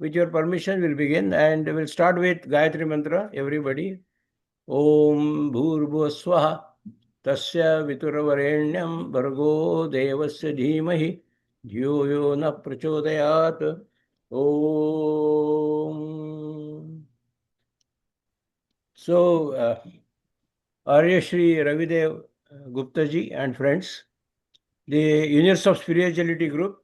with your permission, we'll begin and we'll start with Gayatri Mantra, everybody. Om Bhurbhuva Swaha Tasya Viturvarenyam Bhargo Devasya Dhimahi Dhyo Yo Na Prachodayat. Om. So, Arya Shri Ravidev Gupta ji and friends, the Unions of Spirituality group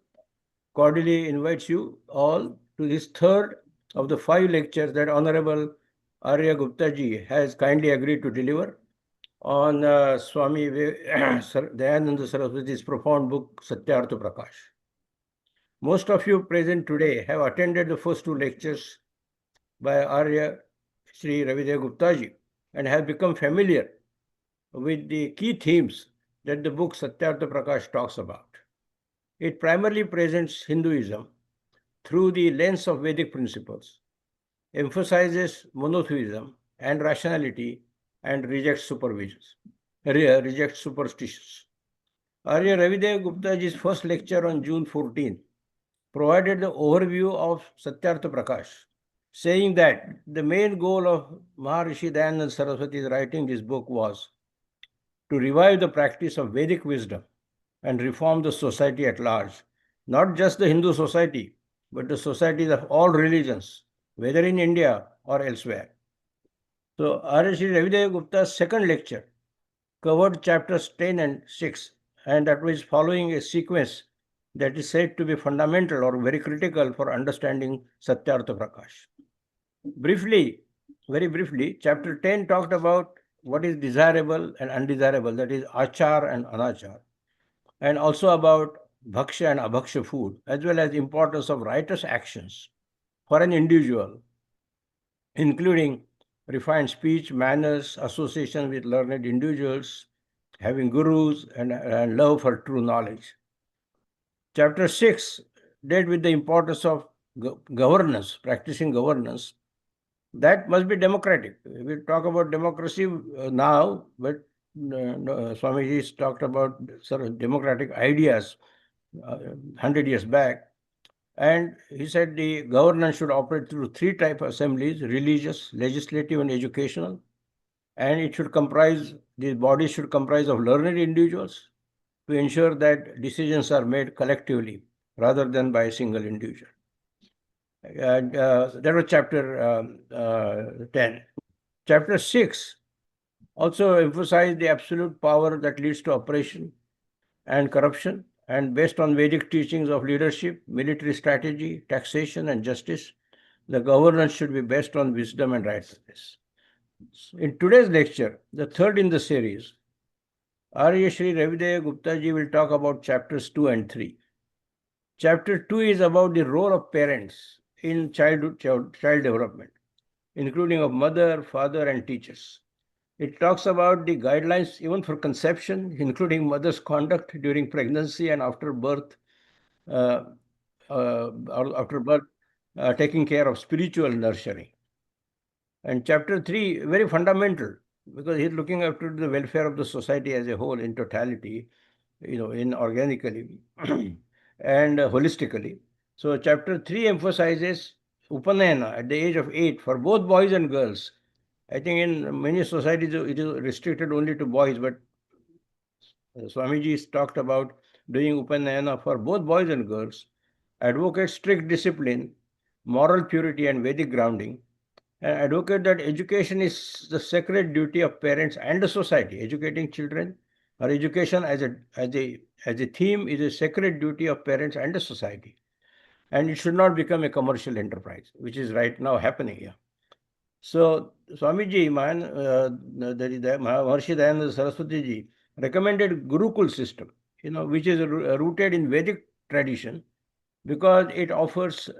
cordially invites you all to this third of the 5 lectures that Honorable Arya Gupta ji has kindly agreed to deliver on Swami Dayananda Saraswati's profound book Satyartha Prakash. Most of you present today have attended the first 2 lectures by Arya Sri Ravidev Gupta ji and have become familiar with the key themes that the book Satyartha Prakash talks about. It primarily presents Hinduism through the lens of Vedic principles, emphasizes monotheism and rationality, and rejects superstitions. Arya Ravidev Guptaji's first lecture on June 14 provided the overview of Satyartha Prakash, saying that the main goal of Maharishi Dayananda Saraswati's writing this book was to revive the practice of Vedic wisdom and reform the society at large, not just the Hindu society, but the societies of all religions, whether in India or elsewhere. So, Arya Shri Ravidev Gupta's second lecture covered chapters 10 and 6, and that was following a sequence that is said to be fundamental or very critical for understanding Satyartha Prakash. Very briefly, chapter 10 talked about what is desirable and undesirable, that is achar and anachar, and also about bhaksha and abhaksha food, as well as importance of righteous actions for an individual, including refined speech, manners, association with learned individuals, having gurus, and love for true knowledge. Chapter 6 dealt with the importance of governance, practicing governance. That must be democratic. We talk about democracy now, but Swamiji talked about sort of democratic ideas 100 years back. And he said the governance should operate through 3 types of assemblies: religious, legislative, and educational. And it should comprise, these bodies should comprise of learned individuals to ensure that decisions are made collectively rather than by a single individual. That was chapter 10. Chapter 6 also emphasized the absolute power that leads to oppression and corruption, and based on Vedic teachings of leadership, military strategy, taxation, and justice, the governance should be based on wisdom and righteousness. In today's lecture, the third in the series, Arya Shri Ravidev Gupta ji will talk about chapters 2 and 3. Chapter 2 is about the role of parents in child development, including of mother, father, and teachers. It talks about the guidelines even for conception, including mother's conduct during pregnancy and after birth, taking care of spiritual nurturing. And chapter 3, very fundamental, because he's looking after the welfare of the society as a whole in totality, organically and holistically. So chapter 3 emphasizes Upanayana at the age of 8 for both boys and girls. I think in many societies it is restricted only to boys, but Swamiji talked about doing Upanayana for both boys and girls, advocate strict discipline, moral purity, and Vedic grounding, and advocate that education is the sacred duty of parents and the society. Educating children, or education as a theme, is a sacred duty of parents and the society, and it should not become a commercial enterprise, which is right now happening here. So Swamiji, that is Maharishi Dayananda Saraswati ji, recommended Gurukul system, which is rooted in Vedic tradition, because it offers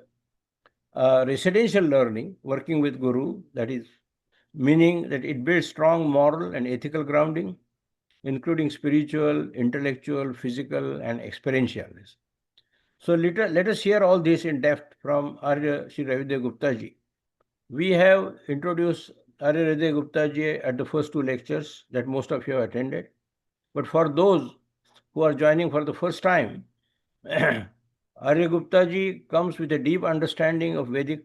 residential learning, working with Guru, that is, meaning that it builds strong moral and ethical grounding, including spiritual, intellectual, physical, and experientialness. So let us hear all this in depth from Arya Shri Ravidev Gupta ji. We have introduced Arya Ravidev Gupta ji at the first 2 lectures that most of you have attended. But for those who are joining for the first time, Aryagupta ji comes with a deep understanding of Vedic,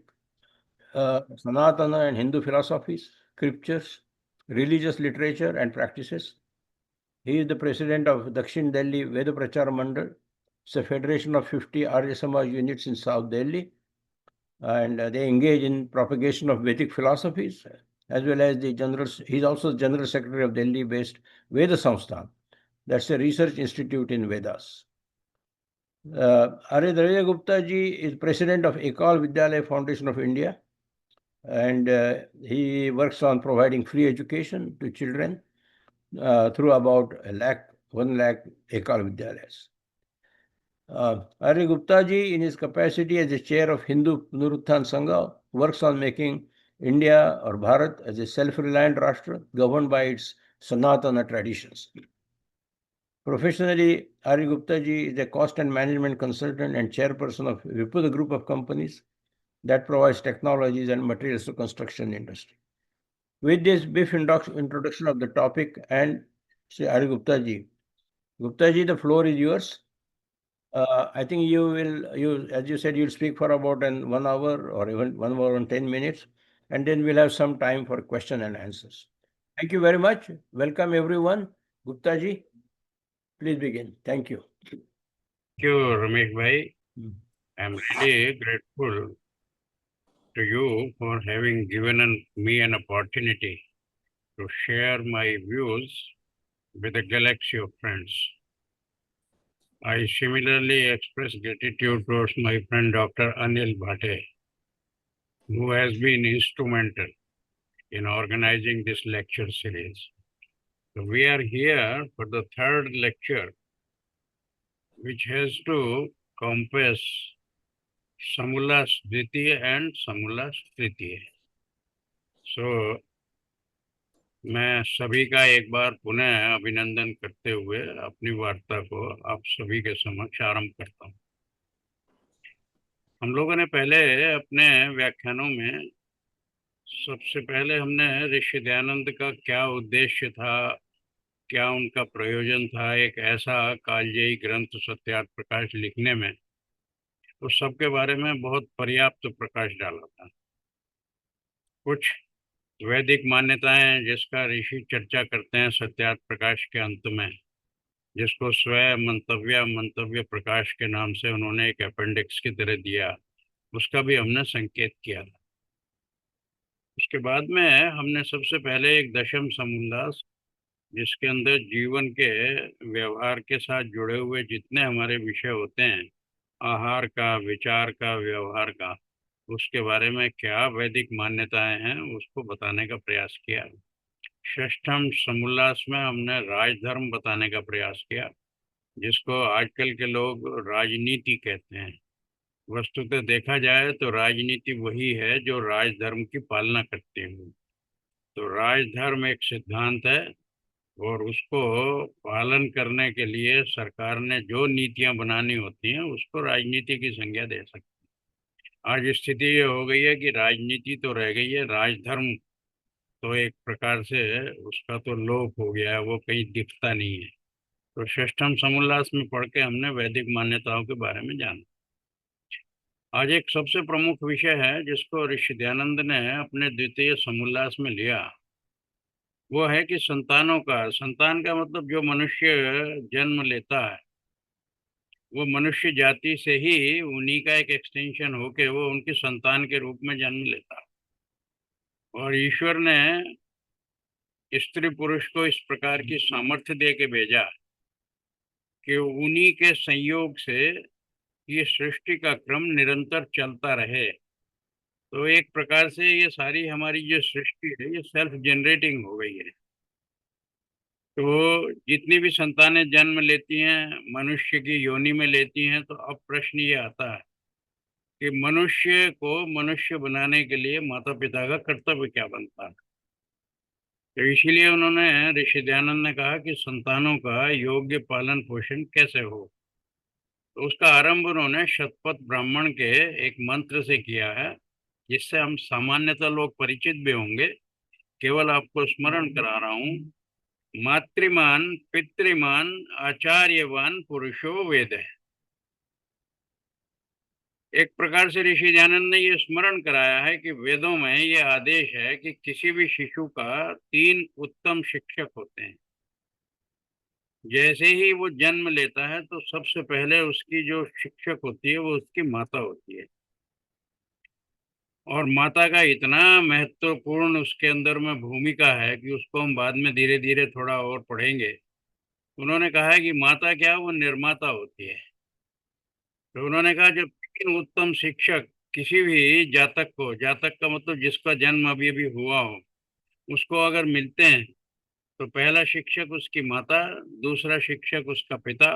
Sanatana and Hindu philosophies, scriptures, religious literature and practices. He is the president of Dakshin Delhi Veda Prachar Mandal. It's a federation of 50 Arya Samaj units in South Delhi, and they engage in propagation of Vedic philosophies, as well as the general. He's also the general secretary of Delhi-based Veda Samsthan. That's a research institute in Vedas. Arya Dravya Gupta ji is president of Ekal Vidyalaya Foundation of India, and he works on providing free education to children through about 1 lakh Ekal Vidyalayas. Arya Gupta ji, in his capacity as the chair of Hindu Punarutthan Sangha, works on making India or Bharat as a self-reliant Rashtra governed by its Sanatana traditions. Professionally, Arya Gupta ji is a cost and management consultant and chairperson of Vipuda Group of companies that provides technologies and materials to construction industry. With this brief introduction of the topic and Sri Arya Gupta ji, the floor is yours. I think as you said, you'll speak for about 1 hour or even 1 hour and 10 minutes, and then we'll have some time for question and answers. Thank you very much. Welcome everyone. Gupta ji, please begin. Thank you. Thank you, Ramesh bhai. I'm really grateful to you for having given me an opportunity to share my views with a galaxy of friends. I similarly express gratitude towards my friend Dr. Anil Bhate, who has been instrumental in organizing this lecture series. So we are here for the third lecture, which has to compass Samulas Dvitiya and Samulas Tritiya. So मैं सभी का एक बार पुनः अभिनंदन करते हुए अपनी वार्ता को आप सभी के समक्ष आरंभ करता हूँ। हम लोगों ने पहले अपने व्याख्यानों में सबसे पहले हमने ऋषि दयानंद का क्या उद्देश्य था, क्या उनका प्रयोजन था एक ऐसा कालजयी ग्रंथ सत्यार्थ प्रकाश लिखने में, तो सबके बारे में बहुत पर्याप्त प्रकाश डाला था। कुछ वैदिक मान्यताएं जिसका ऋषि चर्चा करते हैं सत्यार्थ प्रकाश के अंत में, जिसको स्वयं मंतव्य प्रकाश के नाम से उन्होंने एक अपेंडिक्स की तरह दिया, उसका भी हमने संकेत किया था। उसके बाद में हमने सबसे पहले एक दशम समोल्लास, जिसके अंदर जीवन के व्यवहार के साथ जुड़े हुए जितने हमारे विषय होते हैं, आहार का, विचार का, व्यवहार का, उसके बारे में क्या वैदिक मान्यताएं हैं उसको बताने का प्रयास किया। षष्ठम समोल्लास में हमने राजधर्म बताने का प्रयास किया, जिसको आजकल के लोग राजनीति कहते हैं। वस्तुतः देखा जाए तो राजनीति वही है जो राजधर्म की पालना करती है। तो राजधर्म एक सिद्धांत है और उसको पालन करने के लिए सरकार ने जो नीतियां बनानी होती हैं उसको राजनीति की संज्ञा दे सकती है। आज स्थिति ये हो गई है कि राजनीति तो रह गई है, राजधर्म तो एक प्रकार से उसका तो लोप हो गया है, वो कहीं दिखता नहीं है। तो षष्ठम समोल्लास में पढ़ के हमने वैदिक मान्यताओं के बारे में जाना। आज एक सबसे प्रमुख विषय है जिसको ऋषि दयानंद ने अपने द्वितीय समोल्लास में लिया, वो है कि संतान का मतलब जो मनुष्य जन्म लेता है वो मनुष्य जाति से ही उन्हीं का एक एक्सटेंशन होके वो उनकी संतान के रूप में जन्म लेता है। और ईश्वर ने स्त्री पुरुष को इस प्रकार की सामर्थ्य दे के भेजा कि उन्हीं के संयोग से ये सृष्टि का क्रम निरंतर चलता रहे। तो एक प्रकार से ये सारी हमारी जो सृष्टि है ये सेल्फ जनरेटिंग हो गई है। तो जितनी भी संतानें जन्म लेती हैं मनुष्य की योनि में लेती हैं, तो अब प्रश्न ये आता है कि मनुष्य को मनुष्य बनाने के लिए माता पिता का कर्तव्य क्या बनता है। तो इसीलिए उन्होंने ऋषि दयानंद ने कहा कि संतानों का योग्य पालन पोषण कैसे हो। तो उसका आरंभ उन्होंने शतपथ ब्राह्मण के एक मंत्र से किया है, जिससे हम सामान्यतः लोग परिचित भी होंगे। केवल आपको स्मरण करा रहा हूँ। मातृमान पितृमान आचार्यवान पुरुषो वेद है। एक प्रकार से ऋषि दयानंद ने ये स्मरण कराया है कि वेदों में ये आदेश है कि किसी भी शिशु का 3 उत्तम शिक्षक होते हैं। जैसे ही वो जन्म लेता है तो सबसे पहले उसकी जो शिक्षक होती है वो उसकी माता होती है, और माता का इतना महत्वपूर्ण उसके अंदर में भूमिका है कि उसको हम बाद में धीरे धीरे थोड़ा और पढ़ेंगे। उन्होंने कहा है कि माता क्या, वो निर्माता होती है। तो उन्होंने कहा जब 3 उत्तम शिक्षक किसी भी जातक को, जातक का मतलब जिसका जन्म अभी अभी हुआ हो, उसको अगर मिलते हैं तो पहला शिक्षक उसकी माता, दूसरा शिक्षक उसका पिता,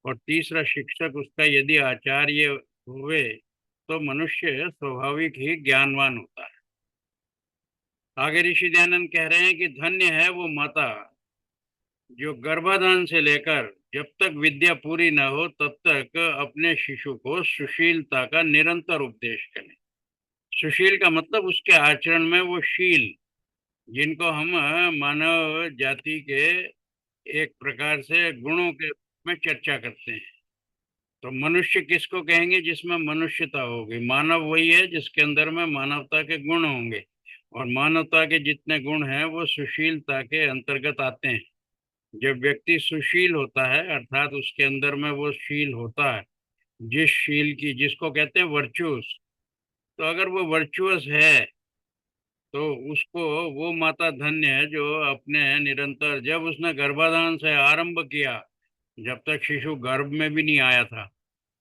और तीसरा शिक्षक उसका यदि आचार्य हुए तो मनुष्य स्वाभाविक ही ज्ञानवान होता है। आगे ऋषि दयानंद कह रहे हैं कि धन्य है वो माता जो गर्भाधान से लेकर जब तक विद्या पूरी न हो तब तक अपने शिशु को सुशीलता का निरंतर उपदेश करे। सुशील का मतलब उसके आचरण में वो शील, जिनको हम मानव जाति के एक प्रकार से गुणों के में चर्चा करते हैं। तो मनुष्य किसको कहेंगे? जिसमें मनुष्यता होगी। मानव वही है जिसके अंदर में मानवता के गुण होंगे, और मानवता के जितने गुण हैं वो सुशीलता के अंतर्गत आते हैं। जब व्यक्ति सुशील होता है अर्थात उसके अंदर में वो शील होता है, जिस शील की, जिसको कहते हैं वर्चुअस, तो अगर वो वर्चुअस है तो उसको, वो माता धन्य है जो अपने निरंतर, जब उसने गर्भाधान से आरंभ किया, जब तक शिशु गर्भ में भी नहीं आया था,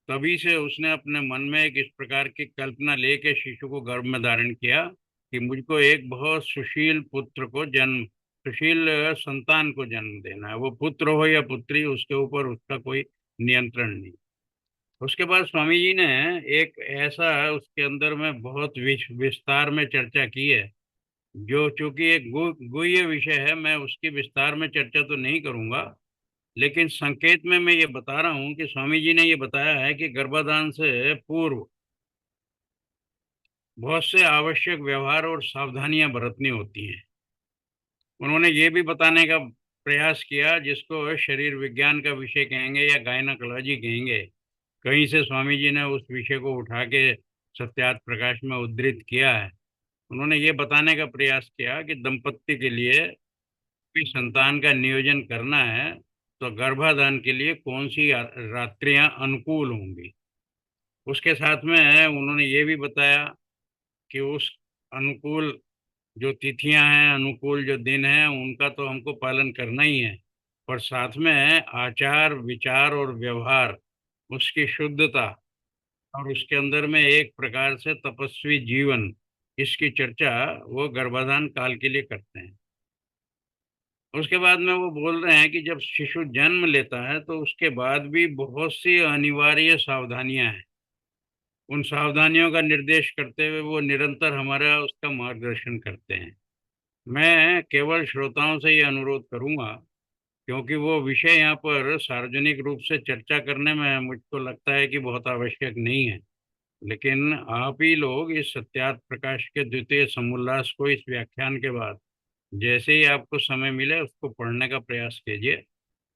तभी से उसने अपने मन में एक इस प्रकार की कल्पना लेके शिशु को गर्भ में धारण किया कि मुझको एक बहुत सुशील पुत्र को जन्म, सुशील संतान को जन्म देना है। वो पुत्र हो या पुत्री, उसके ऊपर उसका कोई नियंत्रण नहीं। उसके बाद स्वामी जी ने एक ऐसा उसके अंदर में बहुत विस्तार में चर्चा की है, जो चूंकि एक गुह्य विषय है, मैं उसकी विस्तार में चर्चा तो नहीं करूंगा, लेकिन संकेत में मैं ये बता रहा हूँ कि स्वामी जी ने ये बताया है कि गर्भाधान से पूर्व बहुत से आवश्यक व्यवहार और सावधानियां बरतनी होती हैं। उन्होंने ये भी बताने का प्रयास किया, जिसको शरीर विज्ञान का विषय कहेंगे या गायनाकोलॉजी कहेंगे, कहीं से स्वामी जी ने उस विषय को उठा के सत्यार्थ प्रकाश में उद्धृत किया है। उन्होंने ये बताने का प्रयास किया कि दंपत्ति के लिए भी संतान का नियोजन करना है तो गर्भाधान के लिए कौन सी रात्रियां अनुकूल होंगी। उसके साथ में उन्होंने ये भी बताया कि उस अनुकूल जो तिथियां हैं, अनुकूल जो दिन हैं, उनका तो हमको पालन करना ही है, पर साथ में आचार विचार और व्यवहार, उसकी शुद्धता, और उसके अंदर में एक प्रकार से तपस्वी जीवन, इसकी चर्चा वो गर्भाधान काल के लिए करते हैं। उसके बाद में वो बोल रहे हैं कि जब शिशु जन्म लेता है तो उसके बाद भी बहुत सी अनिवार्य सावधानियां हैं। उन सावधानियों का निर्देश करते हुए वो निरंतर हमारा उसका मार्गदर्शन करते हैं। मैं केवल श्रोताओं से ये अनुरोध करूंगा, क्योंकि वो विषय यहाँ पर सार्वजनिक रूप से चर्चा करने में मुझको लगता है कि बहुत आवश्यक नहीं है, लेकिन आप ही लोग इस सत्यार्थ प्रकाश के द्वितीय समोल्लास को इस व्याख्यान के बाद जैसे ही आपको समय मिले उसको पढ़ने का प्रयास कीजिए।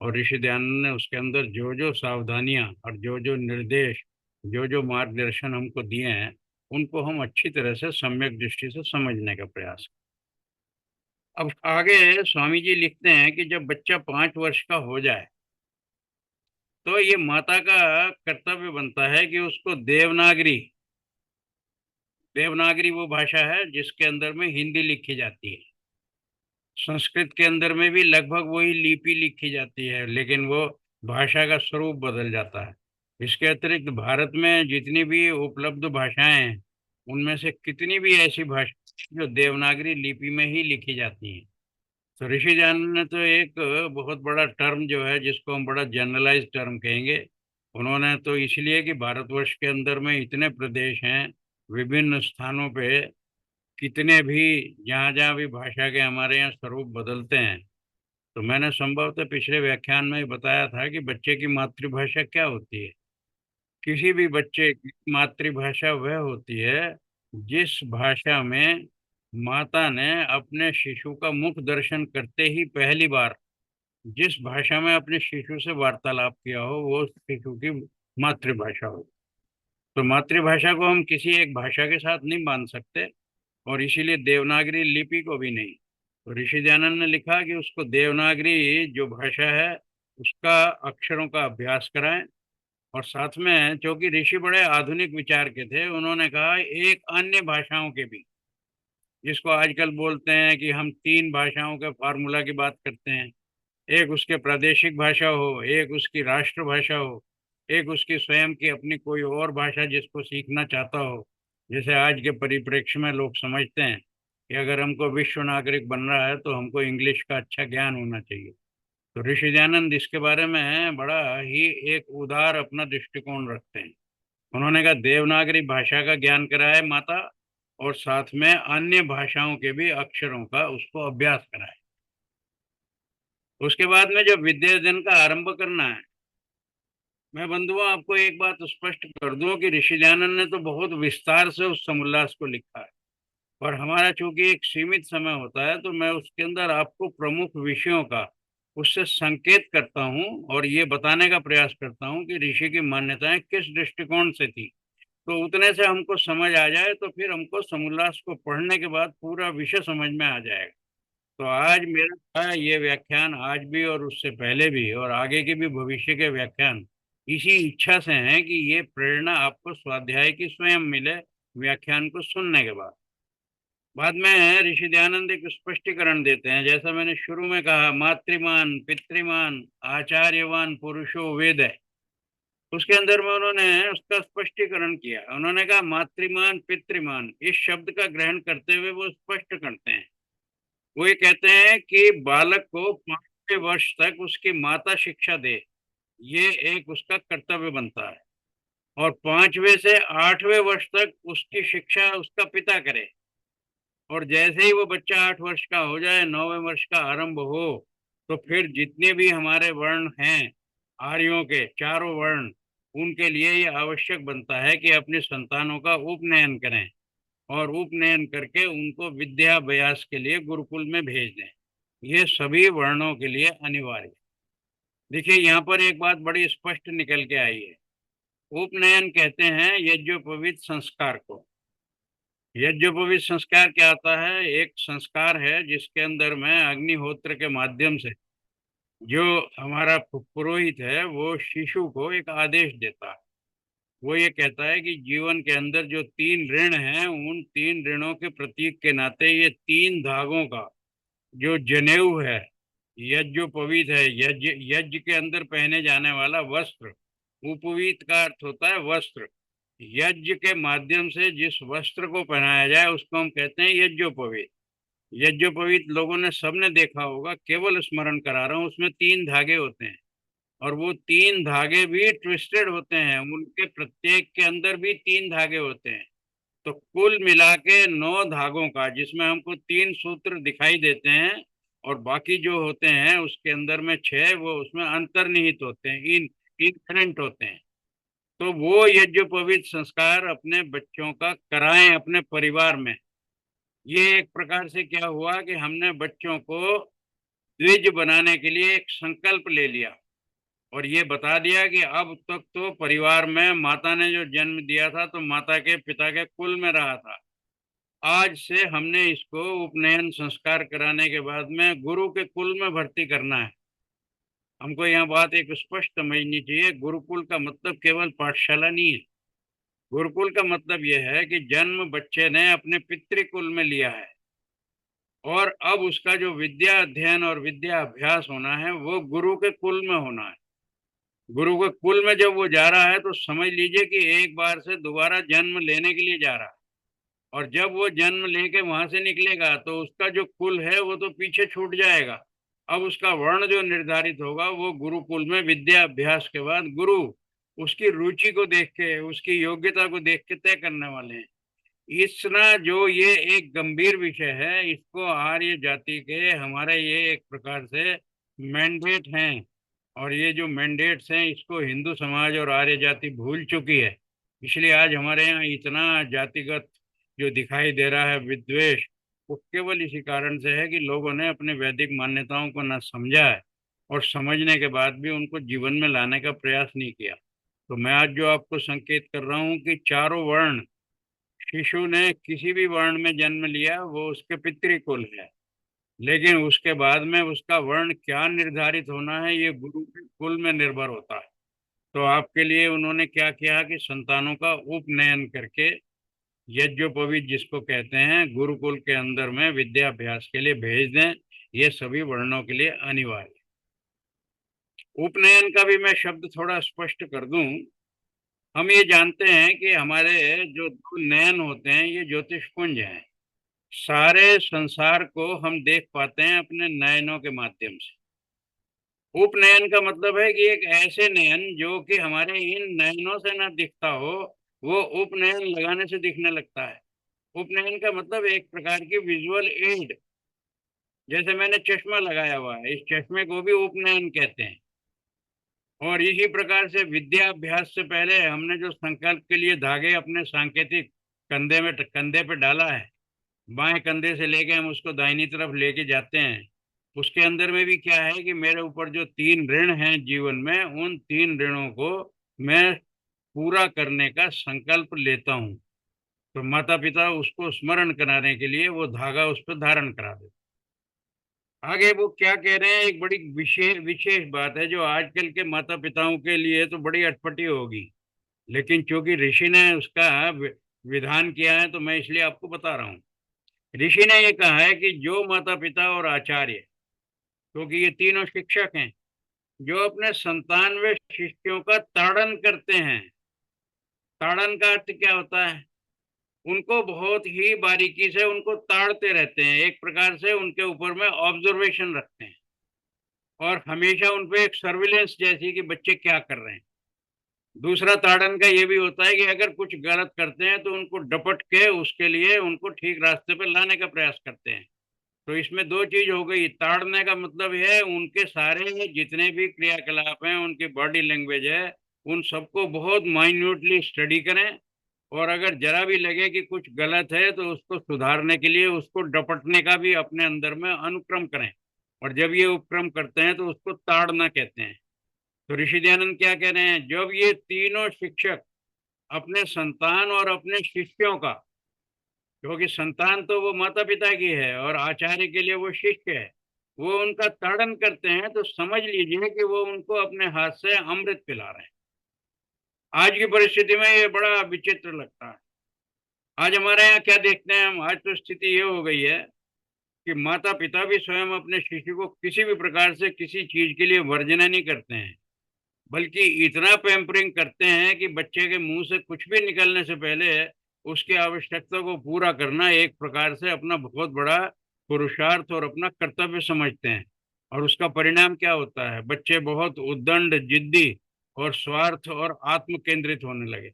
और ऋषि दयानंद ने उसके अंदर जो जो सावधानियां और जो जो निर्देश, जो जो मार्गदर्शन हमको दिए हैं, उनको हम अच्छी तरह से सम्यक दृष्टि से समझने का प्रयास करें। अब आगे स्वामी जी लिखते हैं कि जब बच्चा 5 वर्ष का हो जाए तो ये माता का कर्तव्य बनता है कि उसको देवनागरी, देवनागरी वो भाषा है जिसके अंदर में हिंदी लिखी जाती है। संस्कृत के अंदर में भी लगभग वही लिपि लिखी जाती है, लेकिन वो भाषा का स्वरूप बदल जाता है। इसके अतिरिक्त भारत में जितनी भी उपलब्ध भाषाएं हैं, उनमें से कितनी भी ऐसी भाषा जो देवनागरी लिपि में ही लिखी जाती हैं। तो ऋषि जान ने तो एक बहुत बड़ा टर्म जो है, जिसको हम बड़ा जनरलाइज टर्म कहेंगे, उन्होंने तो इसलिए कि भारतवर्ष के अंदर में इतने प्रदेश हैं, विभिन्न स्थानों पे कितने भी, जहाँ जहाँ भी भाषा के हमारे यहाँ स्वरूप बदलते हैं। तो मैंने संभवतः पिछले व्याख्यान में ही बताया था कि बच्चे की मातृभाषा क्या होती है। किसी भी बच्चे की मातृभाषा वह होती है जिस भाषा में माता ने अपने शिशु का मुख दर्शन करते ही पहली बार जिस भाषा में अपने शिशु से वार्तालाप किया हो, वो शिशु की मातृभाषा हो। तो मातृभाषा को हम किसी एक भाषा के साथ नहीं बांध सकते, और इसीलिए देवनागरी लिपि को भी नहीं। तो ऋषि दयानंद ने लिखा कि उसको देवनागरी जो भाषा है उसका अक्षरों का अभ्यास कराएं। और साथ में, क्योंकि ऋषि बड़े आधुनिक विचार के थे, उन्होंने कहा एक अन्य भाषाओं के भी, जिसको आजकल बोलते हैं कि हम 3 भाषाओं के फार्मूला की बात करते हैं, एक उसके प्रादेशिक भाषा हो, एक उसकी राष्ट्रभाषा हो, एक उसकी स्वयं की अपनी कोई और भाषा जिसको सीखना चाहता हो। जैसे आज के परिप्रेक्ष्य में लोग समझते हैं कि अगर हमको विश्व नागरिक बनना है तो हमको इंग्लिश का अच्छा ज्ञान होना चाहिए। तो ऋषि दयानंद इसके बारे में बड़ा ही एक उदार अपना दृष्टिकोण रखते हैं। उन्होंने कहा देवनागरी भाषा का ज्ञान कराए माता, और साथ में अन्य भाषाओं के भी अक्षरों का उसको अभ्यास कराए। उसके बाद में जब विद्यार्जन का आरंभ करना है, मैं बंधुओं आपको एक बात स्पष्ट कर दूं कि ऋषि दयानंद ने तो बहुत विस्तार से उस समोल्लास को लिखा है, पर हमारा चूंकि एक सीमित समय होता है तो मैं उसके अंदर आपको प्रमुख विषयों का उससे संकेत करता हूं और ये बताने का प्रयास करता हूं कि ऋषि की मान्यताएं किस दृष्टिकोण से थी। तो उतने से हमको समझ आ जाए तो फिर हमको समोल्लास को पढ़ने के बाद पूरा विषय समझ में आ जाएगा। तो आज मेरा ये व्याख्यान आज भी और उससे पहले भी और आगे के भी भविष्य के व्याख्यान इसी इच्छा से हैं कि ये प्रेरणा आपको स्वाध्याय की स्वयं मिले व्याख्यान को सुनने के बाद। बाद में ऋषि दयानंद एक स्पष्टीकरण देते हैं, जैसा मैंने शुरू में कहा, मातृमान पितृमान आचार्यवान पुरुषो वेद है। उसके अंदर में उन्होंने उसका स्पष्टीकरण किया। उन्होंने कहा मातृमान पितृमान इस शब्द का ग्रहण करते हुए वो स्पष्ट करते हैं, वो ये कहते हैं कि बालक को 5वें वर्ष तक उसकी माता शिक्षा दे, ये एक उसका कर्तव्य बनता है। और 5वें से 8वें वर्ष तक उसकी शिक्षा उसका पिता करे। और जैसे ही वो बच्चा 8 वर्ष का हो जाए, 9वें वर्ष का आरंभ हो, तो फिर जितने भी हमारे वर्ण हैं आर्यों के चारों वर्ण, उनके लिए ये आवश्यक बनता है कि अपनी संतानों का उपनयन करें और उपनयन करके उनको विद्याभ्यास के लिए गुरुकुल में भेज दें। ये सभी वर्णों के लिए अनिवार्य है। देखिए यहाँ पर एक बात बड़ी स्पष्ट निकल के आई है। उपनयन कहते हैं यज्ञोपवीत संस्कार को। यज्ञोपवीत संस्कार क्या आता है? एक संस्कार है जिसके अंदर में अग्निहोत्र के माध्यम से जो हमारा पुरोहित है वो शिशु को एक आदेश देता है। वो ये कहता है कि जीवन के अंदर जो 3 ऋण हैं, उन 3 ऋणों के प्रतीक के नाते ये 3 धागों का जो जनेऊ है, यज्ञोपवीत है, यज्ञ यज्ञ के अंदर पहने जाने वाला वस्त्र। उपवीत का अर्थ होता है वस्त्र। यज्ञ के माध्यम से जिस वस्त्र को पहनाया जाए उसको हम कहते हैं यज्ञोपवीत। यज्ञोपवीत लोगों ने सबने देखा होगा, केवल स्मरण करा रहा हूँ, उसमें 3 धागे होते हैं और वो 3 धागे भी ट्विस्टेड होते हैं, उनके प्रत्येक के अंदर भी 3 धागे होते हैं। तो कुल मिला के 9 धागों का, जिसमें हमको 3 सूत्र दिखाई देते हैं और बाकी जो होते हैं उसके अंदर में 6 वो उसमें अंतर्निहित होते हैं, इनहेरेंट होते हैं। तो वो यज्ञोपवीत संस्कार अपने बच्चों का कराएं अपने परिवार में। ये एक प्रकार से क्या हुआ कि हमने बच्चों को द्विज बनाने के लिए एक संकल्प ले लिया और ये बता दिया कि अब तक तो परिवार में माता ने जो जन्म दिया था तो माता के पिता के कुल में रहा था। आज से हमने इसको उपनयन संस्कार कराने के बाद में गुरु के कुल में भर्ती करना है। हमको यहाँ बात एक स्पष्ट समझनी चाहिए, गुरुकुल का मतलब केवल पाठशाला नहीं है। गुरुकुल का मतलब यह है कि जन्म बच्चे ने अपने पितृकुल में लिया है और अब उसका जो विद्या अध्ययन और विद्या अभ्यास होना है वो गुरु के कुल में होना है। गुरु के कुल में जब वो जा रहा है तो समझ लीजिए कि एक बार से दोबारा जन्म लेने के लिए जा रहा है। और जब वो जन्म लेके वहां से निकलेगा तो उसका जो कुल है वो तो पीछे छूट जाएगा। अब उसका वर्ण जो निर्धारित होगा वो गुरुकुल में विद्या अभ्यास के बाद गुरु उसकी रुचि को देख के, उसकी योग्यता को देख के तय करने वाले हैं। इसना जो ये एक गंभीर विषय है, इसको आर्य जाति के हमारे ये एक प्रकार से मैंडेट हैं, और ये जो मैंडेट्स हैं इसको हिंदू समाज और आर्य जाति भूल चुकी है। इसलिए आज हमारे यहाँ इतना जातिगत जो दिखाई दे रहा है विद्वेष, वो केवल इसी कारण से है कि लोगों ने अपने वैदिक मान्यताओं को ना समझा है और समझने के बाद भी उनको जीवन में लाने का प्रयास नहीं किया। तो मैं आज जो आपको संकेत कर रहा हूँ कि चारों वर्ण, शिशु ने किसी भी वर्ण में जन्म लिया वो उसके पितृकुल है, लेकिन उसके बाद में उसका वर्ण क्या निर्धारित होना है ये गुरु के कुल में निर्भर होता है। तो आपके लिए उन्होंने क्या किया कि संतानों का उपनयन करके यज्ञोपवीत जिसको कहते हैं गुरुकुल के अंदर में विद्याभ्यास के लिए भेज दें। ये सभी वर्णों के लिए अनिवार्य। उपनयन का भी मैं शब्द थोड़ा स्पष्ट कर दूं। हम ये जानते हैं कि हमारे जो दो नयन होते हैं ये ज्योतिष पुंज हैं। सारे संसार को हम देख पाते हैं अपने नयनों के माध्यम से। उपनयन का मतलब है कि एक ऐसे नयन जो कि हमारे इन नयनों से ना दिखता हो, वो उपनयन लगाने से दिखने लगता है। उपनयन का मतलब एक प्रकार की विजुअल एड। जैसे मैंने चश्मा लगाया हुआ है, इस चश्मे को भी उपनयन कहते हैं। और इसी प्रकार से विद्याभ्यास से पहले हमने जो संकल्प के लिए धागे अपने सांकेतिक कंधे पे डाला है, बाएं कंधे से लेके हम उसको दाहिनी तरफ लेके जाते हैं। उसके अंदर में भी क्या है कि मेरे ऊपर जो 3 ऋण हैं जीवन में, उन 3 ऋणों को मैं पूरा करने का संकल्प लेता हूँ। तो माता पिता उसको स्मरण कराने के लिए वो धागा उस पर धारण करा देते। आगे वो क्या कह रहे हैं, एक बड़ी विशेष विशेष बात है जो आजकल के माता पिताओं के लिए तो बड़ी अटपटी होगी, लेकिन चूंकि ऋषि ने उसका विधान किया है तो मैं इसलिए आपको बता रहा हूँ। ऋषि ने ये कहा है कि जो माता पिता और आचार्य, क्योंकि ये तीनों शिक्षक हैं, जो अपने संतान व शिष्यों का ताड़न करते हैं। ताड़न का अर्थ क्या होता है? उनको बहुत ही बारीकी से उनको ताड़ते रहते हैं, एक प्रकार से उनके ऊपर में ऑब्जर्वेशन रखते हैं और हमेशा उन पे एक सर्विलेंस जैसी कि बच्चे क्या कर रहे हैं। दूसरा ताड़न का ये भी होता है कि अगर कुछ गलत करते हैं तो उनको डपट के उसके लिए उनको ठीक रास्ते पर लाने का प्रयास करते हैं। तो इसमें दो चीज हो गई। ताड़ने का मतलब है उनके सारे जितने भी क्रियाकलाप हैं, उनकी बॉडी लैंग्वेज है, उन सबको बहुत माइन्यूटली स्टडी करें और अगर जरा भी लगे कि कुछ गलत है तो उसको सुधारने के लिए उसको डपटने का भी अपने अंदर में अनुक्रम करें। और जब ये उपक्रम करते हैं तो उसको ताड़ना कहते हैं। तो ऋषि दयानंद क्या कह रहे हैं, जब ये तीनों शिक्षक अपने संतान और अपने शिष्यों का, क्योंकि संतान तो वो माता पिता की है और आचार्य के लिए वो शिष्य है, वो उनका ताड़न करते हैं, तो समझ लीजिए कि वो उनको अपने हाथ से अमृत पिला रहे हैं। आज की परिस्थिति में ये बड़ा विचित्र लगता है। आज हमारे यहाँ क्या देखते हैं हम, आज तो स्थिति ये हो गई है कि माता पिता भी स्वयं अपने शिशु को किसी भी प्रकार से किसी चीज के लिए वर्जना नहीं करते हैं, बल्कि इतना पैम्परिंग करते हैं कि बच्चे के मुंह से कुछ भी निकलने से पहले उसकी आवश्यकता को पूरा करना एक प्रकार से अपना बहुत बड़ा पुरुषार्थ और अपना कर्तव्य समझते हैं। और उसका परिणाम क्या होता है, बच्चे बहुत उद्दंड, जिद्दी और स्वार्थ और आत्म केंद्रित होने लगे।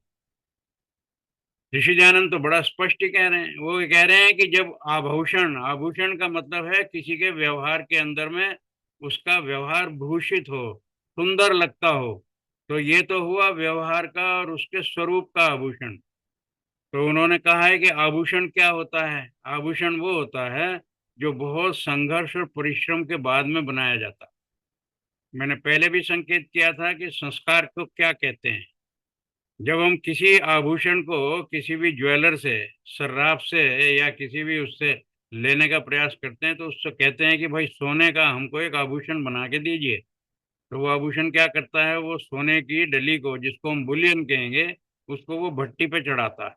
ऋषि दयानंद तो बड़ा स्पष्ट ही कह रहे हैं। वो कह रहे हैं कि जब आभूषण, आभूषण का मतलब है किसी के व्यवहार के अंदर में उसका व्यवहार भूषित हो, सुंदर लगता हो, तो ये तो हुआ व्यवहार का और उसके स्वरूप का आभूषण। तो उन्होंने कहा है कि आभूषण क्या होता है? आभूषण वो होता है जो बहुत संघर्ष और परिश्रम के बाद में बनाया जाता है। मैंने पहले भी संकेत किया था कि संस्कार को क्या कहते हैं। जब हम किसी आभूषण को किसी भी ज्वेलर से, सर्राफ से या किसी भी उससे लेने का प्रयास करते हैं तो उससे कहते हैं कि भाई सोने का हमको एक आभूषण बना के दीजिए। तो वो आभूषण क्या करता है, वो सोने की डली को, जिसको हम बुलियन कहेंगे, उसको वो भट्टी पे चढ़ाता है।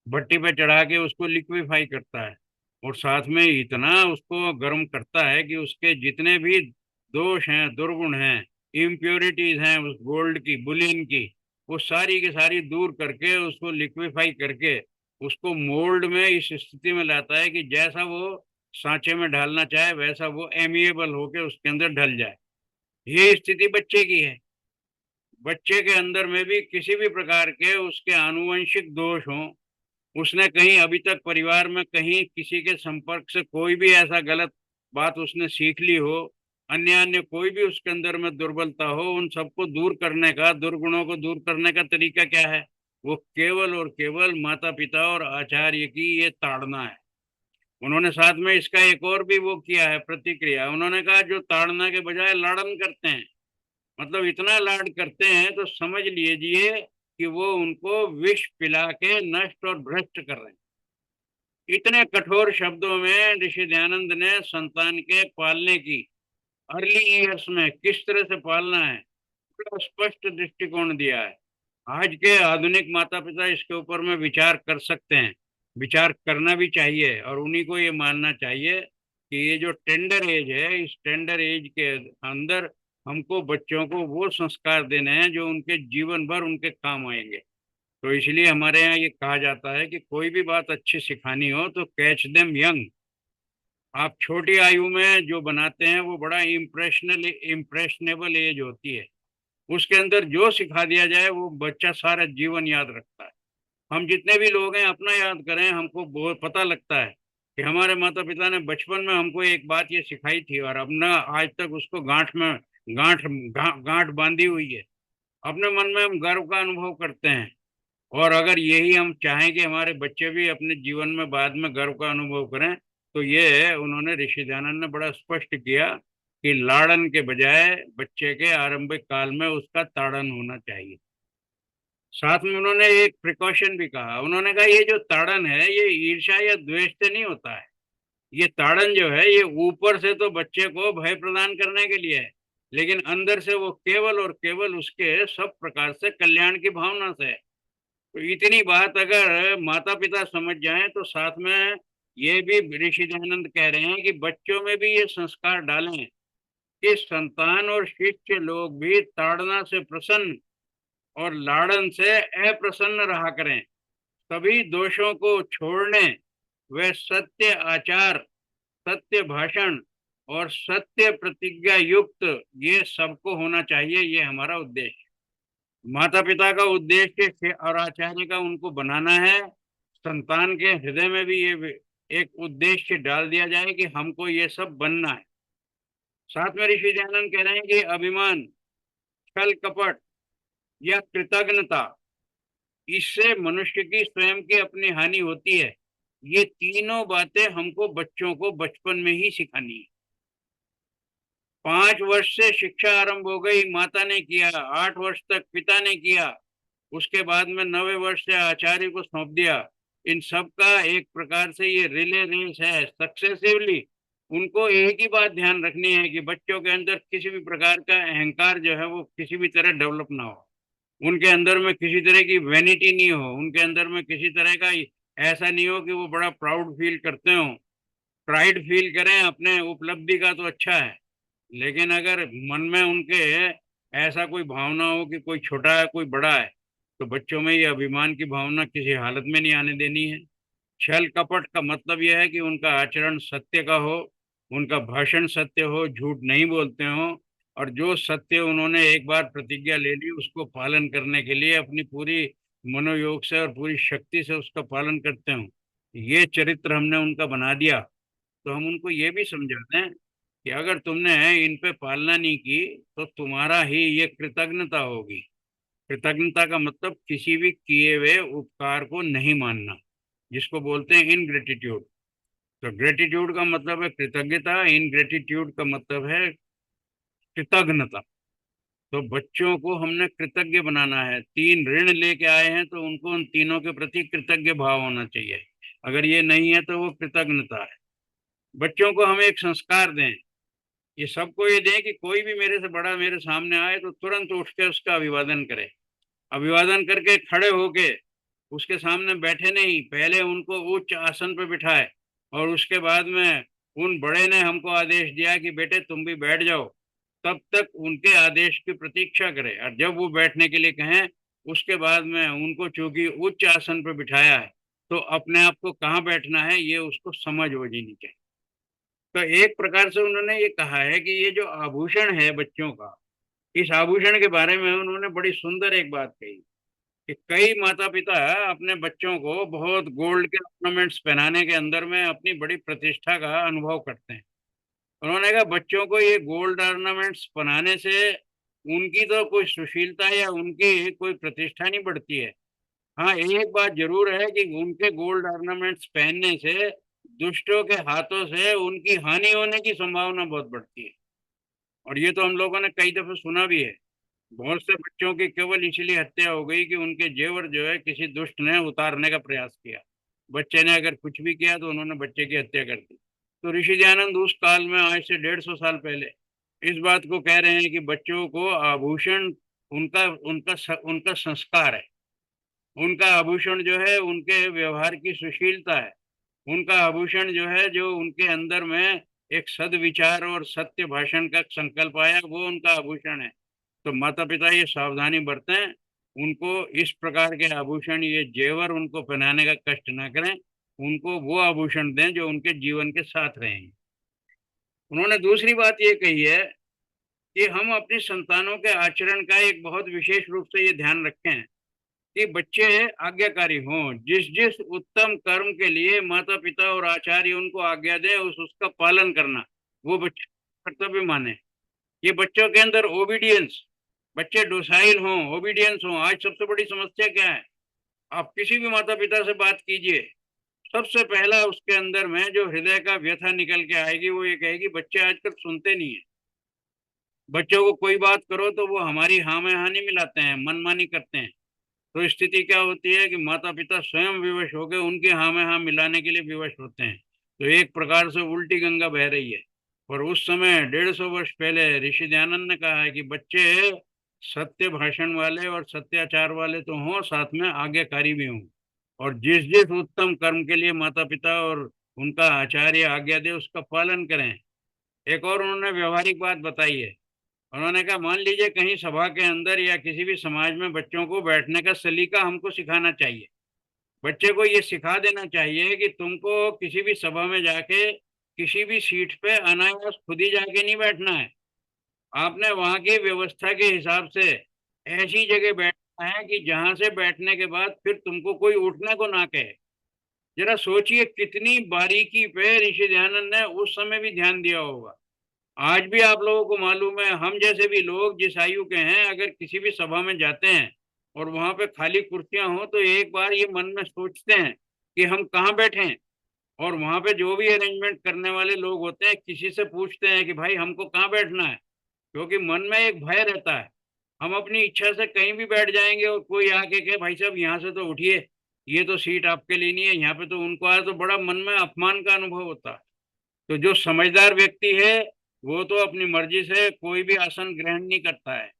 भट्टी पे चढ़ा के उसको लिक्विफाई करता है और साथ में इतना उसको गर्म करता है कि उसके जितने भी दोष हैं, दुर्गुण हैं, इम्प्योरिटीज हैं उस गोल्ड की, बुलियन की, वो सारी की सारी दूर करके उसको लिक्विफाई करके उसको मोल्ड में इस स्थिति में लाता है कि जैसा वो सांचे में ढालना चाहे वैसा वो एमिएबल होके उसके अंदर ढल जाए। ये स्थिति बच्चे की है। बच्चे के अंदर में भी किसी भी प्रकार के उसके आनुवंशिक दोष हों, उसने कहीं अभी तक परिवार में कहीं किसी के संपर्क से कोई भी ऐसा गलत बात उसने सीख ली हो, अन्य अन्य कोई भी उसके अंदर में दुर्बलता हो, उन सबको दूर करने का, दुर्गुणों को दूर करने का तरीका क्या है? वो केवल और केवल माता पिता और आचार्य की ये ताड़ना है। उन्होंने साथ में इसका एक और भी वो किया है प्रतिक्रिया। उन्होंने कहा जो ताड़ना के बजाय लाड़न करते हैं, मतलब इतना लाड करते हैं तो समझ लीजिए कि वो उनको विष पिला के नष्ट और भ्रष्ट कर रहे हैं। इतने कठोर शब्दों में ऋषि दयानंद ने संतान के पालने की, अर्ली ईयर्स में किस तरह से पालना है, बड़ा स्पष्ट दृष्टिकोण दिया है। आज के आधुनिक माता पिता इसके ऊपर में विचार कर सकते हैं, विचार करना भी चाहिए, और उन्हीं को ये मानना चाहिए कि ये जो टेंडर एज है, इस टेंडर एज के अंदर हमको बच्चों को वो संस्कार देने हैं जो उनके जीवन भर उनके काम आएंगे। तो इसलिए हमारे यहाँ ये कहा जाता है कि कोई भी बात अच्छी सिखानी हो तो कैच देम यंग। आप छोटी आयु में जो बनाते हैं वो बड़ा इम्प्रेशनेबल एज होती है। उसके अंदर जो सिखा दिया जाए वो बच्चा सारा जीवन याद रखता है। हम जितने भी लोग हैं अपना याद करें, हमको बहुत पता लगता है कि हमारे माता पिता ने बचपन में हमको एक बात ये सिखाई थी, और अब ना आज तक उसको गांठ बांधी हुई है। अपने मन में हम गर्व का अनुभव करते हैं। और अगर यही हम चाहें कि हमारे बच्चे भी अपने जीवन में बाद में गर्व का अनुभव करें, तो ये उन्होंने ऋषि दयानंद ने बड़ा स्पष्ट किया कि लाड़न के बजाय बच्चे के आरंभिक काल में उसका ताड़न होना चाहिए। साथ में उन्होंने एक प्रिकॉशन भी कहा। उन्होंने कहा ये जो ताड़न है ये ईर्ष्या या द्वेष से नहीं होता है। ये ताड़न जो है ये ऊपर से तो बच्चे को भय प्रदान करने के लिए है, लेकिन अंदर से वो केवल और केवल उसके सब प्रकार से कल्याण की भावना से है। तो इतनी बात अगर माता पिता समझ जाएं तो साथ में ये भी ऋषि दयानंद कह रहे हैं कि बच्चों में भी ये संस्कार डालें कि संतान और शिष्य लोग भी ताड़ना से प्रसन्न और लाड़न से अप्रसन्न रहा करें। सभी दोषों को छोड़ने वे सत्य आचार, सत्य भाषण और सत्य प्रतिज्ञा युक्त ये सबको होना चाहिए। ये हमारा उद्देश्य, माता पिता का उद्देश्य और आचार्य का उनको बनाना है। संतान के हृदय में भी ये एक उद्देश्य डाल दिया जाए कि हमको ये सब बनना है। साथ में ऋषि दयानंद कह रहे हैं कि अभिमान, छल कपट या कृतज्ञता, इससे मनुष्य की स्वयं की अपनी हानि होती है। ये तीनों बातें हमको बच्चों को बचपन में ही सिखानी है। 5 वर्ष से शिक्षा आरंभ हो गई, माता ने किया, 8 वर्ष तक पिता ने किया, उसके बाद में 9वें वर्ष से आचार्य को सौंप दिया। इन सब का एक प्रकार से ये रिले रेस है सक्सेसिवली। उनको एक ही बात ध्यान रखनी है कि बच्चों के अंदर किसी भी प्रकार का अहंकार जो है वो किसी भी तरह डेवलप ना हो, उनके अंदर में किसी तरह की वैनिटी नहीं हो, उनके अंदर में किसी तरह का ऐसा नहीं हो कि वो बड़ा प्राउड फील करते हो। प्राइड फील करें अपने उपलब्धि का तो अच्छा है, लेकिन अगर मन में उनके ऐसा कोई भावना हो कि कोई छोटा है कोई बड़ा है, तो बच्चों में ये अभिमान की भावना किसी हालत में नहीं आने देनी है। छल कपट का मतलब यह है कि उनका आचरण सत्य का हो, उनका भाषण सत्य हो, झूठ नहीं बोलते हो, और जो सत्य उन्होंने एक बार प्रतिज्ञा ले ली उसको पालन करने के लिए अपनी पूरी मनोयोग से और पूरी शक्ति से उसका पालन करते हो। ये चरित्र हमने उनका बना दिया। तो हम उनको ये भी समझाते हैं कि अगर तुमने इन पे पालना नहीं की तो तुम्हारा ही ये कृतज्ञता होगी। कृतज्ञता का मतलब किसी भी किए हुए उपकार को नहीं मानना, जिसको बोलते हैं इनग्रेटिट्यूड। तो ग्रेटिट्यूड का मतलब है कृतज्ञता, इनग्रेटिट्यूड का मतलब है कृतज्ञता। तो बच्चों को हमने कृतज्ञ बनाना है। 3 ऋण लेके आए हैं तो उनको उन तीनों के प्रति कृतज्ञ भाव होना चाहिए। अगर ये नहीं है तो वो कृतज्ञता है। बच्चों को हम एक संस्कार दें, ये सबको ये दें कि कोई भी मेरे से बड़ा मेरे सामने आए तो तुरंत उठ के उसका अभिवादन करें। अभिवादन करके खड़े होके उसके सामने बैठे नहीं, पहले उनको उच्च आसन पर बिठाए, और उसके बाद में उन बड़े ने हमको आदेश दिया कि बेटे तुम भी बैठ जाओ, तब तक उनके आदेश की प्रतीक्षा करें। और जब वो बैठने के लिए कहें उसके बाद में उनको चूंकि उच्च आसन पर बिठाया है तो अपने आप को कहाँ बैठना है ये उसको समझ हो जानी चाहिए। तो एक प्रकार से उन्होंने ये कहा है कि ये जो आभूषण है बच्चों का, इस आभूषण के बारे में उन्होंने बड़ी सुंदर एक बात कही कि कई माता पिता अपने बच्चों को बहुत गोल्ड के ऑर्नामेंट्स पहनाने के अंदर में अपनी बड़ी प्रतिष्ठा का अनुभव करते हैं। उन्होंने कहा बच्चों को ये गोल्ड ऑर्नामेंट्स पहनाने से उनकी तो कोई सुशीलता या उनकी कोई प्रतिष्ठा नहीं बढ़ती है। हाँ, एक बात जरूर है कि उनके गोल्ड ऑर्नामेंट्स पहनने से दुष्टों के हाथों से उनकी हानि होने की संभावना बहुत बढ़ती है। और ये तो हम लोगों ने कई दफे सुना भी है बहुत से बच्चों की केवल इसलिए हत्या हो गई कि उनके जेवर जो है किसी दुष्ट ने उतारने का प्रयास किया। बच्चे ने अगर कुछ भी किया तो उन्होंने बच्चे की हत्या कर दी। तो ऋषि दयानंद उस काल में, आज से 150 साल पहले, इस बात को कह रहे हैं कि बच्चों को आभूषण उनका संस्कार है। उनका आभूषण जो है उनके व्यवहार की सुशीलता है। उनका आभूषण जो है, जो उनके अंदर में एक सद्विचार और सत्य भाषण का संकल्प आया, वो उनका आभूषण है। तो माता पिता ये सावधानी बरतें, उनको इस प्रकार के आभूषण, ये जेवर उनको पहनाने का कष्ट ना करें। उनको वो आभूषण दें जो उनके जीवन के साथ रहें। उन्होंने दूसरी बात ये कही है कि हम अपनी संतानों के आचरण का एक बहुत विशेष रूप से ये ध्यान रखें कि बच्चे आज्ञाकारी हों। जिस जिस उत्तम कर्म के लिए माता पिता और आचार्य उनको आज्ञा दें, उसका पालन करना, वो बच्चे कर्तव्य माने। ये बच्चों के अंदर ओबीडियंस, बच्चे डोसाइल हों, ओबीडियंस हों। आज सबसे बड़ी समस्या क्या है? आप किसी भी माता पिता से बात कीजिए, सबसे पहला उसके अंदर में जो हृदय का व्यथा निकल के आएगी, वो ये कहेगी बच्चे आजकल सुनते नहीं है। बच्चों को कोई बात करो तो वो हमारी हाँ में हाँ नहीं मिलाते हैं, मनमानी करते हैं। तो स्थिति क्या होती है कि माता पिता स्वयं विवश होकर उनके हाँ में हाँ मिलाने के लिए विवश होते हैं। तो एक प्रकार से उल्टी गंगा बह रही है। और उस समय 150 वर्ष पहले ऋषि दयानंद ने कहा है कि बच्चे सत्य भाषण वाले और सत्याचार वाले तो हों, साथ में आज्ञाकारी भी हों। और जिस जिस उत्तम कर्म के लिए माता पिता और उनका आचार्य आज्ञा दे, उसका पालन करें। एक और उन्होंने व्यवहारिक बात बताई है। उन्होंने कहा, मान लीजिए कहीं सभा के अंदर या किसी भी समाज में बच्चों को बैठने का सलीका हमको सिखाना चाहिए। बच्चे को ये सिखा देना चाहिए कि तुमको किसी भी सभा में जाके किसी भी सीट पे अनायास खुद ही जाके नहीं बैठना है। आपने वहाँ की व्यवस्था के हिसाब से ऐसी जगह बैठना है कि जहाँ से बैठने के बाद फिर तुमको कोई उठने को ना कहे। जरा सोचिए कितनी बारीकी पे ऋषि दयानंद ने उस समय भी ध्यान दिया होगा। आज भी आप लोगों को मालूम है, हम जैसे भी लोग जिस आयु के हैं, अगर किसी भी सभा में जाते हैं और वहां पे खाली कुर्सियां हो, तो एक बार ये मन में सोचते हैं कि हम कहाँ बैठें। और वहां पे जो भी अरेंजमेंट करने वाले लोग होते हैं, किसी से पूछते हैं कि भाई हमको कहाँ बैठना है, क्योंकि मन में एक भय रहता है। हम अपनी इच्छा से कहीं भी बैठ जाएंगे और कोई आके कहे भाई साहब यहाँ से तो उठिए, ये तो सीट आपके लिए नहीं है, यहाँ पे तो उनको आए, तो बड़ा मन में अपमान का अनुभव होता है। तो जो समझदार व्यक्ति है, वो तो अपनी मर्जी से कोई भी आसन ग्रहण नहीं करता है।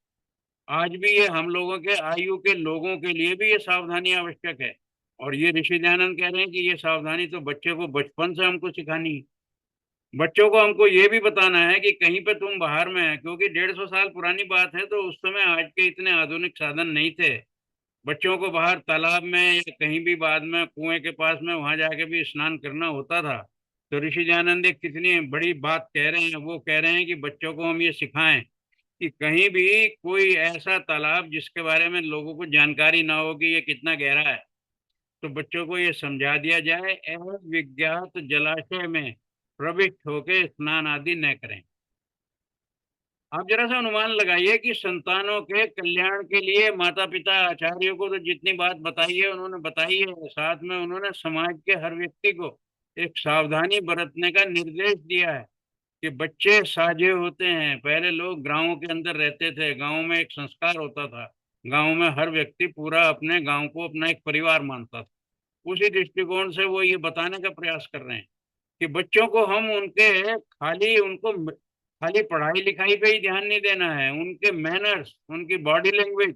आज भी ये हम लोगों के आयु के लोगों के लिए भी ये सावधानी आवश्यक है। और ये ऋषि दयानंद कह रहे हैं कि ये सावधानी तो बच्चे को बचपन से हमको सिखानी है। बच्चों को हमको ये भी बताना है कि कहीं पे तुम बाहर में है, क्योंकि 150 साल पुरानी बात है, तो उस समय आज के इतने आधुनिक साधन नहीं थे। बच्चों को बाहर तालाब में या कहीं भी बाद में कुएं के पास में वहां जाके भी स्नान करना होता था। तो ऋषि दयानंद एक कितनी बड़ी बात कह रहे हैं। वो कह रहे हैं कि बच्चों को हम ये सिखाएं कि कहीं भी कोई ऐसा तालाब जिसके बारे में लोगों को जानकारी ना हो कि ये कितना गहरा है, तो बच्चों को ये समझा दिया जाए, अविज्ञात जलाशय में प्रविष्ट होकर स्नान आदि न करें। आप जरा सा अनुमान लगाइए कि संतानों के कल्याण के लिए माता पिता आचार्यों को तो जितनी बात बताई है उन्होंने बताई है, साथ में उन्होंने समाज के हर व्यक्ति को एक सावधानी बरतने का निर्देश दिया है कि बच्चे साझे होते हैं। पहले लोग गांवों के अंदर रहते थे, गांव में एक संस्कार होता था, गांव में हर व्यक्ति पूरा अपने गांव को अपना एक परिवार मानता था। उसी दृष्टिकोण से वो ये बताने का प्रयास कर रहे हैं कि बच्चों को हम खाली पढ़ाई लिखाई पे ही ध्यान नहीं देना है। उनके मैनर्स, उनकी बॉडी लैंग्वेज,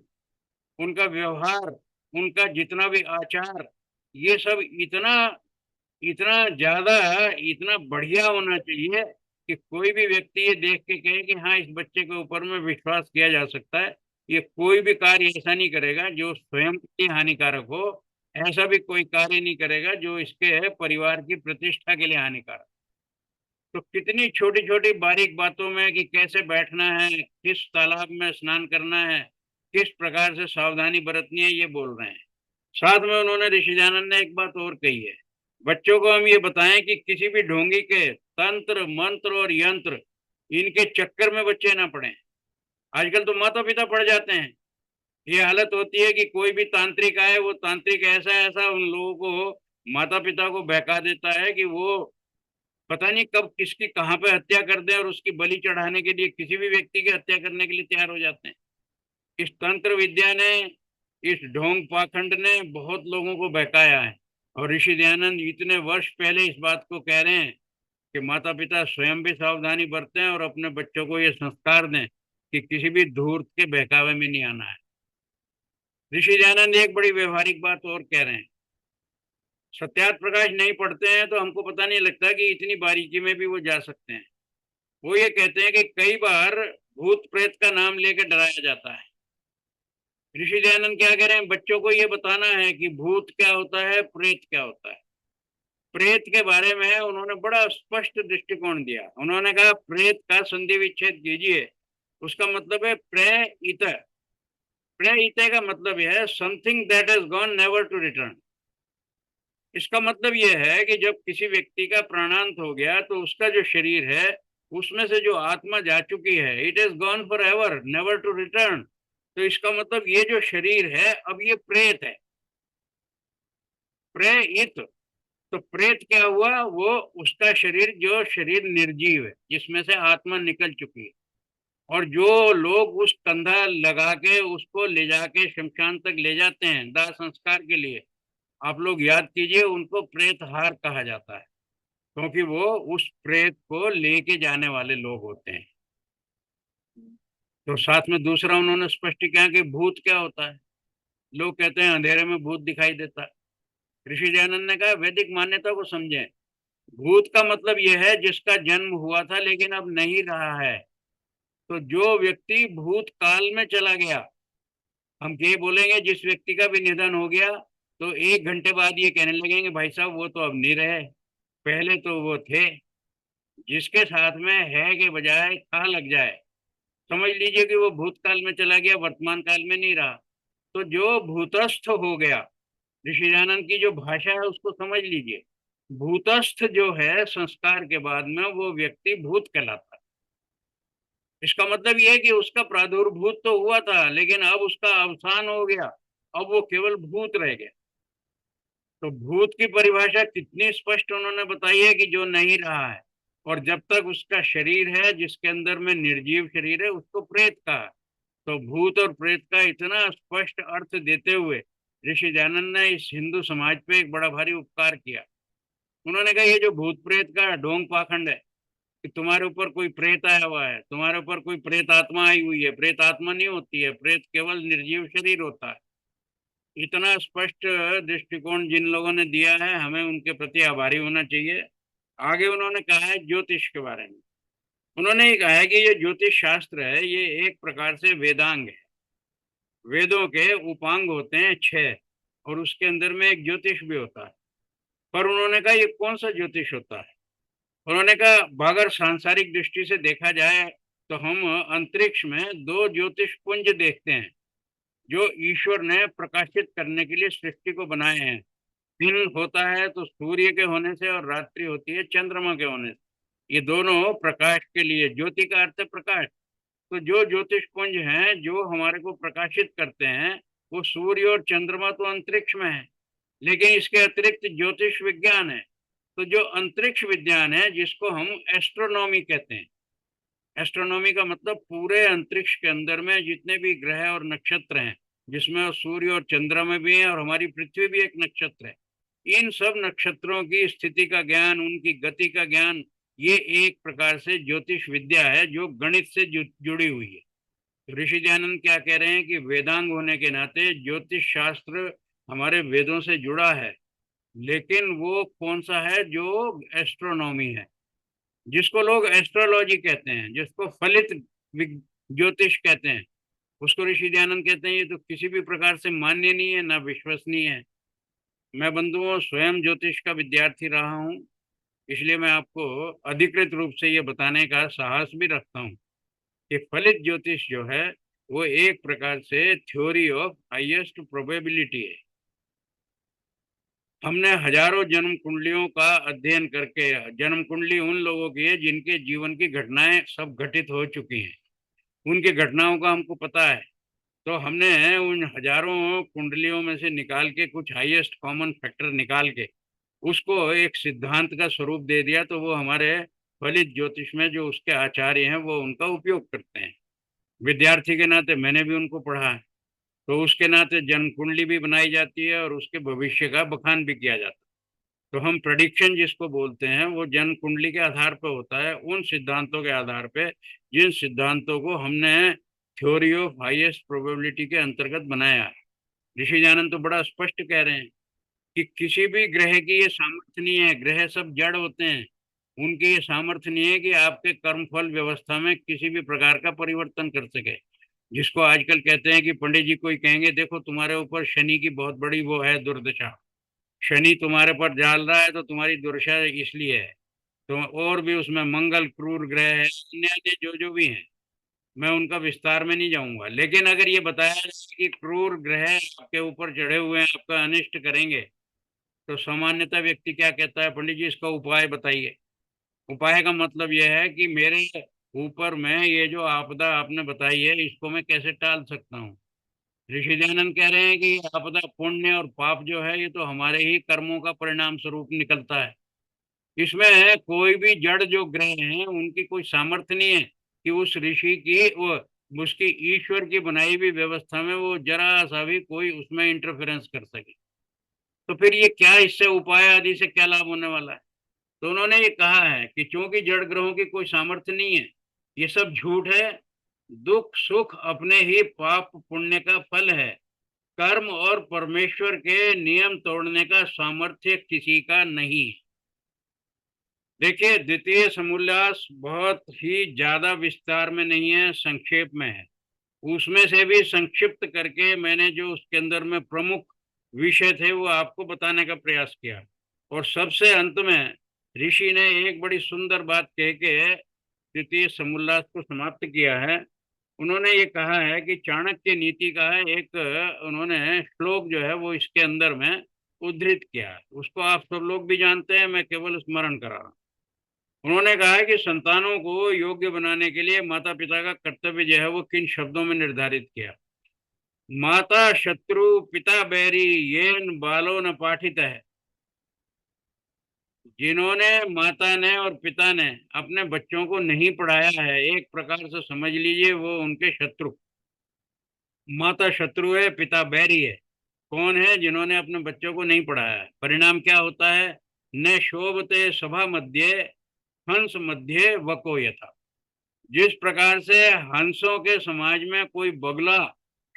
उनका व्यवहार, उनका जितना भी आचार, ये सब इतना इतना ज्यादा, इतना बढ़िया होना चाहिए कि कोई भी व्यक्ति ये देख के कहे कि हाँ, इस बच्चे के ऊपर में विश्वास किया जा सकता है। ये कोई भी कार्य ऐसा नहीं करेगा जो स्वयं के लिए हानिकारक हो। ऐसा भी कोई कार्य नहीं करेगा जो इसके परिवार की प्रतिष्ठा के लिए हानिकारक। तो कितनी छोटी छोटी बारीक बातों में कि कैसे बैठना है, किस तालाब में स्नान करना है, किस प्रकार से सावधानी बरतनी है, ये बोल रहे हैं। साथ में उन्होंने ऋषि दयानंद ने एक बात और कही है। बच्चों को हम ये बताएं कि किसी भी ढोंगी के तंत्र मंत्र और यंत्र, इनके चक्कर में बच्चे ना पड़े। आजकल तो माता पिता पड़ जाते हैं। ये हालत होती है कि कोई भी तांत्रिक आए, वो तांत्रिक ऐसा ऐसा उन लोगों को, माता पिता को बहका देता है कि वो पता नहीं कब किसकी कहाँ पे हत्या कर दे, और उसकी बलि चढ़ाने के लिए किसी भी व्यक्ति की हत्या करने के लिए तैयार हो जाते हैं। इस तंत्र विद्या ने, इस ढोंग पाखंड ने बहुत लोगों को बहकाया है। और ऋषि दयानंद इतने वर्ष पहले इस बात को कह रहे हैं कि माता पिता स्वयं भी सावधानी बरतें और अपने बच्चों को ये संस्कार दें कि किसी भी धूर्त के बहकावे में नहीं आना है। ऋषि दयानंद एक बड़ी व्यवहारिक बात और कह रहे हैं। सत्यार्थ प्रकाश नहीं पढ़ते हैं तो हमको पता नहीं लगता कि इतनी बारीकी में भी वो जा सकते हैं। वो ये कहते हैं कि कई बार भूत प्रेत का नाम लेकर डराया जाता है। ऋषि दयानंद क्या कह रहे हैं, बच्चों को ये बताना है कि भूत क्या होता है, प्रेत क्या होता है। प्रेत के बारे में उन्होंने बड़ा स्पष्ट दृष्टिकोण दिया। उन्होंने कहा प्रेत का संधि विच्छेद कीजिए, उसका मतलब है प्रेत। प्रेत का मतलब यह है something that has gone never to return. इसका मतलब यह है कि जब किसी व्यक्ति का प्राणांत हो गया तो उसका जो शरीर है उसमें से जो आत्मा जा चुकी है, it is gone forever, never to return. तो इसका मतलब ये जो शरीर है अब ये प्रेत है, प्रेत। तो प्रेत क्या हुआ, वो उसका शरीर, जो शरीर निर्जीव है जिसमें से आत्मा निकल चुकी है। और जो लोग उस कंधा लगा के उसको ले जाके शमशान तक ले जाते हैं दाह संस्कार के लिए, आप लोग याद कीजिए उनको प्रेत हार कहा जाता है, क्योंकि वो उस प्रेत को लेके जाने वाले लोग होते हैं। तो साथ में दूसरा उन्होंने स्पष्ट किया कि भूत क्या होता है। लोग कहते हैं अंधेरे में भूत दिखाई देता है। ऋषि दयानंद ने कहा वैदिक मान्यता को समझें। भूत का मतलब यह है जिसका जन्म हुआ था लेकिन अब नहीं रहा है। तो जो व्यक्ति भूत काल में चला गया, हम ये बोलेंगे जिस व्यक्ति का भी निधन हो गया तो 1 घंटे बाद ये कहने लगेंगे भाई साहब वो तो अब नहीं रहे, पहले तो वो थे। जिसके साथ में है के बजाय था लग जाए, समझ लीजिए कि वो भूतकाल में चला गया, वर्तमान काल में नहीं रहा। तो जो भूतस्थ हो गया, ऋषि दयानंद की जो भाषा है उसको समझ लीजिए। भूतस्थ जो है संस्कार के बाद में वो व्यक्ति भूत कहलाता है। इसका मतलब ये है कि उसका प्रादुर्भूत तो हुआ था लेकिन अब उसका अवसान हो गया, अब वो केवल भूत रह गया। तो भूत की परिभाषा कितनी स्पष्ट उन्होंने बताई है कि जो नहीं रहा है। और जब तक उसका शरीर है जिसके अंदर में निर्जीव शरीर है उसको प्रेत कहा। तो भूत और प्रेत का इतना स्पष्ट अर्थ देते हुए ऋषि दयानंद ने इस हिंदू समाज पे एक बड़ा भारी उपकार किया। उन्होंने कहा ये जो भूत प्रेत का ढोंग पाखंड है कि तुम्हारे ऊपर कोई प्रेत आया हुआ है, तुम्हारे ऊपर कोई प्रेत आत्मा आई हुई है, प्रेत आत्मा नहीं होती है, प्रेत केवल निर्जीव शरीर होता है। इतना स्पष्ट दृष्टिकोण जिन लोगों ने दिया है हमें उनके प्रति आभारी होना चाहिए। आगे उन्होंने कहा है ज्योतिष के बारे में। उन्होंने ये कहा है कि ये ज्योतिष शास्त्र है, ये एक प्रकार से वेदांग है। वेदों के उपांग होते हैं 6 और उसके अंदर में एक ज्योतिष भी होता है। पर उन्होंने कहा ये कौन सा ज्योतिष होता है। उन्होंने कहा अगर सांसारिक दृष्टि से देखा जाए तो हम अंतरिक्ष में 2 ज्योतिष पुंज देखते हैं जो ईश्वर ने प्रकाशित करने के लिए सृष्टि को बनाए हैं। दिन होता है तो सूर्य के होने से और रात्रि होती है चंद्रमा के होने से। ये दोनों प्रकाश के लिए, ज्योति का अर्थ है प्रकाश। तो जो ज्योतिष पुंज हैं जो हमारे को प्रकाशित करते हैं वो सूर्य और चंद्रमा तो अंतरिक्ष में है, लेकिन इसके अतिरिक्त ज्योतिष विज्ञान है। तो जो अंतरिक्ष विज्ञान है जिसको हम एस्ट्रोनॉमी कहते हैं, एस्ट्रोनॉमी का मतलब पूरे अंतरिक्ष के अंदर में जितने भी ग्रह और नक्षत्र हैं, जिसमें सूर्य और चंद्रमा भी है और हमारी पृथ्वी भी एक नक्षत्र है, इन सब नक्षत्रों की स्थिति का ज्ञान, उनकी गति का ज्ञान, ये एक प्रकार से ज्योतिष विद्या है जो गणित से जुड़ी हुई है। तो ऋषि दयानंद क्या कह रहे हैं कि वेदांग होने के नाते ज्योतिष शास्त्र हमारे वेदों से जुड़ा है, लेकिन वो कौन सा है, जो एस्ट्रोनॉमी है, जिसको लोग एस्ट्रोलॉजी कहते हैं, जिसको फलित ज्योतिष कहते हैं, उसको ऋषि दयानंद कहते हैं ये तो किसी भी प्रकार से मान्य नहीं है, ना विश्वसनीय है। मैं बंधुओं स्वयं ज्योतिष का विद्यार्थी रहा हूँ, इसलिए मैं आपको अधिकृत रूप से ये बताने का साहस भी रखता हूँ कि फलित ज्योतिष जो है वो एक प्रकार से थ्योरी ऑफ हाईएस्ट प्रोबेबिलिटी है। हमने हजारों जन्म कुंडलियों का अध्ययन करके, जन्म कुंडली उन लोगों की है जिनके जीवन की घटनाएं सब घटित हो चुकी हैं, उनकी घटनाओं का हमको पता है। तो हमने उन हजारों कुंडलियों में से निकाल के कुछ हाईएस्ट कॉमन फैक्टर निकाल के उसको एक सिद्धांत का स्वरूप दे दिया। तो वो हमारे फलित ज्योतिष में जो उसके आचार्य हैं वो उनका उपयोग करते हैं। विद्यार्थी के नाते मैंने भी उनको पढ़ा है, तो उसके नाते जन्म कुंडली भी बनाई जाती है और उसके भविष्य का बखान भी किया जाता है। तो हम प्रेडिक्शन जिसको बोलते हैं वो जन्म कुंडली के आधार पर होता है, उन सिद्धांतों के आधार पे जिन सिद्धांतों को हमने थ्योरी ऑफ हाईएस्ट प्रोबेबिलिटी के अंतर्गत बनाया है। ऋषि दयानंद तो बड़ा स्पष्ट कह रहे हैं कि किसी भी ग्रह की ये सामर्थ्य नहीं है, ग्रह सब जड़ होते हैं, उनकी ये सामर्थ्य नहीं है कि आपके कर्मफल व्यवस्था में किसी भी प्रकार का परिवर्तन कर सके। जिसको आजकल कहते हैं कि पंडित जी कोई कहेंगे देखो तुम्हारे ऊपर शनि की बहुत बड़ी वो है दुर्दशा, शनि तुम्हारे पर जाल रहा है तो तुम्हारी दुर्दशा इसलिए है। तो और भी उसमें मंगल क्रूर ग्रह है, अन्य अन्य जो जो भी हैं, मैं उनका विस्तार में नहीं जाऊंगा। लेकिन अगर ये बताया जाए कि क्रूर ग्रह आपके ऊपर चढ़े हुए हैं, आपका अनिष्ट करेंगे, तो सामान्यतः व्यक्ति क्या कहता है, पंडित जी इसका उपाय बताइए। उपाय का मतलब यह है कि मेरे ऊपर में ये जो आपदा आपने बताई है इसको मैं कैसे टाल सकता हूँ। ऋषि दयानंद कह रहे हैं कि ये आपदा पुण्य और पाप जो है ये तो हमारे ही कर्मों का परिणाम स्वरूप निकलता है। इसमें कोई भी जड़ जो ग्रह हैं उनकी कोई सामर्थ्य नहीं है कि उस ऋषि की वो उसकी ईश्वर की बनाई हुई व्यवस्था में वो जरा सा भी कोई उसमें इंटरफेरेंस कर सके। तो फिर ये क्या, इससे उपाय आदि से क्या लाभ होने वाला है। तो उन्होंने ये कहा है कि चूंकि जड़ ग्रहों की कोई सामर्थ्य नहीं है, ये सब झूठ है, दुख सुख अपने ही पाप पुण्य का फल है, कर्म और परमेश्वर के नियम तोड़ने का सामर्थ्य किसी का नहीं है। देखिए द्वितीय समोल्लास बहुत ही ज्यादा विस्तार में नहीं है, संक्षेप में है। उसमें से भी संक्षिप्त करके मैंने जो उसके अंदर में प्रमुख विषय थे वो आपको बताने का प्रयास किया। और सबसे अंत में ऋषि ने एक बड़ी सुंदर बात कह के द्वितीय समोल्लास को समाप्त किया है। उन्होंने ये कहा है कि चाणक्य नीति का है एक उन्होंने श्लोक जो है वो इसके अंदर में उद्धृत किया है। उसको आप सब लोग भी जानते हैं, मैं केवल स्मरण करा रहा हूँ। उन्होंने कहा है कि संतानों को योग्य बनाने के लिए माता पिता का कर्तव्य जो है वो किन शब्दों में निर्धारित किया। माता शत्रु पिता बैरी येन बालो न पाठित है। जिन्होंने माता ने और पिता ने अपने बच्चों को नहीं पढ़ाया है, एक प्रकार से समझ लीजिए वो उनके शत्रु। माता शत्रु है, पिता बैरी है। कौन है? जिन्होंने अपने बच्चों को नहीं पढ़ाया है। परिणाम क्या होता है? न शोभते सभा मध्य हंस मध्य वको यथा। जिस प्रकार से हंसों के समाज में कोई बगला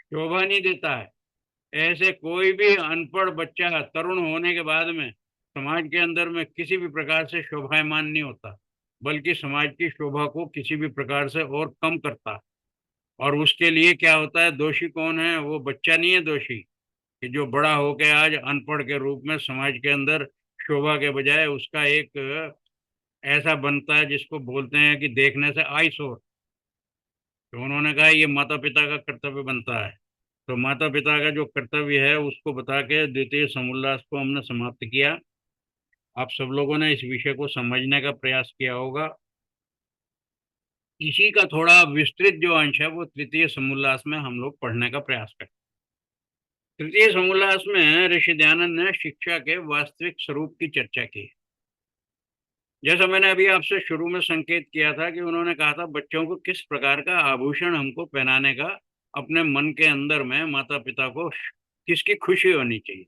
शोभा नहीं देता है, ऐसे कोई भी अनपढ़ बच्चा तरुण होने के बाद में समाज के अंदर में किसी भी प्रकार से शोभायमान नहीं होता, बल्कि समाज की शोभा को किसी भी प्रकार से और कम करता है। और उसके लिए क्या होता है, दोषी कौन है? वो बच्चा नहीं है दोषी, कि जो बड़ा होके आज अनपढ़ के रूप में समाज के अंदर शोभा के बजाय उसका एक ऐसा बनता है जिसको बोलते हैं कि देखने से आईसोर। तो उन्होंने कहा ये माता पिता का कर्तव्य बनता है। तो माता पिता का जो कर्तव्य है उसको बता के द्वितीय समोल्लास को हमने समाप्त किया। आप सब लोगों ने इस विषय को समझने का प्रयास किया होगा। इसी का थोड़ा विस्तृत जो अंश है वो तृतीय समोल्लास में हम लोग पढ़ने का प्रयास करें। तृतीय समोल्लास में ऋषि दयानंद ने शिक्षा के वास्तविक स्वरूप की चर्चा की। जैसा मैंने अभी आपसे शुरू में संकेत किया था कि उन्होंने कहा था बच्चों को किस प्रकार का आभूषण हमको पहनाने का अपने मन के अंदर में माता पिता को किसकी खुशी होनी चाहिए।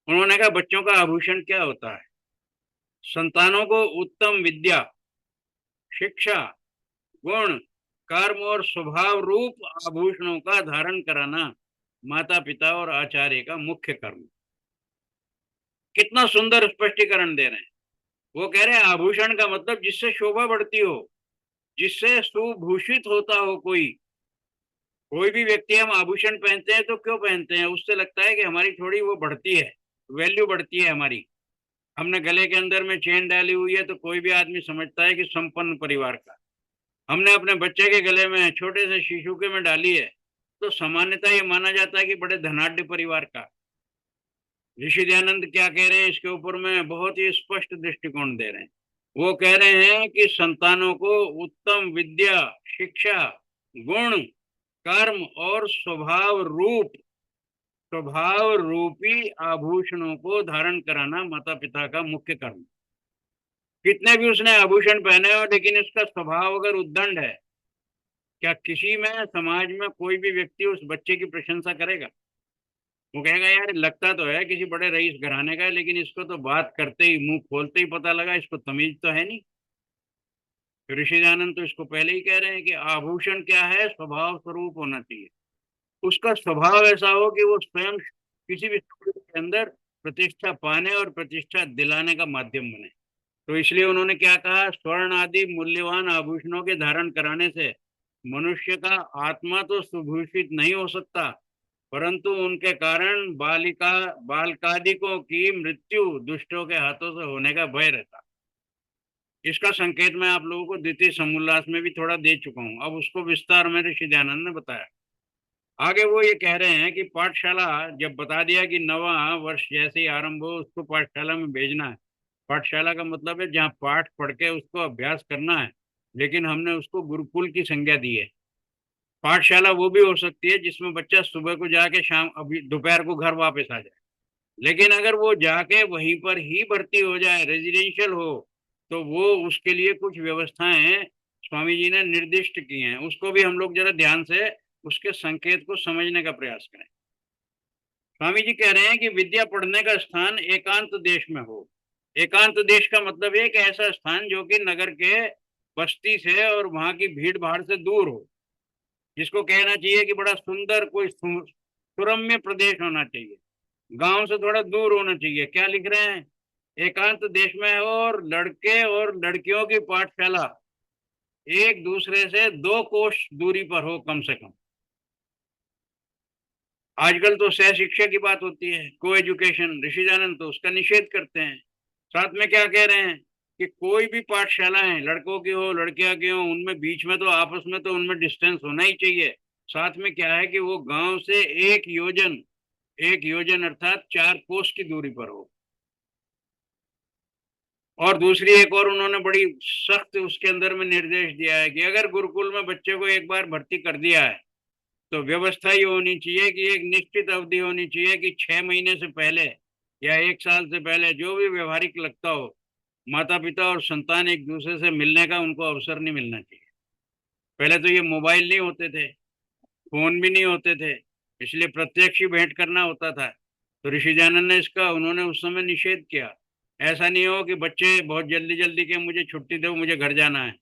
उन्होंने कहा बच्चों का आभूषण क्या होता है? संतानों को उत्तम विद्या, शिक्षा, गुण, कर्म और स्वभाव रूप आभूषणों का धारण कराना माता पिता और आचार्य का मुख्य कर्म। कितना सुंदर स्पष्टीकरण दे रहे हैं। वो कह रहे हैं आभूषण का मतलब जिससे शोभा बढ़ती हो, जिससे सुभूषित होता हो। कोई भी व्यक्ति हम आभूषण पहनते हैं तो क्यों पहनते हैं? उससे लगता है कि हमारी थोड़ी वो बढ़ती है, वैल्यू बढ़ती है हमारी। हमने गले के अंदर में चेन डाली हुई है तो कोई भी आदमी समझता है कि संपन्न परिवार का। हमने अपने बच्चे के गले में छोटे से शिशु में डाली है तो सामान्यतः ये माना जाता है कि बड़े धनाढ़ परिवार का। ऋषि दयानंद क्या कह रहे हैं इसके ऊपर में बहुत ही स्पष्ट दृष्टिकोण दे रहे हैं। वो कह रहे हैं कि संतानों को उत्तम विद्या, शिक्षा, गुण, कर्म और स्वभाव रूपी आभूषणों को धारण कराना माता पिता का मुख्य कर्म। कितने भी उसने आभूषण पहने हो लेकिन उसका स्वभाव अगर उद्दंड है, क्या किसी में समाज में कोई भी व्यक्ति उस बच्चे की प्रशंसा करेगा? वो कहेगा यार लगता तो है किसी बड़े रईस घराने का है, लेकिन इसको तो बात करते ही, मुंह खोलते ही पता लगा इसको तमीज तो है नहीं। ऋषि दयानंद तो इसको पहले ही कह रहे हैं कि आभूषण क्या है, स्वभाव स्वरूप होना चाहिए। उसका स्वभाव ऐसा हो कि वो स्वयं किसी भी समाज के अंदर प्रतिष्ठा पाने और प्रतिष्ठा दिलाने का माध्यम बने। तो इसलिए उन्होंने क्या कहा, स्वर्ण आदि मूल्यवान आभूषणों के धारण कराने से मनुष्य का आत्मा तो सुभूषित नहीं हो सकता, परंतु उनके कारण बालकादिकों की मृत्यु दुष्टों के हाथों से होने का भय रहता। इसका संकेत मैं आप लोगों को द्वितीय समोल्लास में भी थोड़ा दे चुका हूँ, अब उसको विस्तार में ऋषि दयानंद ने बताया। आगे वो ये कह रहे हैं कि पाठशाला, जब बता दिया कि नवा वर्ष जैसे ही आरंभ हो उसको पाठशाला में भेजना है। पाठशाला का मतलब है जहाँ पाठ पढ़ के उसको अभ्यास करना है, लेकिन हमने उसको गुरुकुल की संज्ञा दी है। पाठशाला वो भी हो सकती है जिसमें बच्चा सुबह को जाके शाम, अभी दोपहर को घर वापस आ जाए। लेकिन अगर वो जाके वहीं पर ही भर्ती हो जाए, रेजिडेंशियल हो, तो वो उसके लिए कुछ व्यवस्थाएं स्वामी जी ने निर्दिष्ट की हैं। उसको भी हम लोग जरा ध्यान से उसके संकेत को समझने का प्रयास करें। स्वामी जी कह रहे हैं कि विद्या पढ़ने का स्थान एकांत देश में हो। एकांत देश का मतलब है कि ऐसा स्थान जो कि नगर के बस्ती से और वहां की भीड़ भाड़ से दूर हो, जिसको कहना चाहिए कि बड़ा सुंदर कोई सुरम्य प्रदेश होना चाहिए, गांव से थोड़ा दूर होना चाहिए। क्या लिख रहे हैं, एकांत देश में हो और लड़के और लड़कियों की पाठशाला एक दूसरे से 2 कोस दूरी पर हो कम से कम। आजकल तो सह शिक्षा की बात होती है, को एजुकेशन। ऋषिदानंद तो उसका निषेध करते हैं। साथ में क्या कह रहे हैं कि कोई भी पाठशालाएं लड़कों की हो लड़कियां की हो, उनमें बीच में तो आपस में तो उनमें डिस्टेंस होना ही चाहिए। साथ में क्या है कि वो गांव से 1 योजन, 1 योजन अर्थात 4 कोस की दूरी पर हो। और दूसरी एक और उन्होंने बड़ी सख्त उसके अंदर में निर्देश दिया है कि अगर गुरुकुल में बच्चे को एक बार भर्ती कर दिया है तो व्यवस्था ये होनी चाहिए कि एक निश्चित अवधि होनी चाहिए कि 6 महीने से पहले या 1 साल से पहले जो भी व्यवहारिक लगता हो, माता पिता और संतान एक दूसरे से मिलने का उनको अवसर नहीं मिलना चाहिए। पहले तो ये मोबाइल नहीं होते थे, फोन भी नहीं होते थे, इसलिए प्रत्यक्ष ही भेंट करना होता था। तो ऋषि दयानंद ने इसका उन्होंने उस समय निषेध किया। ऐसा नहीं हो कि बच्चे बहुत जल्दी जल्दी के मुझे छुट्टी दो मुझे घर जाना है,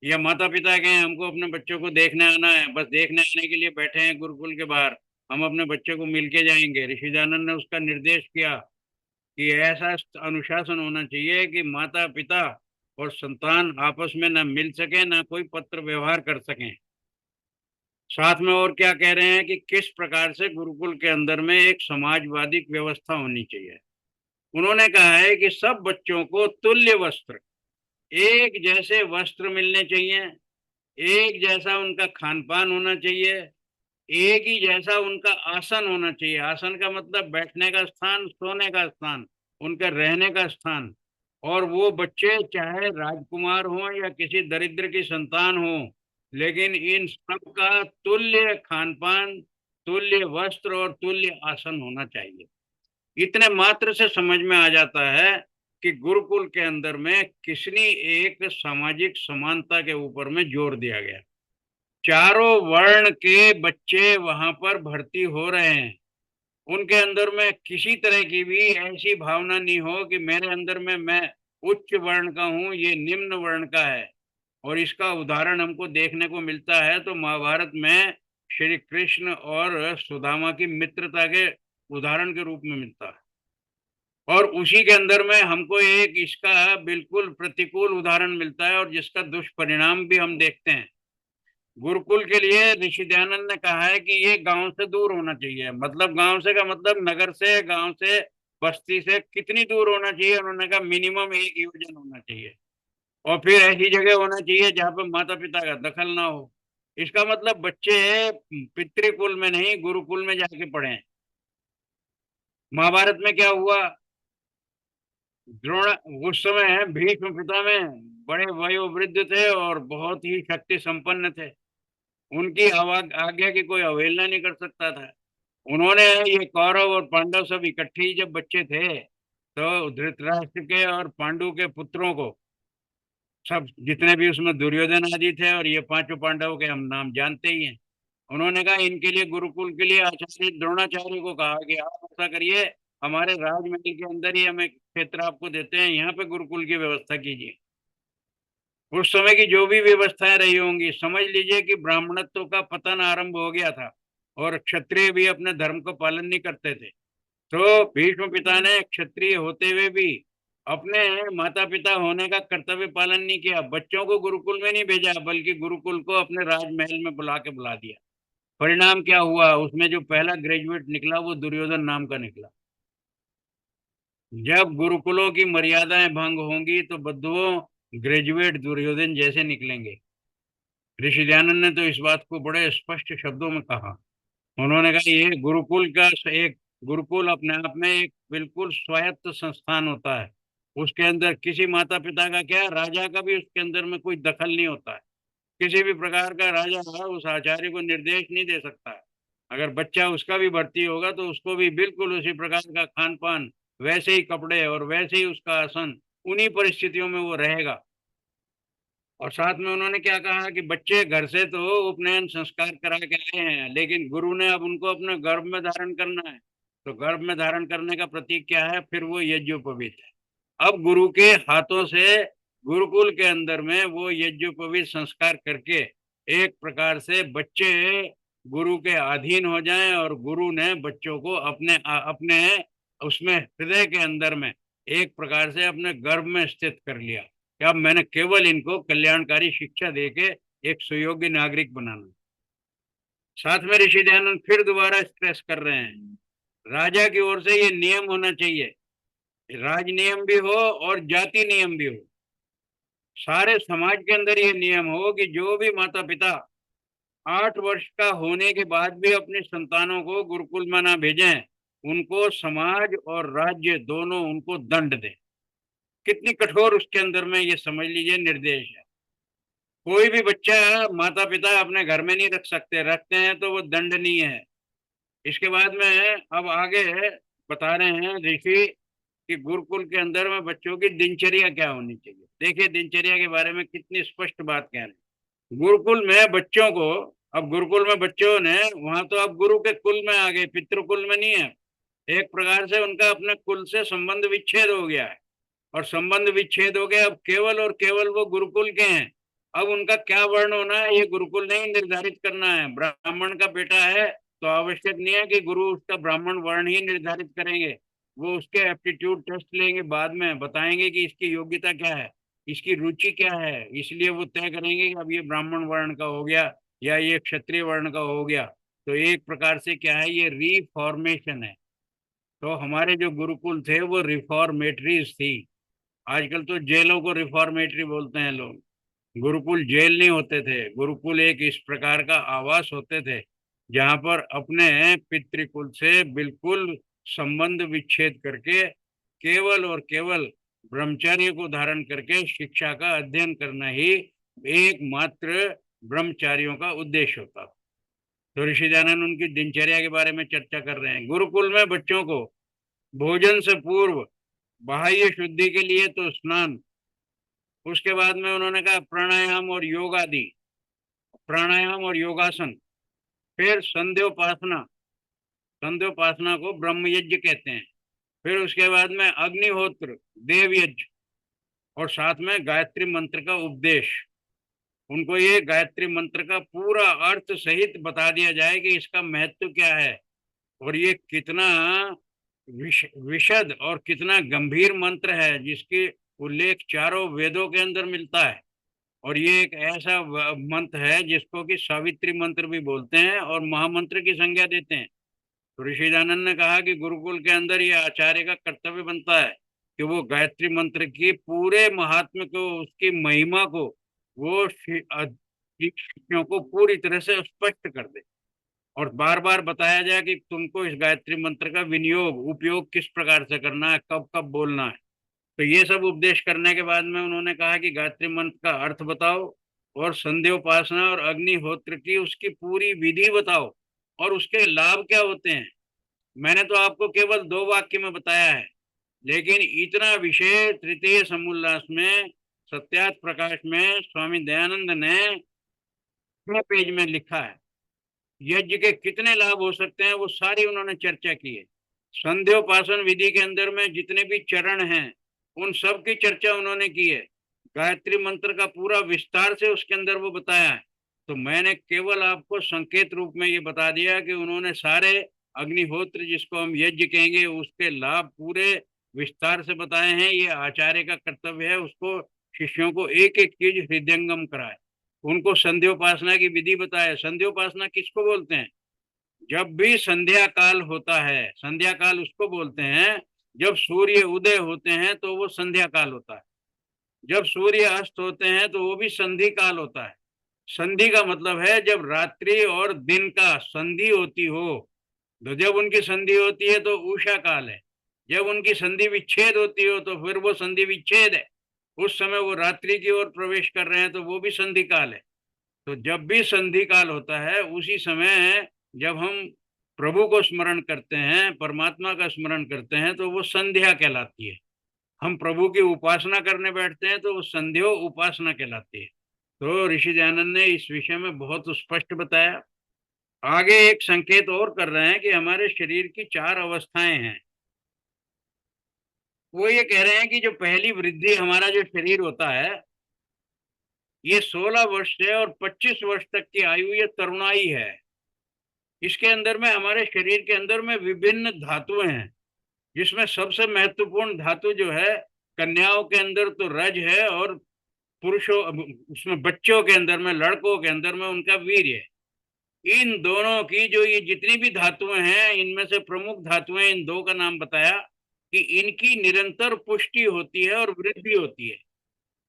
या माता पिता कहें हमको अपने बच्चों को देखने आना है, बस देखने आने के लिए बैठे हैं गुरुकुल के बाहर, हम अपने बच्चे को मिल के जाएंगे। ऋषि दयानंद ने उसका निर्देश किया कि ऐसा अनुशासन होना चाहिए कि माता पिता और संतान आपस में न मिल सके, न कोई पत्र व्यवहार कर सकें। साथ में और क्या कह रहे हैं कि किस प्रकार से गुरुकुल के अंदर में एक समाजवादी व्यवस्था होनी चाहिए। उन्होंने कहा है कि सब बच्चों को तुल्य वस्त्र, एक जैसे वस्त्र मिलने चाहिए, एक जैसा उनका खान पान होना चाहिए, एक ही जैसा उनका आसन होना चाहिए। आसन का मतलब बैठने का स्थान, सोने का स्थान, उनका रहने का स्थान। और वो बच्चे चाहे राजकुमार हो या किसी दरिद्र की संतान हो, लेकिन इन सब का तुल्य खान पान, तुल्य वस्त्र और तुल्य आसन होना चाहिए। इतने मात्र से समझ में आ जाता है कि गुरुकुल के अंदर में किसनी एक सामाजिक समानता के ऊपर में जोर दिया गया। चारों वर्ण के बच्चे वहां पर भर्ती हो रहे हैं, उनके अंदर में किसी तरह की भी ऐसी भावना नहीं हो कि मेरे अंदर में मैं उच्च वर्ण का हूँ, ये निम्न वर्ण का है। और इसका उदाहरण हमको देखने को मिलता है तो महाभारत में श्री कृष्ण और सुदामा की मित्रता के उदाहरण के रूप में मिलता है। और उसी के अंदर में हमको एक इसका बिल्कुल प्रतिकूल उदाहरण मिलता है और जिसका दुष्परिणाम भी हम देखते हैं। गुरुकुल के लिए ऋषि दयानंद ने कहा है कि ये गांव से दूर होना चाहिए। मतलब गांव से का मतलब नगर से, गांव से, बस्ती से कितनी दूर होना चाहिए? उन्होंने कहा मिनिमम 1 योजन होना चाहिए। और फिर ऐसी जगह होना चाहिए जहाँ पे माता पिता का दखल ना हो। इसका मतलब बच्चे पितृकुल में नहीं गुरुकुल में जाके पढ़े। महाभारत में क्या हुआ, द्रोण उस समय भीष्म पितामह बड़े वयोवृद्ध थे और बहुत ही शक्ति संपन्न थे। उनकी आज्ञा की कोई अवहेलना नहीं कर सकता था। उन्होंने ये कौरव और पांडव सब इकट्ठे ही जब बच्चे थे तो धृतराष्ट्र के और पांडु के पुत्रों को सब जितने भी उसमें दुर्योधन आदि थे और ये पांचों पांडवों के हम नाम जानते ही हैं। उन्होंने कहा इनके लिए गुरुकुल के लिए आचार्य द्रोणाचार्य को कहा कि आप ऐसा करिए, हमारे राजमहल के अंदर ही हम एक क्षेत्र आपको देते हैं, यहाँ पे गुरुकुल की व्यवस्था कीजिए। उस समय की जो भी व्यवस्थाएं रही होंगी, समझ लीजिए कि ब्राह्मणत्व का पतन आरंभ हो गया था और क्षत्रिय भी अपने धर्म को पालन नहीं करते थे। तो भीष्म पिता ने क्षत्रिय होते हुए भी अपने माता पिता होने का कर्तव्य पालन नहीं किया, बच्चों को गुरुकुल में नहीं भेजा बल्कि गुरुकुल को अपने राजमहल में बुला दिया। परिणाम क्या हुआ, उसमें जो पहला ग्रेजुएट निकला वो दुर्योधन नाम का निकला। जब गुरुकुलों की मर्यादाएं भंग होंगी तो बद्धुओं ग्रेजुएट दुर्योधन जैसे निकलेंगे। ऋषि दयानंद ने तो इस बात को बड़े स्पष्ट शब्दों में कहा। उन्होंने कहा ये गुरुकुल का एक गुरुकुल अपने आप में एक बिल्कुल स्वायत्त संस्थान होता है। उसके अंदर किसी माता पिता का क्या, राजा का भी उसके अंदर में कोई दखल नहीं होता है। किसी भी प्रकार का राजा उस आचार्य को निर्देश नहीं दे सकता है। अगर बच्चा उसका भी भर्ती होगा तो उसको भी बिल्कुल उसी प्रकार का खान पान, वैसे ही कपड़े और वैसे ही उसका आसन, उन्हीं परिस्थितियों में वो रहेगा। और साथ में उन्होंने क्या कहा कि बच्चे घर से तो उपनयन संस्कार करा के आए हैं, लेकिन गुरु ने अब उनको अपने गर्भ में धारण करना है। तो गर्भ में धारण करने का प्रतीक क्या है, फिर वो यज्ञोपवीत है। अब गुरु के हाथों से गुरुकुल के अंदर में वो यज्ञोपवीत संस्कार करके एक प्रकार से बच्चे गुरु के अधीन हो जाएं और गुरु ने बच्चों को अपने अपने उसमें हृदय के अंदर में एक प्रकार से अपने गर्भ में स्थित कर लिया कि अब मैंने केवल इनको कल्याणकारी शिक्षा देके एक सुयोग्य नागरिक बनाना। साथ में ऋषि दयानंद फिर दोबारा स्ट्रेस कर रहे हैं, राजा की ओर से ये नियम होना चाहिए, राज नियम भी हो और जाति नियम भी हो। सारे समाज के अंदर ये नियम हो कि जो भी माता पिता 8 वर्ष का होने के बाद भी अपने संतानों को गुरुकुल में ना भेजें, उनको समाज और राज्य दोनों उनको दंड दें। कितनी कठोर उसके अंदर में ये समझ लीजिए निर्देश है। कोई भी बच्चा माता पिता अपने घर में नहीं रख सकते, रखते हैं तो वो दंडनीय है। इसके बाद में अब आगे बता रहे हैं ऋषि कि गुरुकुल के अंदर में बच्चों की दिनचर्या क्या होनी चाहिए। देखिए दिनचर्या के बारे में कितनी स्पष्ट बात कह रहे हैं। गुरुकुल में बच्चों को, अब गुरुकुल में बच्चों ने वहां तो अब गुरु के कुल में आ गए, पितृकुल में नहीं है। एक प्रकार से उनका अपने कुल से संबंध विच्छेद हो गया है और संबंध विच्छेद हो गया, अब केवल और केवल वो गुरुकुल के हैं। अब उनका क्या वर्ण होना है ये गुरुकुल ने ही निर्धारित करना है। ब्राह्मण का बेटा है तो आवश्यक नहीं है कि गुरु उसका ब्राह्मण वर्ण ही निर्धारित करेंगे। वो उसके एप्टीट्यूड टेस्ट लेंगे, बाद में बताएंगे कि इसकी योग्यता क्या है, इसकी रुचि क्या है, इसलिए वो तय करेंगे कि अब ये ब्राह्मण वर्ण का हो गया या ये क्षत्रिय वर्ण का हो गया। तो एक प्रकार से क्या है, ये रिफॉर्मेशन है। तो हमारे जो गुरुकुल थे वो रिफॉर्मेटरीज थी। आजकल तो जेलों को रिफॉर्मेटरी बोलते हैं लोग। गुरुकुल जेल नहीं होते थे, गुरुकुल एक इस प्रकार का आवास होते थे जहां पर अपने पितृकुल से बिल्कुल संबंध विच्छेद करके केवल और केवल ब्रह्मचर्य को धारण करके शिक्षा का अध्ययन करना ही एकमात्र ब्रह्मचारियों का उद्देश्य होता। तो ऋषि दयानंद उनकी दिनचर्या के बारे में चर्चा कर रहे हैं। गुरुकुल में बच्चों को भोजन से पूर्व बाह्य शुद्धि के लिए तो स्नान, उसके बाद में उन्होंने कहा प्राणायाम और योग आदि, प्राणायाम और योगासन, फिर संध्योपासना, संध्योपासना को ब्रह्म यज्ञ कहते हैं, फिर उसके बाद में अग्निहोत्र, देव यज्ञ, और साथ में गायत्री मंत्र का उपदेश। उनको ये गायत्री मंत्र का पूरा अर्थ सहित बता दिया जाए कि इसका महत्व क्या है और ये कितना विशद और कितना गंभीर मंत्र है जिसकी उल्लेख चारों वेदों के अंदर मिलता है। और ये एक ऐसा मंत्र है जिसको कि सावित्री मंत्र भी बोलते हैं और महामंत्र की संज्ञा देते हैं। तो ऋषि दयानंद ने कहा कि गुरुकुल के अंदर ये आचार्य का कर्तव्य बनता है कि वो गायत्री मंत्र की पूरे महात्म्य को, उसकी महिमा को वो शिष्यों को पूरी तरह से स्पष्ट कर दे और बार बार बताया जाए कि तुमको इस गायत्री मंत्र का विनियोग, उपयोग किस प्रकार से करना है, कब कब बोलना है। तो ये सब उपदेश करने के बाद में उन्होंने कहा कि गायत्री मंत्र का अर्थ बताओ और संध्योपासना और अग्निहोत्र की उसकी पूरी विधि बताओ और उसके लाभ क्या होते हैं। मैंने तो आपको केवल 2 वाक्य में बताया है, लेकिन इतना विषय तृतीय समोल्लास में सत्यार्थ प्रकाश में स्वामी दयानंद ने 6 पेज में लिखा है। यज्ञ के कितने लाभ हो सकते हैं वो सारी उन्होंने चर्चा की है। संध्योपासन विधि के अंदर में जितने भी चरण हैं उन सब की चर्चा उन्होंने की है। गायत्री मंत्र का पूरा विस्तार से उसके अंदर वो बताया है। तो मैंने केवल आपको संकेत रूप में ये बता दिया कि उन्होंने सारे अग्निहोत्र जिसको हम यज्ञ कहेंगे उसके लाभ पूरे विस्तार से बताए हैं। ये आचार्य का कर्तव्य है उसको शिष्यों को एक एक चीज हृदयंगम कराए, उनको संध्योपासना की विधि बताए। संध्योपासना किसको बोलते हैं? जब भी संध्या काल होता है, संध्या काल उसको बोलते हैं जब सूर्य उदय होते हैं तो वो संध्या काल होता है। जब सूर्य अस्त होते हैं तो वो भी संधि काल होता है। संधि का मतलब है जब रात्रि और दिन का संधि होती हो। तो जब उनकी संधि होती है तो उषा काल है। जब उनकी संधि विच्छेद होती हो तो फिर वो संधि विच्छेद है। उस समय वो रात्रि की ओर प्रवेश कर रहे हैं तो वो भी संधि काल है। तो जब भी संधि काल होता है उसी समय जब हम प्रभु को स्मरण करते हैं, परमात्मा का स्मरण करते हैं तो वो संध्या कहलाती है। हम प्रभु की उपासना करने बैठते हैं तो वो संध्यो उपासना कहलाती है। तो ऋषि दयानंद ने इस विषय में बहुत स्पष्ट बताया। आगे एक संकेत और कर रहे हैं कि हमारे शरीर की 4 अवस्थाएं हैं। वो ये कह रहे हैं कि जो पहली वृद्धि हमारा जो शरीर होता है ये 16 वर्ष से और 25 वर्ष तक की आयु ये तरुणाई है। इसके अंदर में हमारे शरीर के अंदर में विभिन्न धातुएं हैं जिसमें सबसे महत्वपूर्ण धातु जो है कन्याओं के अंदर तो रज है और पुरुषों उसमें बच्चों के अंदर में लड़कों के अंदर में उनका वीर्य है। इन दोनों की जो ये जितनी भी धातुएं हैं इनमें से प्रमुख धातुएं इन दो का नाम बताया कि इनकी निरंतर पुष्टि होती है और वृद्धि होती है।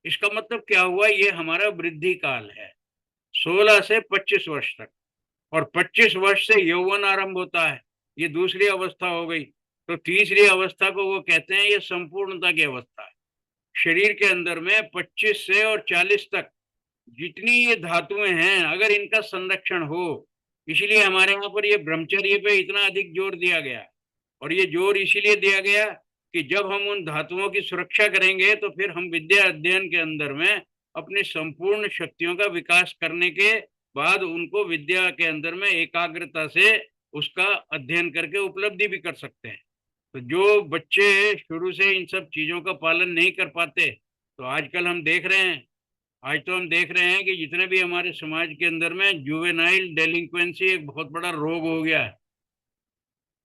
इसका मतलब क्या हुआ? ये हमारा वृद्धि काल है 16 से 25 वर्ष तक। और 25 वर्ष से यौवन आरंभ होता है, ये दूसरी अवस्था हो गई। तो तीसरी अवस्था को वो कहते हैं ये संपूर्णता की अवस्था है। शरीर के अंदर में 25 से और 40 तक जितनी ये धातुएं हैं अगर इनका संरक्षण हो, इसलिए हमारे यहाँ पर ये ब्रह्मचर्य पे इतना अधिक जोर दिया गया। और ये जोर इसीलिए दिया गया कि जब हम उन धातुओं की सुरक्षा करेंगे तो फिर हम विद्या अध्ययन के अंदर में अपनी संपूर्ण शक्तियों का विकास करने के बाद उनको विद्या के अंदर में एकाग्रता से उसका अध्ययन करके उपलब्धि भी कर सकते हैं। तो जो बच्चे शुरू से इन सब चीजों का पालन नहीं कर पाते, तो आजकल हम देख रहे हैं, आज तो हम देख रहे हैं कि जितने भी हमारे समाज के अंदर में जुवेनाइल डेलिंक्वेंसी एक बहुत बड़ा रोग हो गया है।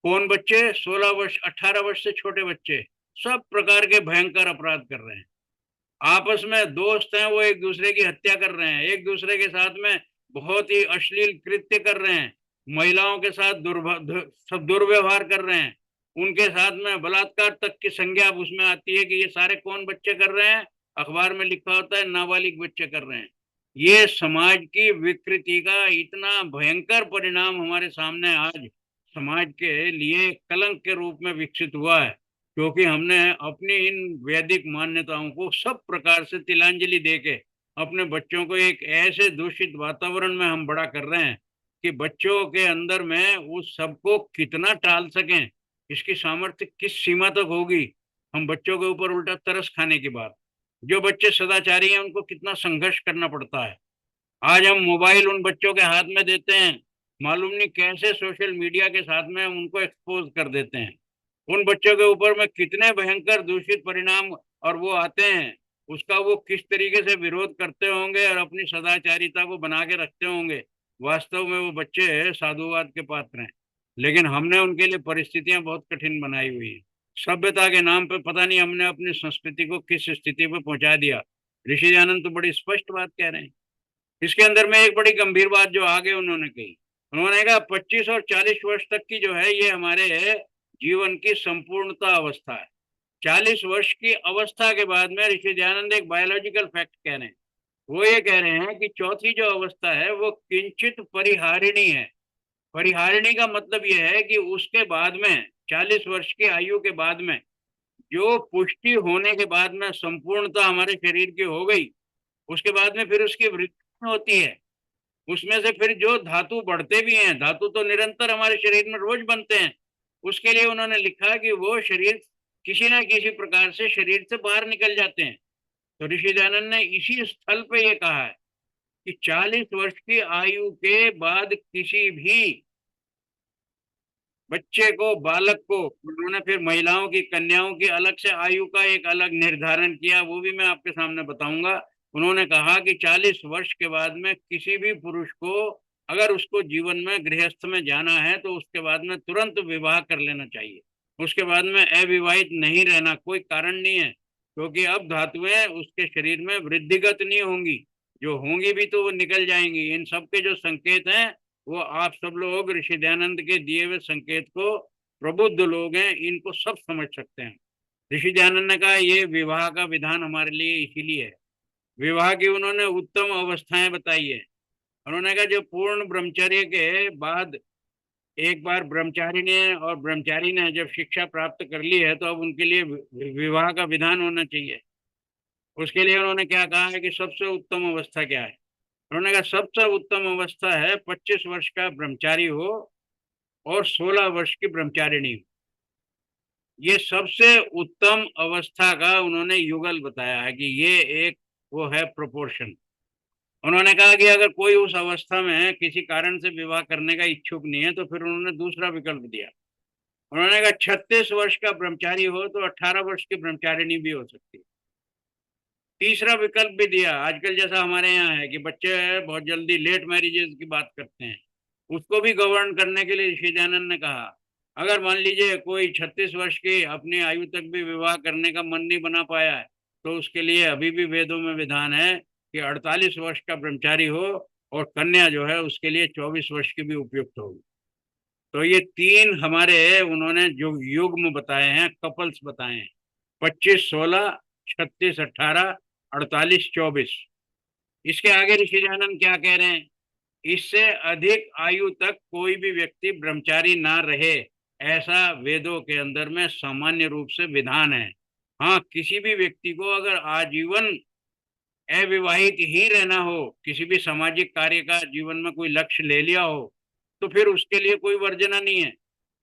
कौन बच्चे? 16 वर्ष 18 वर्ष से छोटे बच्चे सब प्रकार के भयंकर अपराध कर रहे हैं। आपस में दोस्त हैं वो एक दूसरे की हत्या कर रहे हैं, एक दूसरे के साथ में बहुत ही अश्लील कृत्य कर रहे हैं, महिलाओं के साथ सब दुर्व्यवहार कर रहे हैं, उनके साथ में बलात्कार तक की संज्ञा उसमें आती है कि ये सारे कौन बच्चे कर रहे हैं? अखबार में लिखा होता है नाबालिग बच्चे कर रहे हैं। ये समाज की विकृति का इतना भयंकर परिणाम हमारे सामने आज समाज के लिए कलंक के रूप में विकसित हुआ है, क्योंकि हमने अपनी इन वैदिक मान्यताओं को सब प्रकार से तिलांजलि देके अपने बच्चों को एक ऐसे दूषित वातावरण में हम बड़ा कर रहे हैं कि बच्चों के अंदर में उस सबको कितना टाल सकें, इसकी सामर्थ्य किस सीमा तक होगी। हम बच्चों के ऊपर उल्टा तरस खाने की बात, जो बच्चे सदाचारी हैं उनको कितना संघर्ष करना पड़ता है। आज हम मोबाइल उन बच्चों के हाथ में देते हैं, मालूम नहीं कैसे सोशल मीडिया के साथ में हम उनको एक्सपोज कर देते हैं। उन बच्चों के ऊपर में कितने भयंकर दूषित परिणाम और वो आते हैं, उसका वो किस तरीके से विरोध करते होंगे और अपनी सदाचारिता को बना के रखते होंगे। वास्तव में वो बच्चे साधुवाद के पात्र हैं, लेकिन हमने उनके लिए परिस्थितियां बहुत कठिन बनाई हुई है। सभ्यता के नाम पे पता नहीं हमने अपनी संस्कृति को किस स्थिति पे पहुंचा दिया। ऋषि दयानंद तो बड़ी स्पष्ट बात कह रहे हैं। इसके अंदर में एक बड़ी गंभीर बात जो आगे उन्होंने कही, उन्होंने कहा 25 और 40 वर्ष तक की जो है ये हमारे जीवन की संपूर्णता अवस्था है। 40 वर्ष की अवस्था के बाद में ऋषि दयानंद एक बायोलॉजिकल फैक्ट कह रहे हैं। वो ये कह रहे हैं कि चौथी जो अवस्था है वो किंचित परिहारिणी है। परिहारिणी का मतलब ये है कि उसके बाद में 40 वर्ष की आयु के बाद में जो पुष्टि होने के बाद में संपूर्णता हमारे शरीर की हो गई, उसके बाद में फिर उसकी वृद्धि होती है। उसमें से फिर जो धातु बढ़ते भी हैं, धातु तो निरंतर हमारे शरीर में रोज बनते हैं, उसके लिए उन्होंने लिखा कि वो शरीर किसी ना किसी प्रकार से शरीर से बाहर निकल जाते हैं। तो ऋषि दयानंद ने इसी स्थल पे ये कहा है कि 40 वर्ष की आयु के बाद किसी भी बच्चे को, बालक को, उन्होंने फिर महिलाओं की, कन्याओं की अलग से आयु का एक अलग निर्धारण किया, वो भी मैं आपके सामने बताऊंगा। उन्होंने कहा कि 40 वर्ष के बाद में किसी भी पुरुष को अगर उसको जीवन में गृहस्थ में जाना है तो उसके बाद में तुरंत विवाह कर लेना चाहिए। उसके बाद में अविवाहित नहीं रहना कोई कारण नहीं है, क्योंकि अब धातुएं उसके शरीर में वृद्धिगत नहीं होंगी, जो होंगी भी तो वो निकल जाएंगी। इन सब के जो संकेत हैं वो आप सब लोग ऋषि दयानंद के दिए हुए संकेत को, प्रबुद्ध लोग हैं, इनको सब समझ सकते हैं। ऋषि दयानंद ने कहा ये विवाह का विधान हमारे लिए इसीलिए है। विवाह की उन्होंने उत्तम अवस्थाएं बताई है। उन्होंने कहा जो पूर्ण ब्रह्मचर्य के बाद एक बार ब्रह्मचारी ने और ब्रह्मचारी ने जब शिक्षा प्राप्त कर ली है तो अब उनके लिए विवाह का विधान होना चाहिए। उसके लिए उन्होंने क्या कहा है कि सबसे उत्तम अवस्था क्या है। उन्होंने कहा सबसे उत्तम अवस्था है 25 वर्ष का ब्रह्मचारी हो और 16 वर्ष की ब्रह्मचारिणी हो। ये सबसे उत्तम अवस्था का उन्होंने युगल बताया है कि ये एक वो है प्रोपोर्शन। उन्होंने कहा कि अगर कोई उस अवस्था में किसी कारण से विवाह करने का इच्छुक नहीं है तो फिर उन्होंने दूसरा विकल्प दिया। उन्होंने कहा 36 वर्ष का ब्रह्मचारी हो तो 18 वर्ष की ब्रह्मचारिणी भी हो सकती है। तीसरा विकल्प भी दिया, आजकल जैसा हमारे यहाँ है कि बच्चे बहुत जल्दी लेट मैरिजेस की बात करते हैं, उसको भी गवर्न करने के लिए ऋषि दयानंद ने कहा अगर मान लीजिए कोई 36 वर्ष की अपनी आयु तक भी विवाह करने का मन नहीं बना पाया है तो उसके लिए अभी भी वेदों में विधान है कि 48 वर्ष का ब्रह्मचारी हो और कन्या जो है उसके लिए 24 वर्ष की भी उपयुक्त होगी। तो ये तीन हमारे उन्होंने जो युग्म बताए हैं, कपल्स बताए हैं, 25 16, 36 18, 48 24। इसके आगे ऋषि दयानंद क्या कह रहे हैं, इससे अधिक आयु तक कोई भी व्यक्ति ब्रह्मचारी ना रहे, ऐसा वेदों के अंदर में सामान्य रूप से विधान है। हाँ, किसी भी व्यक्ति को अगर आजीवन अविवाहित ही रहना हो, किसी भी सामाजिक कार्य का जीवन में कोई लक्ष्य ले लिया हो तो फिर उसके लिए कोई वर्जना नहीं है।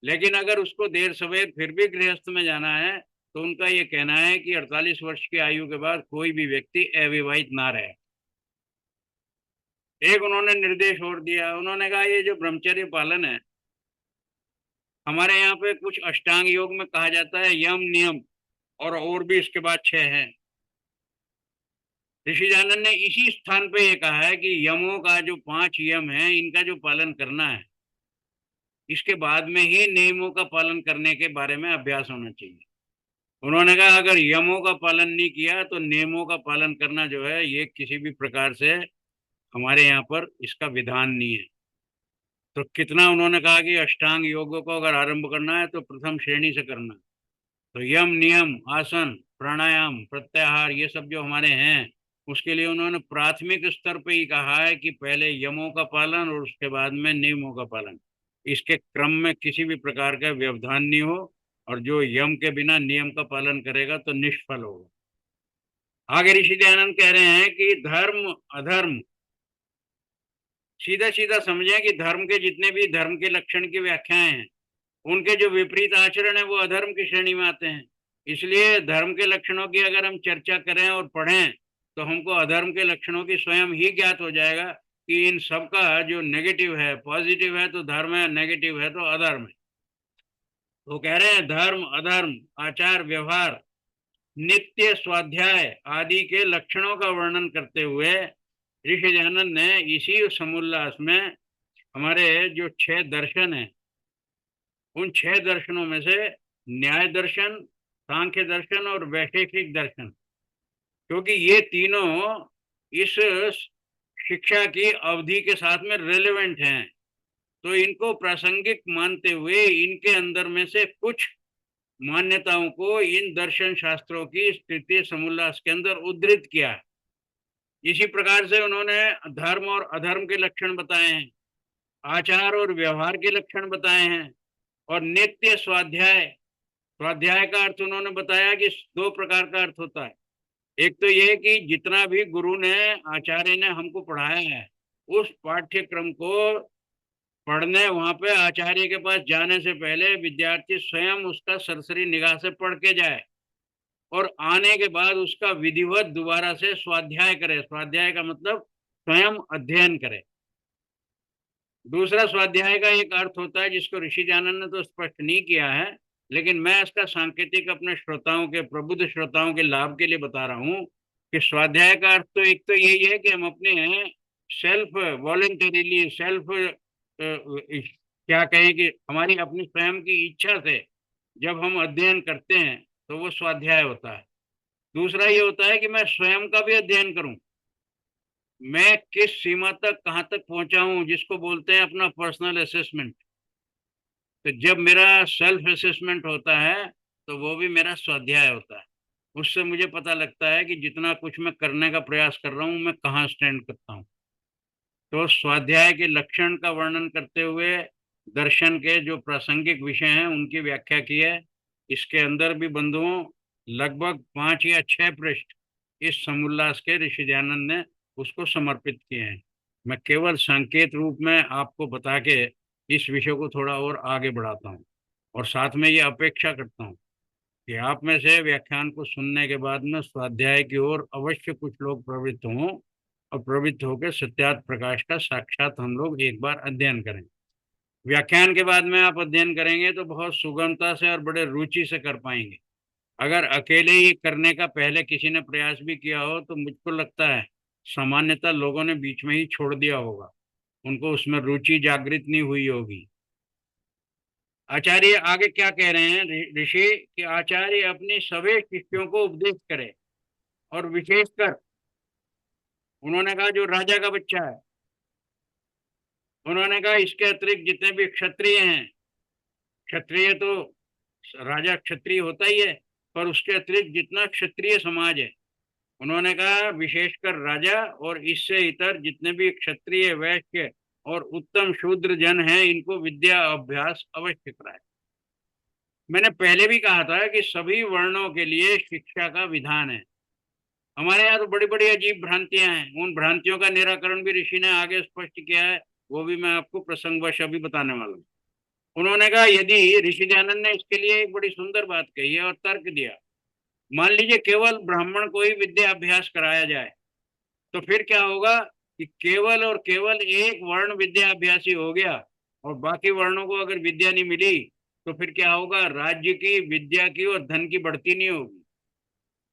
लेकिन अगर उसको देर सवेर फिर भी गृहस्थ में जाना है तो उनका ये कहना है कि 48 वर्ष की आयु के बाद कोई भी व्यक्ति अविवाहित ना रहे। एक उन्होंने निर्देश और दिया, उन्होंने कहा ये जो ब्रह्मचर्य पालन है हमारे यहाँ पे कुछ अष्टांग योग में कहा जाता है यम नियम, और भी इसके बाद 6 हैं। ऋषि दयानंद ने इसी स्थान पे ये कहा है कि यमों का जो 5 यम है इनका जो पालन करना है, इसके बाद में ही नियमों का पालन करने के बारे में अभ्यास होना चाहिए। उन्होंने कहा अगर यमों का पालन नहीं किया तो नियमों का पालन करना जो है ये किसी भी प्रकार से हमारे यहाँ पर इसका विधान नहीं है। तो कितना उन्होंने कहा कि अष्टांग योगों को अगर आरंभ करना है तो प्रथम श्रेणी से करना। तो यम नियम, आसन, प्राणायाम, प्रत्याहार, ये सब जो हमारे हैं उसके लिए उन्होंने प्राथमिक स्तर पे ही कहा है कि पहले यमों का पालन और उसके बाद में नियमों का पालन। इसके क्रम में किसी भी प्रकार का व्यवधान नहीं हो, और जो यम के बिना नियम का पालन करेगा तो निष्फल होगा। आगे ऋषि दयानंद कह रहे हैं कि धर्म अधर्म, सीधा सीधा समझें कि धर्म के जितने भी धर्म के लक्षण की व्याख्याएं हैं उनके जो विपरीत आचरण है वो अधर्म की श्रेणी में आते हैं। इसलिए धर्म के लक्षणों की अगर हम चर्चा करें और पढ़ें तो हमको अधर्म के लक्षणों की स्वयं ही ज्ञात हो जाएगा कि इन सब का जो नेगेटिव है, पॉजिटिव है तो धर्म है, नेगेटिव है तो अधर्म है। तो कह रहे हैं धर्म अधर्म, आचार व्यवहार, नित्य स्वाध्याय आदि के लक्षणों का वर्णन करते हुए ऋषि दयानंद ने इसी समुल्लास में हमारे जो 6 दर्शन है उन 6 दर्शनों में से न्याय दर्शन, सांख्य दर्शन और वैशेषिक दर्शन, क्योंकि ये तीनों इस शिक्षा की अवधि के साथ में रेलेवेंट हैं, तो इनको प्रासंगिक मानते हुए इनके अंदर में से कुछ मान्यताओं को इन दर्शन शास्त्रों की तृतीय समुल्लास के अंदर उद्धृत किया। इसी प्रकार से उन्होंने धर्म और अधर्म के लक्षण बताए हैं, आचार और व्यवहार के लक्षण बताए हैं, और नित्य स्वाध्याय, स्वाध्याय का अर्थ उन्होंने बताया कि 2 प्रकार का अर्थ होता है। एक तो ये कि जितना भी गुरु ने, आचार्य ने हमको पढ़ाया है उस पाठ्यक्रम को पढ़ने, वहां पे आचार्य के पास जाने से पहले विद्यार्थी स्वयं उसका सरसरी निगाह से पढ़ के जाए। और आने के बाद उसका विधिवत दोबारा से स्वाध्याय करे। स्वाध्याय का मतलब स्वयं अध्ययन करे। दूसरा स्वाध्याय का एक अर्थ होता है जिसको ऋषि जानन ने तो स्पष्ट नहीं किया है, लेकिन मैं इसका सांकेतिक अपने श्रोताओं के, प्रबुद्ध श्रोताओं के लाभ के लिए बता रहा हूँ कि स्वाध्याय का अर्थ तो एक तो यही है कि हम अपने सेल्फ वॉलेंटरीली, सेल्फ क्या कहें कि हमारी अपनी स्वयं की इच्छा से जब हम अध्ययन करते हैं तो वो स्वाध्याय होता है। दूसरा ये होता है कि मैं स्वयं का भी अध्ययन करूं, मैं किस सीमा तक कहाँ तक पहुंचा हूं, जिसको बोलते हैं अपना पर्सनल असेसमेंट। तो जब मेरा सेल्फ असेसमेंट होता है तो वो भी मेरा स्वाध्याय होता है। उससे मुझे पता लगता है कि जितना कुछ मैं करने का प्रयास कर रहा हूँ मैं कहाँ स्टैंड करता हूँ। तो स्वाध्याय के लक्षण का वर्णन करते हुए दर्शन के जो प्रासंगिक विषय हैं उनकी व्याख्या की है। इसके अंदर भी बंधुओं लगभग 5 या 6 पृष्ठ इस समोल्लास के ऋषि दयानंद ने उसको समर्पित किए हैं। मैं केवल संकेत रूप में आपको बता के इस विषय को थोड़ा और आगे बढ़ाता हूँ, और साथ में ये अपेक्षा करता हूँ कि आप में से व्याख्यान को सुनने के बाद में स्वाध्याय की ओर अवश्य कुछ लोग प्रवृत्त हों, और प्रवृत्त होकर सत्यार्थ प्रकाश का साक्षात हम लोग एक बार अध्ययन करें। व्याख्यान के बाद में आप अध्ययन करेंगे तो बहुत सुगमता से और बड़े रुचि से कर पाएंगे। अगर अकेले ही करने का पहले किसी ने प्रयास भी किया हो तो मुझको लगता है सामान्यतः लोगों ने बीच में ही छोड़ दिया होगा, उनको उसमें रुचि जागृत नहीं हुई होगी। आचार्य आगे क्या कह रहे हैं ऋषि कि आचार्य अपने सभी शिष्यों को उपदेश करे, और विशेषकर उन्होंने कहा जो राजा का बच्चा है, उन्होंने कहा इसके अतिरिक्त जितने भी क्षत्रिय हैं, क्षत्रिय तो राजा क्षत्रिय होता ही है, पर उसके अतिरिक्त जितना क्षत्रिय समाज है, उन्होंने कहा विशेषकर राजा और इससे इतर जितने भी क्षत्रिय, वैश्य और उत्तम शूद्र जन हैं, इनको विद्या अभ्यास अवश्य कराए। मैंने पहले भी कहा था कि सभी वर्णों के लिए शिक्षा का विधान है। हमारे यहाँ तो बड़ी बड़ी अजीब भ्रांतियां हैं, उन भ्रांतियों का निराकरण भी ऋषि ने आगे स्पष्ट किया है, वो भी मैं आपको प्रसंगवश अभी बताने वाला हूँ। उन्होंने कहा यदि ऋषि दयानंद ने इसके लिए एक बड़ी सुंदर बात कही है और तर्क दिया। मान लीजिए केवल ब्राह्मण को ही विद्या अभ्यास कराया जाए तो फिर क्या होगा कि केवल और केवल एक वर्ण विद्या अभ्यासी हो गया और बाकी वर्णों को अगर विद्या नहीं मिली तो फिर क्या होगा, राज्य की, विद्या की और धन की बढ़ती नहीं होगी।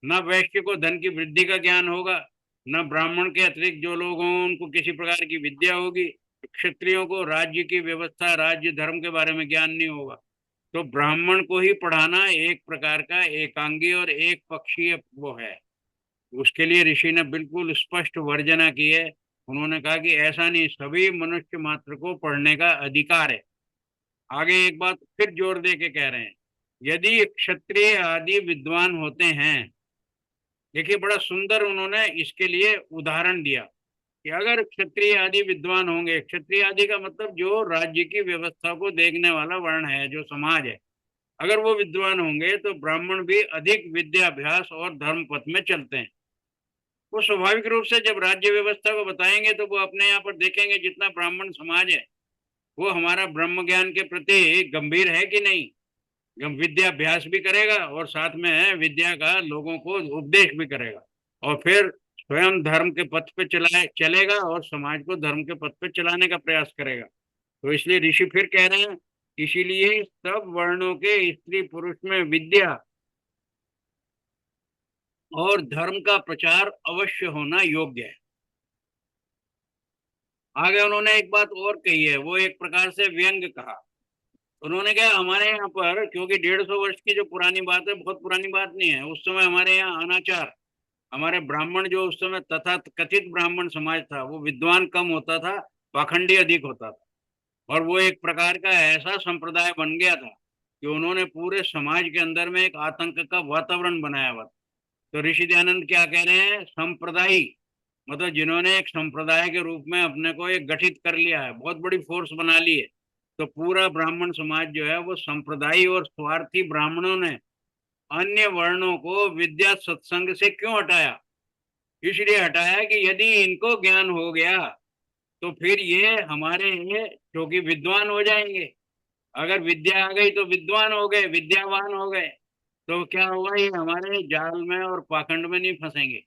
न वैश्य को धन की वृद्धि का ज्ञान होगा, न ब्राह्मण के अतिरिक्त जो लोग हों उनको किसी प्रकार की विद्या होगी, क्षत्रियों को राज्य की व्यवस्था, राज्य धर्म के बारे में ज्ञान नहीं होगा। तो ब्राह्मण को ही पढ़ाना एक प्रकार का एकांगी और एक पक्षीय वो है। उसके लिए ऋषि ने बिल्कुल स्पष्ट वर्जना की है। उन्होंने कहा कि ऐसा नहीं, सभी मनुष्य मात्र को पढ़ने का अधिकार है। आगे एक बात फिर जोर दे के कह रहे हैं, यदि क्षत्रिय आदि विद्वान होते हैं, देखिए बड़ा सुंदर उन्होंने इसके लिए उदाहरण दिया कि अगर क्षत्रिय आदि विद्वान होंगे, क्षत्रिय आदि का मतलब जो राज्य की व्यवस्था को देखने वाला वर्ण है, जो समाज है, अगर वो विद्वान होंगे तो ब्राह्मण भी अधिक विद्याभ्यास और धर्म पथ में चलते हैं। वो स्वाभाविक रूप से जब राज्य व्यवस्था को बताएंगे तो वो अपने यहाँ पर देखेंगे जितना ब्राह्मण समाज है वो हमारा ब्रह्म ज्ञान के प्रति गंभीर है कि नहीं, विद्याभ्यास भी करेगा और साथ में विद्या का लोगों को उपदेश भी करेगा, और फिर स्वयं धर्म के पथ पे चलेगा और समाज को धर्म के पथ पे चलाने का प्रयास करेगा। तो इसलिए ऋषि फिर कह रहे हैं, इसीलिए सब वर्णों के स्त्री पुरुष में विद्या और धर्म का प्रचार अवश्य होना योग्य है। आगे उन्होंने एक बात और कही है, वो एक प्रकार से व्यंग कहा। उन्होंने कहा हमारे यहाँ पर, क्योंकि 150 वर्ष की जो पुरानी बात है, बहुत पुरानी बात नहीं है, उस समय हमारे यहाँ अनाचार, हमारे ब्राह्मण जो उस समय तथा कथित ब्राह्मण समाज था वो विद्वान कम होता था, पाखंडी अधिक होता था, और वो एक प्रकार का ऐसा संप्रदाय बन गया था कि उन्होंने पूरे समाज के अंदर में एक आतंक का वातावरण बनाया हुआ। तो ऋषि दयानंद क्या कह रहे हैं, संप्रदायी मतलब जिन्होंने एक संप्रदाय के रूप में अपने को एक गठित कर लिया है, बहुत बड़ी फोर्स बना ली है। तो पूरा ब्राह्मण समाज जो है वो संप्रदायी और स्वार्थी ब्राह्मणों ने अन्य वर्णों को विद्या सत्संग से क्यों हटाया, इसलिए हटाया कि यदि इनको ज्ञान हो गया तो फिर ये हमारे ये क्योंकि विद्वान हो जाएंगे, अगर विद्या आ गई तो विद्वान हो गए, विद्यावान हो गए, तो क्या होगा, ये हमारे जाल में और पाखंड में नहीं फंसेंगे।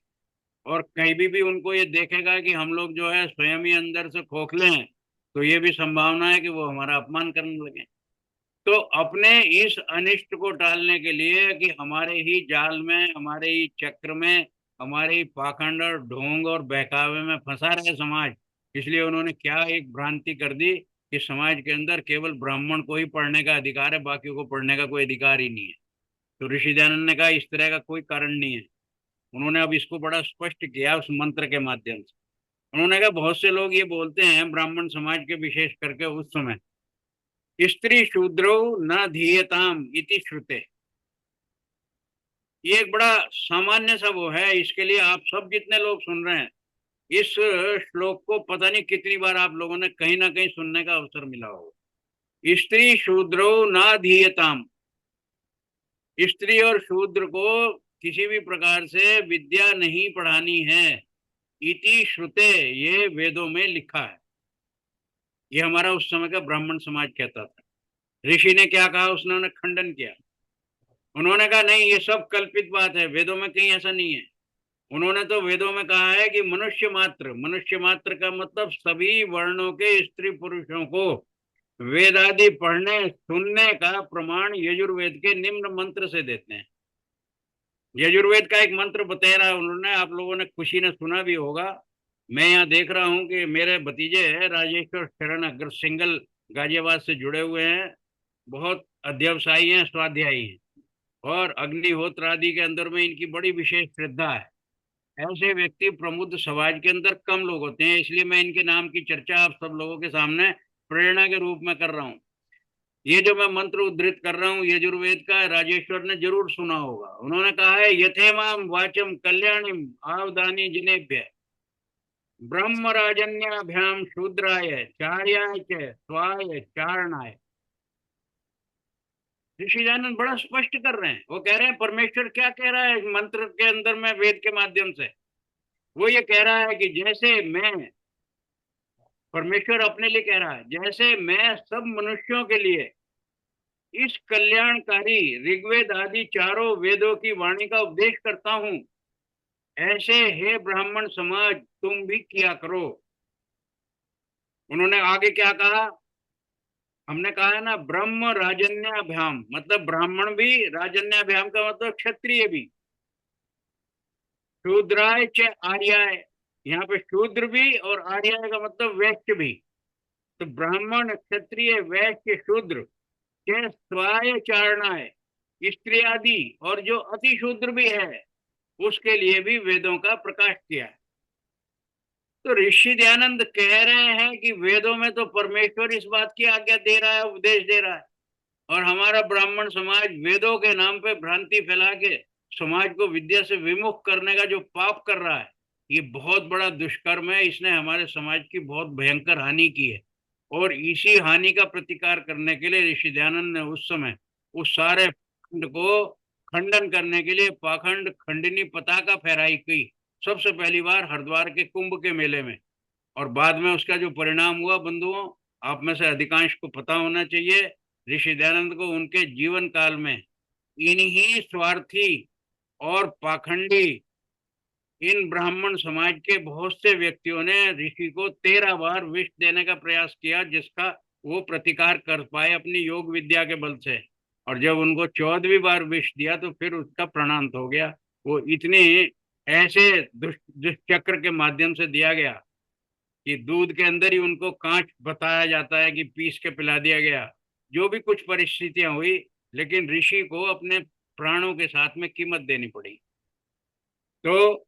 और कहीं भी उनको ये देखेगा कि हम लोग जो है स्वयं ही अंदर से खोखले हैं, तो ये भी संभावना है कि वो हमारा अपमान करने लगे। तो अपने इस अनिष्ट को टालने के लिए कि हमारे ही जाल में, हमारे ही चक्र में, हमारे ही पाखंड और ढोंग और बहकावे में फंसा रहे समाज, इसलिए उन्होंने क्या एक भ्रांति कर दी कि समाज के अंदर केवल ब्राह्मण को ही पढ़ने का अधिकार है, बाकियों को पढ़ने का कोई अधिकार ही नहीं है। तो ऋषि दयानंद ने कहा इस तरह का कोई कारण नहीं है। उन्होंने अब इसको बड़ा स्पष्ट किया उस मंत्र के माध्यम से। उन्होंने कहा बहुत से लोग ये बोलते हैं ब्राह्मण समाज के, विशेष करके उस समय, स्त्री शूद्रो न धीयताम इति श्रुते। ये एक बड़ा सामान्य सा वो है, इसके लिए आप सब जितने लोग सुन रहे हैं इस श्लोक को पता नहीं कितनी बार आप लोगों ने कहीं ना कहीं सुनने का अवसर मिला होगा। स्त्री शूद्रो न धीयताम, स्त्री और शूद्र को किसी भी प्रकार से विद्या नहीं पढ़ानी है। इति श्रुते, ये वेदों में लिखा है। ये हमारा उस समय का ब्राह्मण समाज कहता था। ऋषि ने क्या कहा, उसने खंडन किया। उन्होंने कहा नहीं, ये सब कल्पित बात है, वेदों में कहीं ऐसा नहीं है। उन्होंने तो वेदों में कहा है कि मनुष्य मात्र, मनुष्य मात्र का मतलब सभी वर्णों के स्त्री पुरुषों को वेद आदि पढ़ने सुनने का प्रमाण यजुर्वेद के निम्न मंत्र से देते हैं। यजुर्वेद का एक मंत्र बताया रहा उन्होंने, आप लोगों ने खुशी ने सुना भी होगा। मैं यहाँ देख रहा हूँ कि मेरे भतीजे हैं राजेश्वर शरण अग्र सिंगल, गाजियाबाद से जुड़े हुए हैं, बहुत अध्यवसायी हैं, स्वाध्यायी हैं, और अग्निहोत्र आदि के अंदर में इनकी बड़ी विशेष श्रद्धा है। ऐसे व्यक्ति प्रमुख समाज के अंदर कम लोग होते हैं, इसलिए मैं इनके नाम की चर्चा आप सब लोगों के सामने प्रेरणा के रूप में कर रहा हूँ। ये जो मैं मंत्र उद्धृत कर रहा हूँ यजुर्वेद का, राजेश्वर ने जरूर सुना होगा। उन्होंने कहा है यथेमाम वाचम कल्याणिम आवदानी जिनेभ्य ब्रह्म राजन्याभ्याम शूद्राय चार्याय च स्वाय चारणाय। ऋषि दयानंद बड़ा स्पष्ट कर रहे हैं। वो कह रहे हैं परमेश्वर क्या कह रहा है मंत्र के अंदर में, वेद के माध्यम से। वो ये कह रहा है कि जैसे मैं, परमेश्वर अपने लिए कह रहा है, जैसे मैं सब मनुष्यों के लिए इस कल्याणकारी ऋग्वेद आदि चारों वेदों की वाणी का उपदेश करता हूं, ऐसे हे ब्राह्मण समाज तुम भी किया करो। उन्होंने आगे क्या कहा, हमने कहा है ना ब्रह्म राजन्याभ्याम, मतलब ब्राह्मण भी, राजन्याभ्याम का मतलब क्षत्रिय भी, शूद्राय च आर्याय, यहाँ पे शूद्र भी और आर्याय का मतलब वैश्य भी। तो ब्राह्मण क्षत्रिय वैश्य शूद्र के स्वाय चारणाय, स्त्री आदि और जो अति शूद्र भी है उसके लिए भी वेदों का प्रकाश किया है। तो ऋषि दयानंद कह रहे हैं कि वेदों में तो परमेश्वर इस बात की आज्ञा दे रहा है, उपदेश दे रहा है, और हमारा ब्राह्मण समाज वेदों के नाम पे भ्रांति फैला के समाज को विद्या से विमुख करने का जो पाप कर रहा है, ये बहुत बड़ा दुष्कर्म है। इसने हमारे समाज की बहुत भयंकर हानि की है, और इसी हानि का प्रतिकार करने के लिए ऋषि दयानंद ने उस समय उस सारे पाखंड को खंडन करने के लिए पाखंड खंडनी पताका फहराई की, सबसे पहली बार हरिद्वार के कुंभ के मेले में। और बाद में उसका जो परिणाम हुआ बंधुओं, आप में से अधिकांश को पता होना चाहिए, ऋषि दयानंद को उनके जीवन काल में इन्हीं स्वार्थी और पाखंडी इन ब्राह्मण समाज के बहुत से व्यक्तियों ने ऋषि को 13 बार विष देने का प्रयास किया, जिसका वो प्रतिकार कर पाए अपनी योग विद्या के बल से। और जब उनको 14वीं बार विष दिया तो फिर उसका प्राणांत हो गया। वो इतने ऐसे दुष्चक्र के माध्यम से दिया गया कि दूध के अंदर ही उनको कांच बताया जाता है कि पीस के पिला दिया गया। जो भी कुछ परिस्थितियां हुई, लेकिन ऋषि को अपने प्राणों के साथ में कीमत देनी पड़ी। तो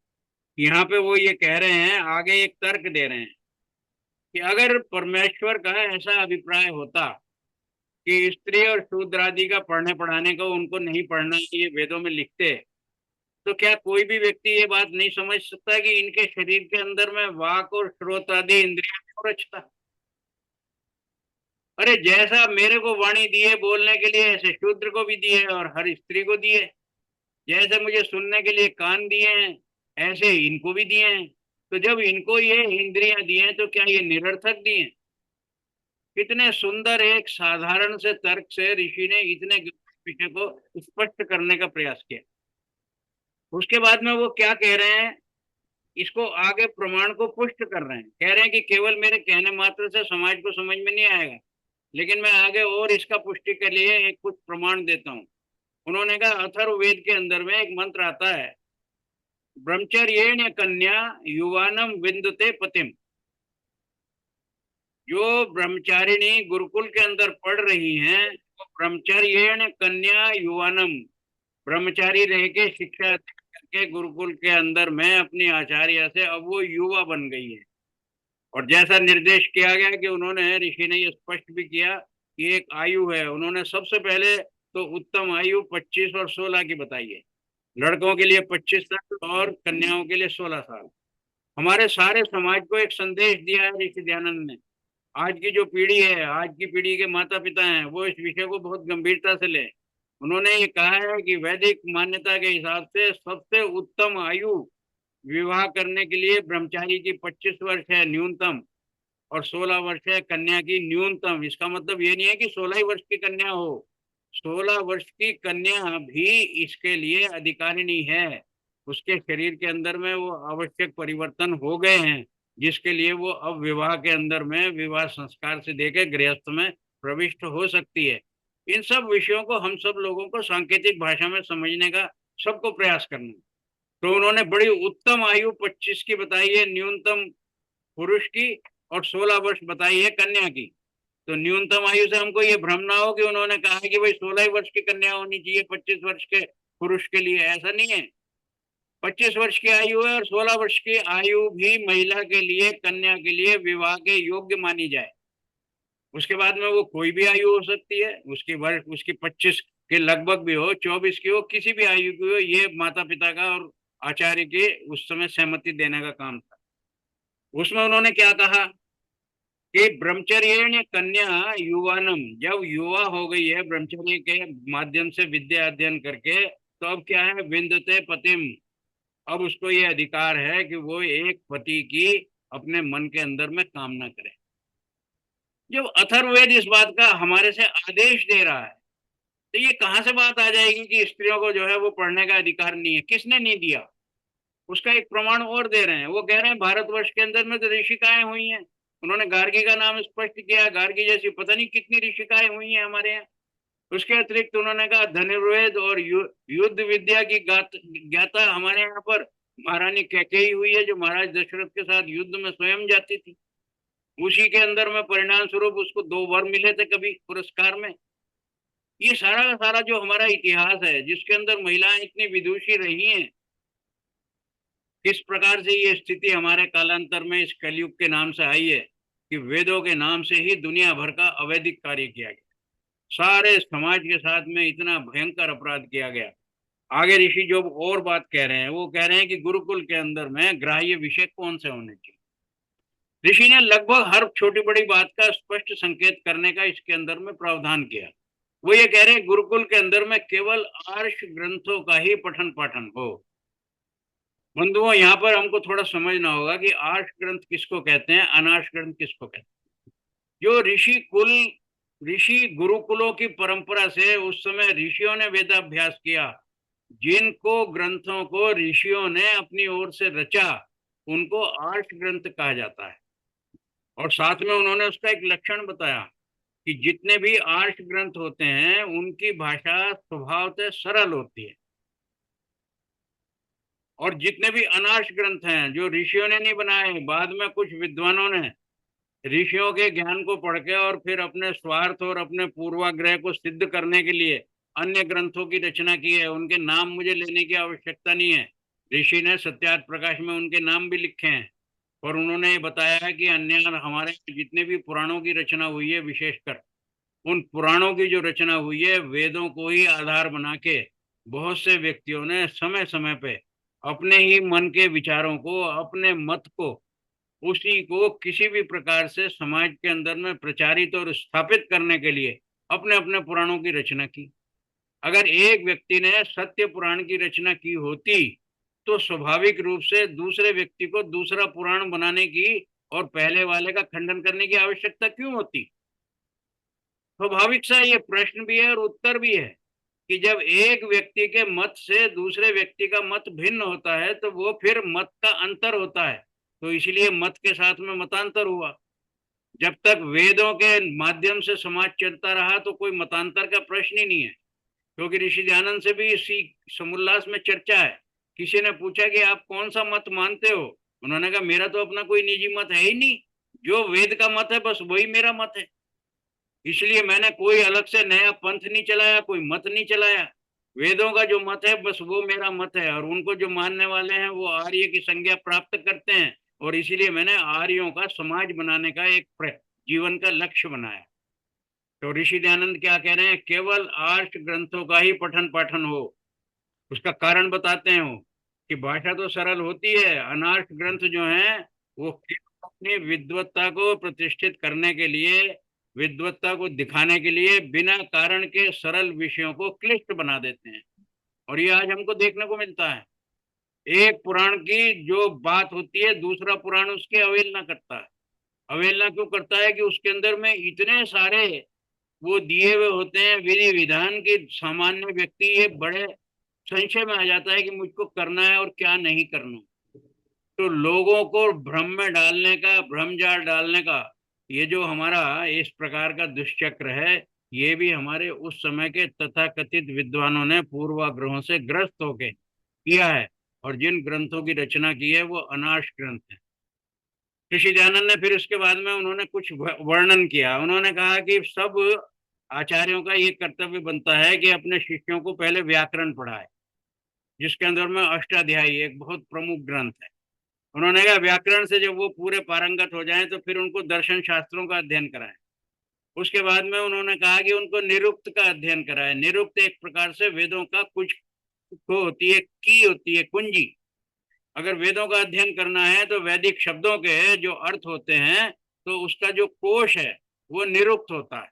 यहाँ पे वो ये कह रहे हैं, आगे एक तर्क दे रहे हैं कि अगर परमेश्वर का ऐसा अभिप्राय होता कि स्त्री और शूद्र आदि का पढ़ने पढ़ाने को उनको नहीं पढ़ना, ये वेदों में लिखते, तो क्या कोई भी व्यक्ति ये बात नहीं समझ सकता कि इनके शरीर के अंदर में वाक और श्रोत आदि इंद्रियां क्यों रचता। अरे जैसा मेरे को वाणी दी है बोलने के लिए, ऐसे शूद्र को भी दी है और हर स्त्री को दी है। जैसे मुझे सुनने के लिए कान दिए हैं, ऐसे इनको भी दिए हैं। तो जब इनको ये इंद्रियां दी हैं तो क्या ये निरर्थक दिए हैं? कितने सुंदर एक साधारण से तर्क से ऋषि ने इतने विषय को स्पष्ट करने का प्रयास किया। उसके बाद में वो क्या कह रहे हैं, इसको आगे प्रमाण को पुष्ट कर रहे हैं। कह रहे हैं कि केवल मेरे कहने मात्र से समाज को समझ में नहीं आएगा, लेकिन मैं आगे और इसका पुष्टि के लिए एक कुछ प्रमाण देता हूँ। उन्होंने कहा अथर्ववेद के अंदर में एक मंत्र आता है, ब्रह्मचर्येण कन्या युवानम विंदते पतिम। जो ब्रह्मचारिणी गुरुकुल के अंदर पढ़ रही हैं, वो ब्रह्मचर्येण कन्या युवानम, ब्रह्मचारी रह के शिक्षा करके गुरुकुल के अंदर में अपनी आचार्य से अब वो युवा बन गई है। और जैसा निर्देश किया गया कि उन्होंने, ऋषि ने ये स्पष्ट भी किया कि एक आयु है। उन्होंने सबसे पहले तो उत्तम आयु 25 और 16 की बताई है। लड़कों के लिए 25 साल और कन्याओं के लिए 16 साल। हमारे सारे समाज को एक संदेश दिया है ऋषि दयानंद ने। आज की जो पीढ़ी है, आज की पीढ़ी के माता पिता हैं, वो इस विषय को बहुत गंभीरता से लें। उन्होंने ये कहा है कि वैदिक मान्यता के हिसाब से सबसे उत्तम आयु विवाह करने के लिए ब्रह्मचारी की 25 वर्ष है न्यूनतम, और 16 वर्ष है कन्या की न्यूनतम। इसका मतलब ये नहीं है कि 16 ही वर्ष की कन्या हो, 16 वर्ष की कन्या भी इसके लिए अधिकारिणी है। उसके शरीर के अंदर में वो आवश्यक परिवर्तन हो गए हैं, जिसके लिए वो अब विवाह के अंदर में विवाह संस्कार से देकर गृहस्थ में प्रविष्ट हो सकती है। इन सब विषयों को हम सब लोगों को सांकेतिक भाषा में समझने का सबको प्रयास करना है। तो उन्होंने बड़ी उत्तम आयु 25 की बताई है न्यूनतम पुरुष की, और 16 वर्ष बताई है कन्या की। तो न्यूनतम आयु से हमको ये भ्रम ना हो कि उन्होंने कहा है कि भाई 16 वर्ष की कन्या होनी चाहिए 25 वर्ष के पुरुष के लिए। ऐसा नहीं है। 25 वर्ष की आयु है और 16 वर्ष की आयु भी महिला के लिए, कन्या के लिए विवाह के योग्य मानी जाए। उसके बाद में वो कोई भी आयु हो सकती है, उसकी वर्ष उसकी 25 के लगभग भी हो, 24 की हो, किसी भी आयु की हो। ये माता पिता का और आचार्य के उस समय सहमति देने का काम था। उसमें उन्होंने क्या कहा कि ब्रह्मचर्य कन्या युवानम, जब युवा हो गई है ब्रह्मचर्य के माध्यम से विद्या अध्ययन करके, तो अब क्या है, विंदते पतिम। अब उसको ये अधिकार है कि वो एक पति की अपने मन के अंदर में कामना करे। जब अथर्ववेद इस बात का हमारे से आदेश दे रहा है, तो ये कहाँ से बात आ जाएगी कि स्त्रियों को जो है वो पढ़ने का अधिकार नहीं है? किसने नहीं दिया? उसका एक प्रमाण और दे रहे हैं। वो कह रहे हैं भारतवर्ष के अंदर में तो ऋषिकाएं हुई हैं। उन्होंने गार्गी का नाम स्पष्ट किया। गार्गी जैसी पता नहीं कितनी ऋषिकाएं हुई हैं हमारे यहाँ। उसके अतिरिक्त उन्होंने कहा धनुर्वेद और युद्ध विद्या की ज्ञाता हमारे यहाँ पर महारानी कैकेयी हुई है, जो महाराज दशरथ के साथ युद्ध में स्वयं जाती थी। उसी के अंदर में परिणाम स्वरूप उसको 2 वर मिले थे कभी पुरस्कार में। ये सारा का सारा जो हमारा इतिहास है, जिसके अंदर महिलाएं इतनी विदुषी रही हैं, किस प्रकार से ये स्थिति हमारे कालांतर में इस कलयुग के नाम से आई है कि वेदों के नाम से ही दुनिया भर का अवैधिक कार्य किया गया, सारे समाज के साथ में इतना भयंकर अपराध किया गया। आगे ऋषि जो और बात कह रहे हैं, वो कह रहे हैं कि गुरुकुल के अंदर में ग्राह्य विषय कौन से होने चाहिए। ऋषि ने लगभग हर छोटी बड़ी बात का स्पष्ट संकेत करने का इसके अंदर में प्रावधान किया। वो ये कह रहे हैं गुरुकुल के अंदर में केवल आर्ष ग्रंथों का ही पठन पाठन हो। बंधुओं, यहाँ पर हमको थोड़ा समझना होगा कि आर्ष ग्रंथ किसको कहते हैं, अनार्ष ग्रंथ किसको कहते हैं। जो ऋषि गुरुकुलों की परंपरा से उस समय ऋषियों ने वेदाभ्यास किया, जिनको ग्रंथों को ऋषियों ने अपनी ओर से रचा, उनको आर्ष ग्रंथ कहा जाता है। और साथ में उन्होंने उसका एक लक्षण बताया कि जितने भी आर्ष ग्रंथ होते हैं उनकी भाषा स्वभावतः सरल होती है, और जितने भी अनार्ष ग्रंथ हैं जो ऋषियों ने नहीं बनाए, बाद में कुछ विद्वानों ने ऋषियों के ज्ञान को पढ़ के और फिर अपने स्वार्थ और अपने पूर्वाग्रह को सिद्ध करने के लिए अन्य ग्रंथों की रचना की है। उनके नाम मुझे लेने की आवश्यकता नहीं है। ऋषि ने सत्यार्थ प्रकाश में उनके नाम भी लिखे हैं, और उन्होंने ये बताया है कि अन्य हमारे जितने भी पुराणों की रचना हुई है, विशेषकर उन पुराणों की जो रचना हुई है, वेदों को ही आधार बना के बहुत से व्यक्तियों ने समय समय पे अपने ही मन के विचारों को, अपने मत को, उसी को किसी भी प्रकार से समाज के अंदर में प्रचारित और स्थापित करने के लिए अपने अपने पुराणों की रचना की। अगर एक व्यक्ति ने सत्य पुराण की रचना की होती, तो स्वाभाविक रूप से दूसरे व्यक्ति को दूसरा पुराण बनाने की और पहले वाले का खंडन करने की आवश्यकता क्यों होती? स्वाभाविक सा ये प्रश्न भी है और उत्तर भी है। कि जब एक व्यक्ति के मत से दूसरे व्यक्ति का मत भिन्न होता है तो वो फिर मत का अंतर होता है, तो इसलिए मत के साथ में मतांतर हुआ। जब तक वेदों के माध्यम से समाज चलता रहा तो कोई मतांतर का प्रश्न ही नहीं है। क्योंकि ऋषि दयानंद से भी इसी समोल्लास में चर्चा है। किसी ने पूछा कि आप कौन सा मत मानते हो, उन्होंने कहा मेरा तो अपना कोई निजी मत है ही नहीं, जो वेद का मत है बस वही मेरा मत है। इसलिए मैंने कोई अलग से नया पंथ नहीं चलाया, कोई मत नहीं चलाया। वेदों का जो मत है बस वो मेरा मत है, और उनको जो मानने वाले हैं वो आर्य की संज्ञा प्राप्त करते हैं, और इसीलिए मैंने आर्यों का समाज बनाने का एक जीवन का लक्ष्य बनाया। तो ऋषि दयानंद क्या कह रहे हैं, केवल आर्ष ग्रंथों का ही पठन पाठन हो। उसका कारण बताते हैं वो कि भाषा तो सरल होती है, अनार्ष ग्रंथ जो है वो केवल अपनी विद्वत्ता को प्रतिष्ठित करने के लिए, विद्वत्ता को दिखाने के लिए बिना कारण के सरल विषयों को क्लिष्ट बना देते हैं। और ये आज हमको देखने को मिलता है। एक पुराण की जो बात होती है दूसरा पुराण उसकी अवहेलना करता है। अवहेलना क्यों करता है कि उसके अंदर में इतने सारे वो दिए हुए होते हैं विधि विधान के, सामान्य व्यक्ति ये बड़े संशय में आ जाता है कि मुझको करना है और क्या नहीं करना। तो लोगों को भ्रम में डालने का, भ्रमजाल डालने का ये जो हमारा इस प्रकार का दुष्चक्र है, ये भी हमारे उस समय के तथाकथित विद्वानों ने पूर्वाग्रहों से ग्रस्त होके किया है। और जिन ग्रंथों की रचना की है वो अनार्ष ग्रंथ है। ऋषि दयानंद ने फिर उसके बाद में उन्होंने कुछ वर्णन किया। उन्होंने कहा कि सब आचार्यों का ये कर्तव्य बनता है कि अपने शिष्यों को पहले व्याकरण पढ़ाए, जिसके अंदर में अष्टाध्यायी एक बहुत प्रमुख ग्रंथ है। उन्होंने कहा व्याकरण से जब वो पूरे पारंगत हो जाएं तो फिर उनको दर्शन शास्त्रों का अध्ययन कराएं। उसके बाद में उन्होंने कहा कि उनको निरुक्त का अध्ययन कराएं। निरुक्त एक प्रकार से वेदों का कुछ को होती है, की होती है, कुंजी। अगर वेदों का अध्ययन करना है तो वैदिक शब्दों के जो अर्थ होते हैं तो उसका जो कोश है वो निरुक्त होता है,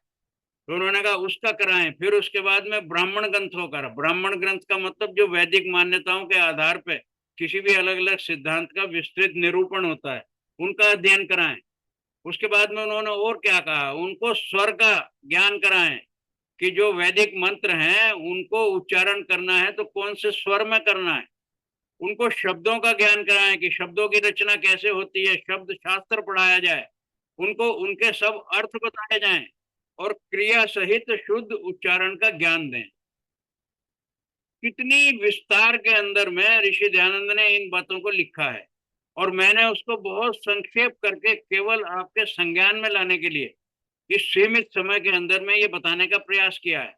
तो उन्होंने कहा उसका कराएं। फिर उसके बाद में ब्राह्मण ग्रंथों का, ब्राह्मण ग्रंथ का मतलब जो वैदिक मान्यताओं के आधार पे किसी भी अलग अलग सिद्धांत का विस्तृत निरूपण होता है, उनका अध्ययन कराएं। उसके बाद में उन्होंने और क्या कहा, उनको स्वर का ज्ञान कराएं कि जो वैदिक मंत्र हैं उनको उच्चारण करना है तो कौन से स्वर में करना है। उनको शब्दों का ज्ञान कराएं कि शब्दों की रचना कैसे होती है, शब्द शास्त्र पढ़ाया जाए, उनको उनके सब अर्थ बताए जाएं और क्रिया सहित शुद्ध उच्चारण का ज्ञान दें। कितनी विस्तार के अंदर में ऋषि दयानंद ने इन बातों को लिखा है, और मैंने उसको बहुत संक्षेप करके केवल आपके संज्ञान में लाने के लिए इस सीमित समय के अंदर में ये बताने का प्रयास किया है।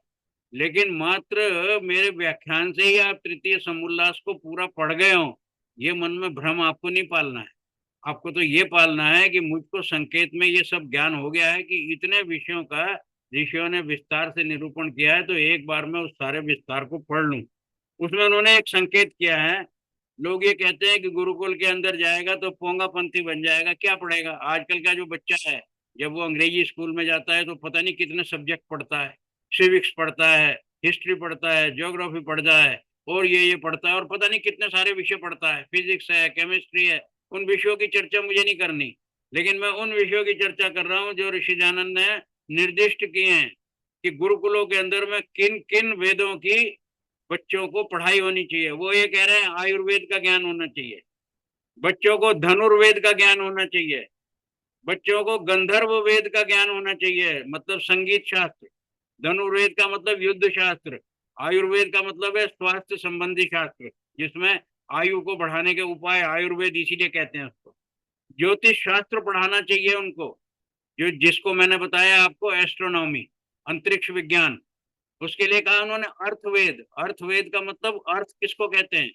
लेकिन मात्र मेरे व्याख्यान से ही आप तृतीय समुल्लास को पूरा पढ़ गए हो, ये मन में भ्रम आपको नहीं पालना है। आपको तो ये पालना है कि मुझको संकेत में ये सब ज्ञान हो गया है कि इतने विषयों का ऋषियों ने विस्तार से निरूपण किया है, तो एक बार मैं उस सारे विस्तार को पढ़ लूं। उसमें उन्होंने एक संकेत किया है। लोग ये कहते हैं कि गुरुकुल के अंदर जाएगा तो पोंगा पंथी बन जाएगा, क्या पढ़ेगा। आजकल का जो बच्चा है जब वो अंग्रेजी स्कूल में जाता है तो पता नहीं कितने सब्जेक्ट पढ़ता है, सिविक्स पढ़ता है, हिस्ट्री पढ़ता है, ज्योग्राफी पढ़ता है, और ये पढ़ता है, और पता नहीं कितने सारे विषय पढ़ता है, फिजिक्स है, केमिस्ट्री है। उन विषयों की चर्चा मुझे नहीं करनी, लेकिन मैं उन विषयों की चर्चा कर रहा हूँ जो ऋषि दयानंद ने निर्दिष्ट किए हैं कि गुरुकुलों के अंदर में किन किन वेदों की बच्चों को पढ़ाई होनी चाहिए। वो ये कह रहे हैं आयुर्वेद का ज्ञान होना चाहिए, बच्चों को धनुर्वेद का ज्ञान होना चाहिए, बच्चों को गंधर्व वेद का ज्ञान होना चाहिए, मतलब संगीत शास्त्र। धनुर्वेद का मतलब युद्ध शास्त्र। आयुर्वेद का मतलब है स्वास्थ्य संबंधी शास्त्र, जिसमें आयु को बढ़ाने के उपाय, आयुर्वेद इसीलिए कहते हैं उसको। ज्योतिष शास्त्र पढ़ाना चाहिए उनको, जो जिसको मैंने बताया आपको, एस्ट्रोनॉमी, अंतरिक्ष विज्ञान। उसके लिए कहा उन्होंने अर्थवेद। अर्थवेद का मतलब अर्थ किसको कहते हैं,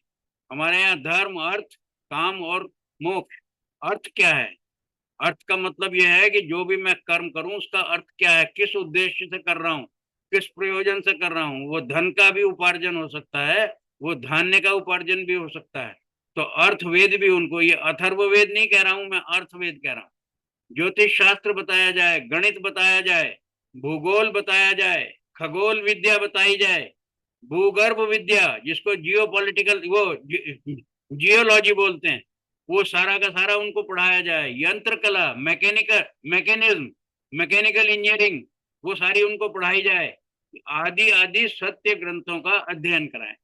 हमारे यहाँ धर्म, अर्थ, काम और मोक्ष। अर्थ क्या है, अर्थ का मतलब यह है कि जो भी मैं कर्म करूं उसका अर्थ क्या है, किस उद्देश्य से कर रहा हूं, किस प्रयोजन से कर रहा हूं। वो धन का भी उपार्जन हो सकता है, वो धान्य का उपार्जन भी हो सकता है। तो अर्थवेद भी उनको, ये अथर्ववेद नहीं कह रहा हूं मैं, अर्थवेद कह रहा हूं। ज्योतिष शास्त्र बताया जाए, गणित बताया जाए, भूगोल बताया जाए, खगोल विद्या बताई जाए, भूगर्भ विद्या जिसको जियो पॉलिटिकल वो जियोलॉजी बोलते हैं, वो सारा का सारा उनको पढ़ाया जाए। यंत्र कला, मैकेनिकल मैकेनिज्म, मैकेनिकल इंजीनियरिंग, वो सारी उनको पढ़ाई जाए। आदि आदि सत्य ग्रंथों का अध्ययन कराएं।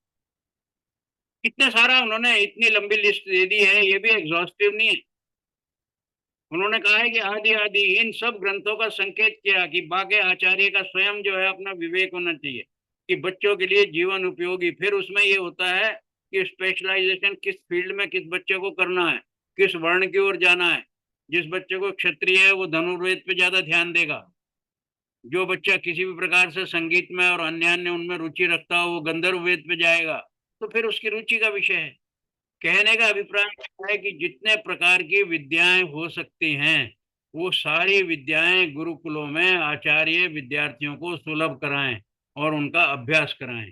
कितने सारा उन्होंने इतनी लंबी लिस्ट दे दी है, ये भी एग्जॉस्टिव नहीं है। उन्होंने कहा है कि आदि आदि इन सब ग्रंथों का संकेत किया कि बाके आचार्य का स्वयं जो है अपना विवेक होना चाहिए कि बच्चों के लिए जीवन उपयोगी। फिर उसमें ये होता है कि स्पेशलाइजेशन किस फील्ड में किस बच्चे को करना है, किस वर्ण की ओर जाना है। जिस बच्चे को क्षत्रिय है वो धनुर्वेद पे ज्यादा ध्यान देगा। जो बच्चा किसी भी प्रकार से संगीत में और अन्य अन्य उनमें रुचि रखता हो वो गंधर्व वेद पे जाएगा। तो फिर उसकी रुचि का विषय है। कहने का अभिप्राय है कि जितने प्रकार की विद्याएं हो सकती हैं वो सारी विद्याएं गुरुकुलों में आचार्य विद्यार्थियों को सुलभ कराएं और उनका अभ्यास कराएं।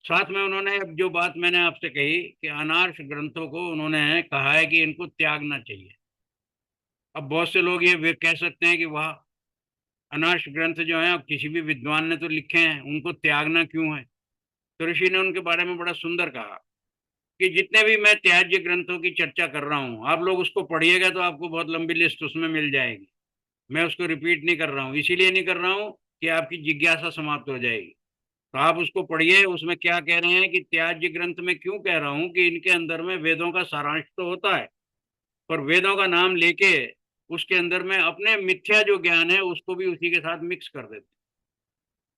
साथ में उन्होंने अब जो बात मैंने आपसे कही कि अनार्ष ग्रंथों को उन्होंने कहा है कि इनको त्यागना चाहिए। अब बहुत से लोग ये वे कह सकते हैं कि वाह, अनार्ष ग्रंथ जो है अब किसी भी विद्वान ने तो लिखे हैं, उनको त्यागना क्यों है। तो ऋषि ने उनके बारे में बड़ा सुंदर कहा कि जितने भी मैं त्याज्य ग्रंथों की चर्चा कर रहा हूँ आप लोग उसको पढ़िएगा तो आपको बहुत लंबी लिस्ट उसमें मिल जाएगी। मैं उसको रिपीट नहीं कर रहा हूँ, इसीलिए नहीं कर रहा हूँ कि आपकी जिज्ञासा समाप्त हो जाएगी। तो आप उसको पढ़िए, उसमें क्या कह रहे हैं कि त्याज्य ग्रंथ में क्यों कह रहा हूँ कि इनके अंदर में वेदों का सारांश तो होता है पर वेदों का नाम लेके उसके अंदर में अपने मिथ्या जो ज्ञान है उसको भी उसी के साथ मिक्स कर देते हैं।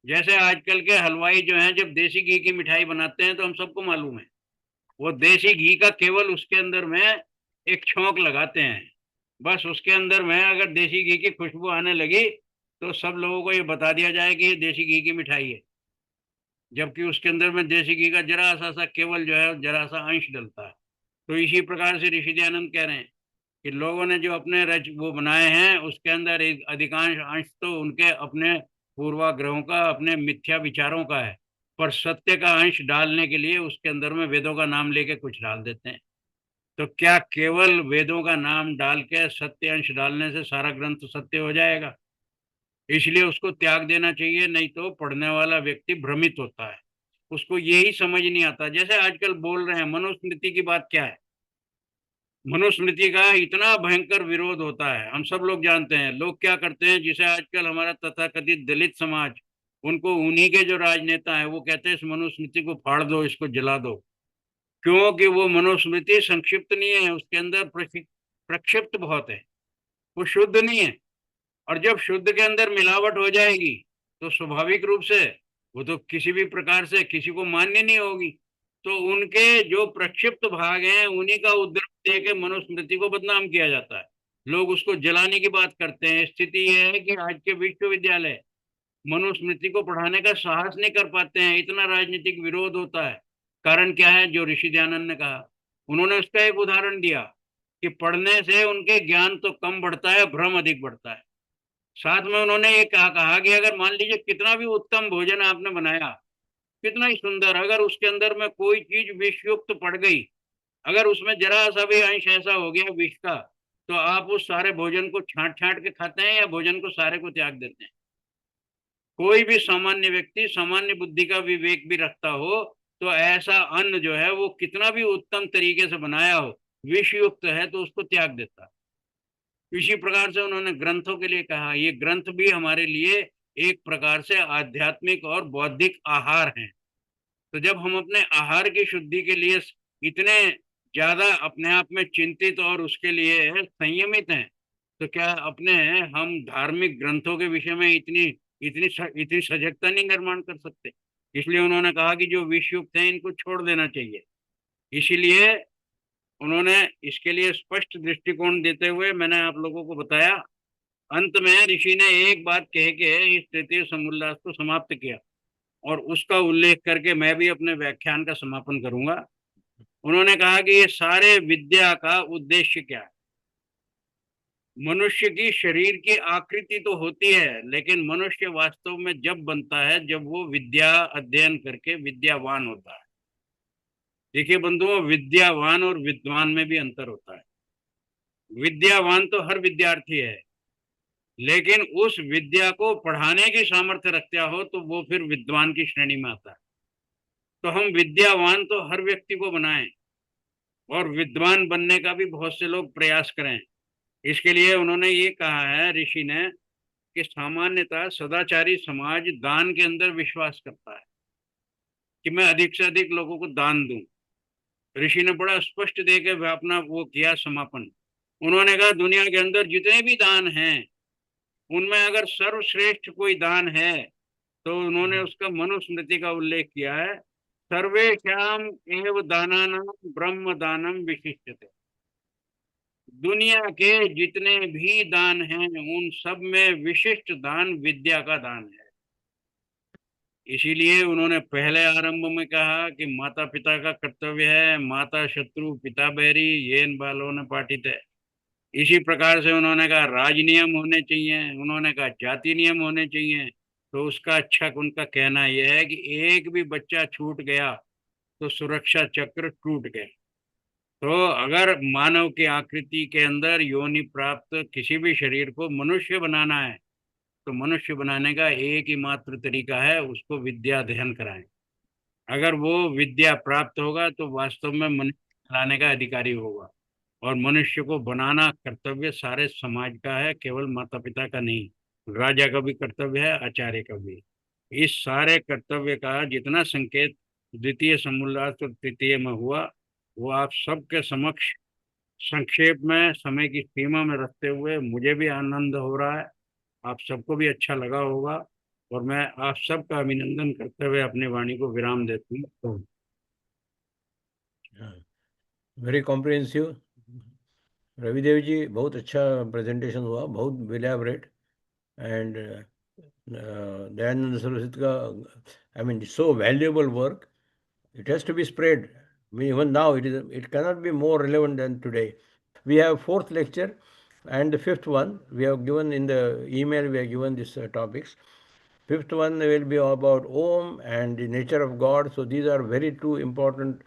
जैसे आजकल के हलवाई जो हैं जब देसी घी की मिठाई बनाते हैं तो हम सबको मालूम है वो देसी घी का केवल उसके अंदर में एक छौंक लगाते हैं। बस उसके अंदर में अगर देसी घी की खुशबू आने लगी तो सब लोगों को ये बता दिया जाए कि ये देसी घी की मिठाई है, जबकि उसके अंदर में देसी घी का जरा सा केवल जो है जरा सा अंश डलता है। तो इसी प्रकार से ऋषि दयानंद कह रहे हैं कि लोगों ने जो अपने रच वो बनाए हैं उसके अंदर एक अधिकांश अंश तो उनके अपने पूर्वाग्रहों का अपने मिथ्या विचारों का है, पर सत्य का अंश डालने के लिए उसके अंदर में वेदों का नाम लेके कुछ डाल देते हैं। तो क्या केवल वेदों का नाम डाल के सत्य अंश डालने से सारा ग्रंथ सत्य हो जाएगा। इसलिए उसको त्याग देना चाहिए, नहीं तो पढ़ने वाला व्यक्ति भ्रमित होता है, उसको यही समझ नहीं आता। जैसे आजकल बोल रहे हैं मनुस्मृति की बात क्या है। मनुस्मृति का इतना भयंकर विरोध होता है, हम सब लोग जानते हैं। लोग क्या करते हैं, जिसे आजकल हमारा तथाकथित दलित समाज, उनको उन्हीं के जो राजनेता हैं वो कहते हैं इस मनुस्मृति को फाड़ दो, इसको जला दो। क्योंकि वो मनुस्मृति संक्षिप्त नहीं है, उसके अंदर प्रक्षिप्त बहुत है, वो शुद्ध नहीं है। और जब शुद्ध के अंदर मिलावट हो जाएगी तो स्वाभाविक रूप से वो तो किसी भी प्रकार से किसी को मान्य नहीं होगी। तो उनके जो प्रक्षिप्त भाग हैं उन्हीं का उद्धरण दे के मनुस्मृति को बदनाम किया जाता है। लोग उसको जलाने की बात करते हैं। स्थिति यह है कि आज के विश्वविद्यालय मनुस्मृति को पढ़ाने का साहस नहीं कर पाते हैं, इतना राजनीतिक विरोध होता है। कारण क्या है, जो ऋषि दयानंद ने कहा, उन्होंने उसका एक उदाहरण दिया कि पढ़ने से उनके ज्ञान तो कम बढ़ता है, भ्रम अधिक बढ़ता है। साथ में उन्होंने ये कहा कि अगर मान लीजिए कितना भी उत्तम भोजन आपने बनाया, कितना ही सुंदर, अगर उसके अंदर में कोई चीज विषयुक्त पड़ गई, अगर उसमें जरा सा भी अंश ऐसा हो गया विष का, तो आप उस सारे भोजन को छांट छांट के खाते हैं या भोजन को सारे को त्याग देते हैं। कोई भी सामान्य व्यक्ति सामान्य बुद्धि का विवेक भी रखता हो तो ऐसा अन्न जो है वो कितना भी उत्तम तरीके से बनाया हो, विषयुक्त है तो उसको त्याग देता। इसी प्रकार से उन्होंने ग्रंथों के लिए कहा, ये ग्रंथ भी हमारे लिए एक प्रकार से आध्यात्मिक और बौद्धिक आहार हैं। तो जब हम अपने आहार की शुद्धि के लिए इतने ज्यादा अपने आप में चिंतित और उसके लिए संयमित हैं, तो क्या अपने हम धार्मिक ग्रंथों के विषय में इतनी इतनी इतनी सजगता नहीं निर्माण कर सकते। इसलिए उन्होंने कहा कि जो विषयुक्त है इनको छोड़ देना चाहिए। इसीलिए उन्होंने इसके लिए स्पष्ट दृष्टिकोण देते हुए मैंने आप लोगों को बताया। अंत में ऋषि ने एक बात कह के इस तृतीय समुल्लास को समाप्त किया और उसका उल्लेख करके मैं भी अपने व्याख्यान का समापन करूंगा। उन्होंने कहा कि ये सारे विद्या का उद्देश्य क्या है। मनुष्य की शरीर की आकृति तो होती है, लेकिन मनुष्य वास्तव में जब बनता है जब वो विद्या अध्ययन करके विद्यावान होता है। देखिए बंधुओं, विद्यावान और विद्वान में भी अंतर होता है। विद्यावान तो हर विद्यार्थी है, लेकिन उस विद्या को पढ़ाने की सामर्थ्य रखता हो तो वो फिर विद्वान की श्रेणी में आता है। तो हम विद्यावान तो हर व्यक्ति को बनाएं और विद्वान बनने का भी बहुत से लोग प्रयास करें। इसके लिए उन्होंने ये कहा है ऋषि ने कि सामान्यतः सदाचारी समाज दान के अंदर विश्वास करता है कि मैं अधिक से अधिक लोगों को दान दूं। ऋषि ने बड़ा स्पष्ट दे के अपना वो किया समापन। उन्होंने कहा दुनिया के अंदर जितने भी दान हैं उनमें अगर सर्वश्रेष्ठ कोई दान है तो उन्होंने उसका मनुस्मृति का उल्लेख किया है, सर्वेषाम एव दानानां ब्रह्म दानम विशिष्यते। दुनिया के जितने भी दान हैं उन सब में विशिष्ट दान विद्या का दान है। इसीलिए उन्होंने पहले आरंभ में कहा कि माता पिता का कर्तव्य है, माता शत्रु पिता बैरी येन बालों ने पाठित है। इसी प्रकार से उन्होंने कहा राज नियम होने चाहिए, उन्होंने कहा जाति नियम होने चाहिए। तो उसका अच्छा उनका कहना यह है कि एक भी बच्चा छूट गया तो सुरक्षा चक्र टूट गए। तो अगर मानव की आकृति के अंदर योनि प्राप्त किसी भी शरीर को मनुष्य बनाना है तो मनुष्य बनाने का एक ही मात्र तरीका है, उसको विद्या अध्ययन कराएं। अगर वो विद्या प्राप्त होगा तो वास्तव में मनुष्य लाने का अधिकारी होगा। और मनुष्य को बनाना कर्तव्य सारे समाज का है, केवल माता पिता का नहीं। राजा का भी कर्तव्य है, आचार्य का भी। इस सारे कर्तव्य का जितना संकेत द्वितीय समोल्लास और तृतीय में हुआ वो आप सबके समक्ष संक्षेप में समय की सीमा में रखते हुए मुझे भी आनंद हो रहा है, आप सबको भी अच्छा लगा होगा। और मैं आप सबका अभिनंदन करते हुए अपनी वाणी को विराम देती हूँ। वेरी कॉम्प्रिहेंसिव रविदेव जी, बहुत अच्छा प्रेजेंटेशन हुआ, बहुत विलैबरेट। एंड दयानंद सरस्वती का I mean so valuable work, it has to be spread. I mean, even now it cannot be more relevant than today. We have fourth lecture and the fifth one we have given in the email. We have given these topics. Fifth one will be about Om and the nature of God. So these are very two important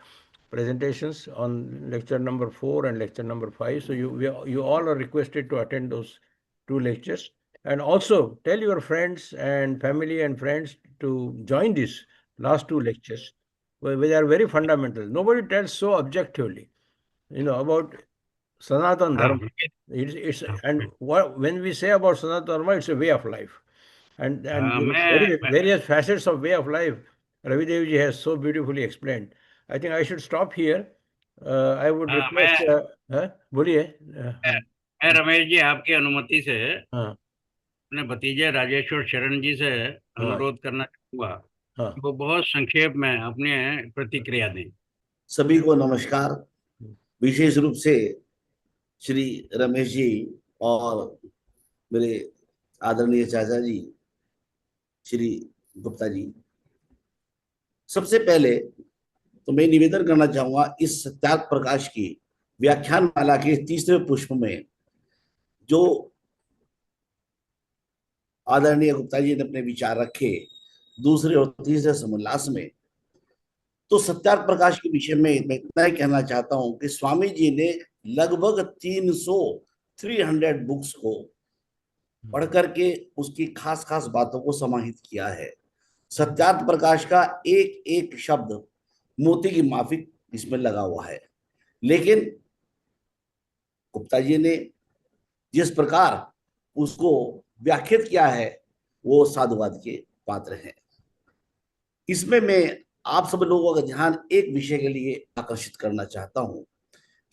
presentations on lecture number 4 and lecture number 5. So you all are requested to attend those two lectures, and also tell your friends and family and friends to join these last two lectures. Well, they are very fundamental. Nobody tells so objectively, about Sanatan हाँ Dharma. It's and when we say about Sanatan Dharma, it's a way of life, and हाँ, various facets of way of life. Ravi Dev ji has so beautifully explained. I think I should stop here. I would हाँ, request. बोलिए. मैं रमेश जी आपकी अनुमति से हाँ अपने भतीजे राजेश्वर शरण जी से हाँ अनुरोध करना चाहूंगा हाँ. कि वो बहुत संक्षेप में अपनी प्रतिक्रिया दें। सभी को नमस्कार। विशेष रूप से श्री रमेश जी और मेरे आदरणीय चाचा जी श्री गुप्ता जी, सबसे पहले तो मैं निवेदन करना चाहूंगा इस सत्यार्थ प्रकाश की व्याख्यान माला के तीसरे पुष्प में जो आदरणीय गुप्ता जी ने अपने विचार रखे दूसरे और तीसरे समोल्लास में, तो सत्यार्थ प्रकाश के विषय में मैं इतना ही कहना चाहता हूं कि स्वामी जी ने लगभग 300 बुक्स को पढ़ करके उसकी खास खास बातों को समाहित किया है। सत्यार्थ प्रकाश का एक एक शब्द मोती की माफिक इसमें लगा हुआ है, लेकिन गुप्ता जी ने जिस प्रकार उसको व्याख्यात किया है वो साधुवाद के पात्र है। इसमें मैं आप सब लोगों का ध्यान एक विषय के लिए आकर्षित करना चाहता हूं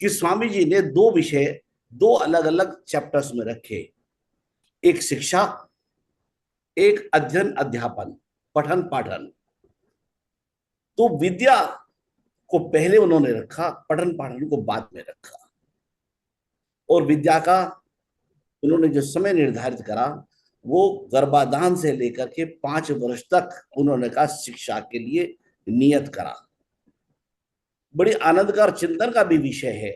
कि स्वामी जी ने दो विषय दो अलग अलग चैप्टर्स में रखे, एक शिक्षा, एक अध्ययन अध्यापन पठन पाठन। तो विद्या को पहले उन्होंने रखा, पठन पाठन को बाद में रखा, और विद्या का उन्होंने जो समय निर्धारित करा वो गर्भाधान से लेकर के 5 वर्ष तक उन्होंने कहा शिक्षा के लिए नियत करा। बड़ी आनंदकर चिंतन का भी विषय है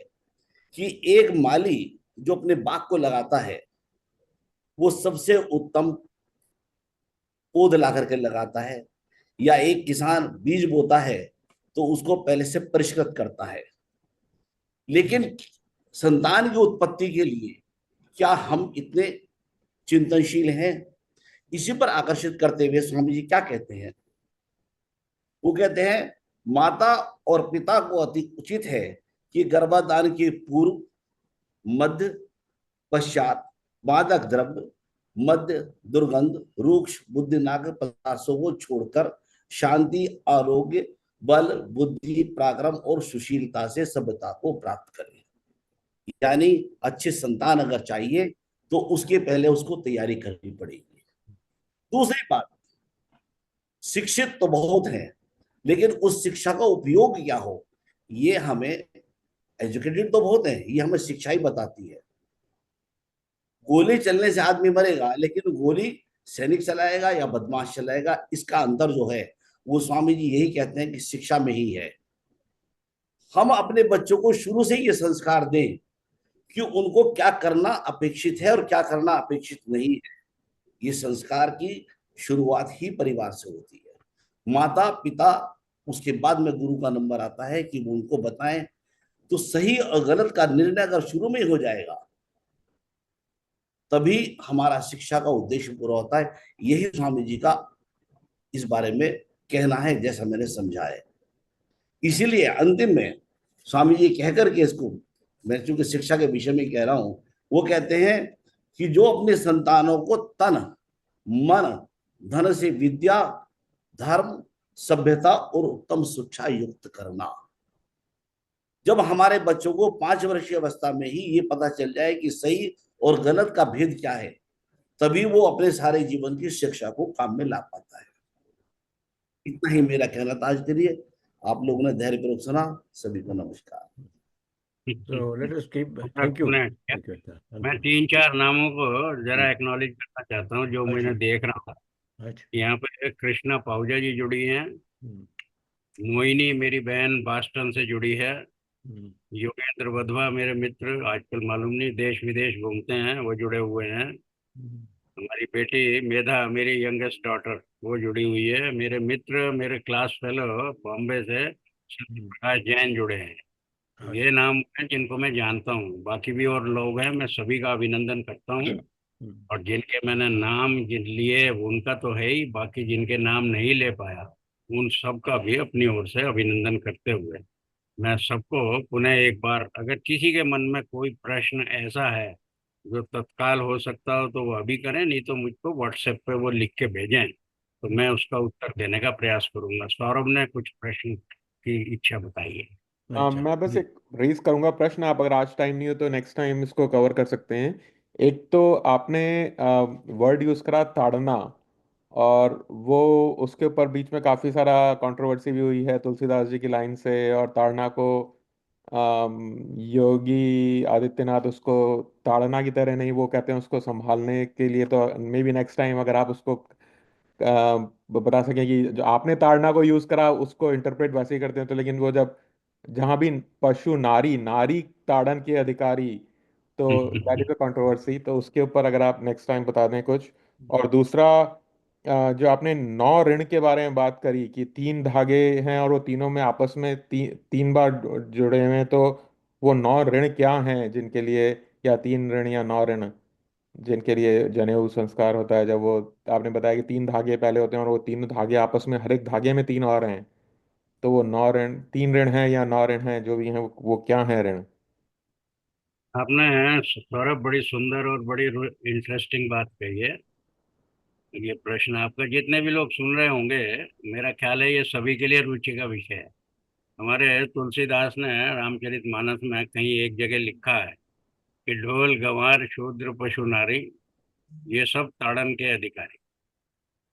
कि एक माली जो अपने बाग को लगाता है वो सबसे उत्तम पौध ला करके लगाता है, या एक किसान बीज बोता है तो उसको पहले से परिष्कृत करता है। लेकिन संतान की उत्पत्ति के लिए क्या हम इतने चिंतनशील हैं? इसी पर आकर्षित करते हुए स्वामी जी क्या कहते हैं? वो कहते हैं माता और पिता को अति उचित है कि गर्भाधान के पूर्व, मध्य, पश्चात, बाधक द्रव्य, मद्य, दुर्गंध, रूक्ष बुद्धिनाक पदार्थों को छोड़कर शांति, आरोग्य, बल, बुद्धि, पराक्रम और सुशीलता से सभ्यता को प्राप्त करें। यानी अच्छे संतान अगर चाहिए तो उसके पहले उसको तैयारी करनी पड़ेगी। दूसरी बात, शिक्षित तो बहुत है, लेकिन उस शिक्षा का उपयोग क्या हो, ये हमें, एजुकेटेड तो बहुत है, ये हमें शिक्षा ही बताती है। गोली चलने से आदमी मरेगा, लेकिन गोली सैनिक चलाएगा या बदमाश चलाएगा, इसका अंतर जो है वो स्वामी जी यही कहते हैं कि शिक्षा में ही है। हम अपने बच्चों को शुरू से ये संस्कार दें कि उनको क्या करना अपेक्षित है और क्या करना अपेक्षित नहीं है। ये संस्कार की शुरुआत ही परिवार से होती है। माता पिता, उसके बाद में गुरु का नंबर आता है कि वो उनको बताएं। तो सही और गलत का निर्णय अगर शुरू में हो जाएगा तभी हमारा शिक्षा का उद्देश्य पूरा होता है। यही स्वामी जी का इस बारे में कहना है, जैसा मैंने समझा है। इसीलिए अंतिम में स्वामी जी कहकर के इसको, मैं चूंकि शिक्षा के विषय में कह रहा हूं, वो कहते हैं कि जो अपने संतानों को तन, मन, धन से विद्या, धर्म, सभ्यता और उत्तम शिक्षा युक्त करना। जब हमारे बच्चों को 5 वर्षीय अवस्था में ही ये पता चल जाए कि सही और गलत का भेद क्या है, तभी वो अपने सारे जीवन की शिक्षा को काम में ला पाता है। इतना ही मेरा कहना था आज के लिए। आप लोगों ने धैर्यपूर्वक सुना। सभी को नमस्कार। So let us keep. अपना Thank you. सुने। Thank you. मैं 3-4 नामों को जरा एक्नॉलेज करना चाहता हूँ जो मैंने अच्छा। देख रहा हूँ। अच्छा। यहाँ पे कृष्णा पाहुजा जी जुड़ी हैं, हम्म, मोहिनी मेरी बहन बास्टन से जुड़ी है, हम्म, योगेंद्र वधवा मेरे मित्र आजकल मालूम नहीं देश विदेश घूमते हैं, वो जुड़े हुए हैं। हम्म, हमारी बेटी मेधा, मेरी यंगेस्ट डॉटर, वो जुड़ी हुई है। मेरे मित्र, मेरे क्लास फेलो बॉम्बे से सत्य प्रकाश जैन जुड़े हैं। ये अच्छा। नाम हैं जिनको मैं जानता हूँ। बाकी भी और लोग हैं, मैं सभी का अभिनंदन करता हूँ। हम्म, और जिनके मैंने नाम जिन लिए उनका तो है ही, बाकी जिनके नाम नहीं ले पाया उन सबका भी अपनी ओर से अभिनंदन करते हुए मैं सबको पुनः एक बार, अगर किसी के मन में कोई प्रश्न ऐसा है जो तत्काल हो सकता हो तो वो अभी करें, नहीं तो मुझको व्हाट्सएप पे वो लिख के भेजें तो मैं उसका उत्तर देने का प्रयास करूंगा। सौरभ ने कुछ प्रश्न की इच्छा बताई है। अच्छा मैं बस जी। एक रेज करूंगा प्रश्न, आप अगर आज टाइम नहीं हो तो नेक्स्ट टाइम इसको कवर कर सकते हैं। एक तो आपने वर्ड यूज करा ताड़ना, और वो उसके ऊपर बीच में काफी सारा कंट्रोवर्सी भी हुई है तुलसीदास जी की लाइन से। और ताड़ना को योगी आदित्यनाथ उसको ताड़ना की तरह नहीं, वो कहते हैं उसको संभालने के लिए। तो मे बी नेक्स्ट टाइम अगर आप उसको बता सकें कि जो आपने ताड़ना को यूज करा उसको इंटरप्रेट वैसे ही करते हैं, तो लेकिन वो जब जहां भी पशु नारी नारी ताड़न के अधिकारी, तो दैट इज अ कंट्रोवर्सी। तो उसके ऊपर अगर आप नेक्स्ट टाइम बता दें कुछ। और दूसरा, जो आपने 9 ऋण के बारे में बात करी कि 3 धागे हैं और वो तीनों में आपस में 3 बार जुड़े हुए हैं, तो वो 9 ऋण क्या हैं जिनके लिए, या 3 ऋण या 9 ऋण जिनके लिए जनेऊ संस्कार होता है? जब वो, आपने बताया कि 3 धागे पहले होते हैं और वो तीनों धागे आपस में, हर एक धागे में 3 और हैं, तो वो 9 ऋण, 3 ऋण हैं या 9 ऋण हैं, जो भी हैं वो क्या हैं ऋण? आपने सौरभ बड़ी सुंदर और बड़ी इंटरेस्टिंग बात कही है। ये प्रश्न आपका जितने भी लोग सुन रहे होंगे, मेरा ख्याल है ये सभी के लिए रुचि का विषय है। हमारे तुलसीदास ने रामचरितमानस में कहीं एक जगह लिखा है कि ढोल गंवार शूद्र पशु नारी ये सब ताड़न के अधिकारी।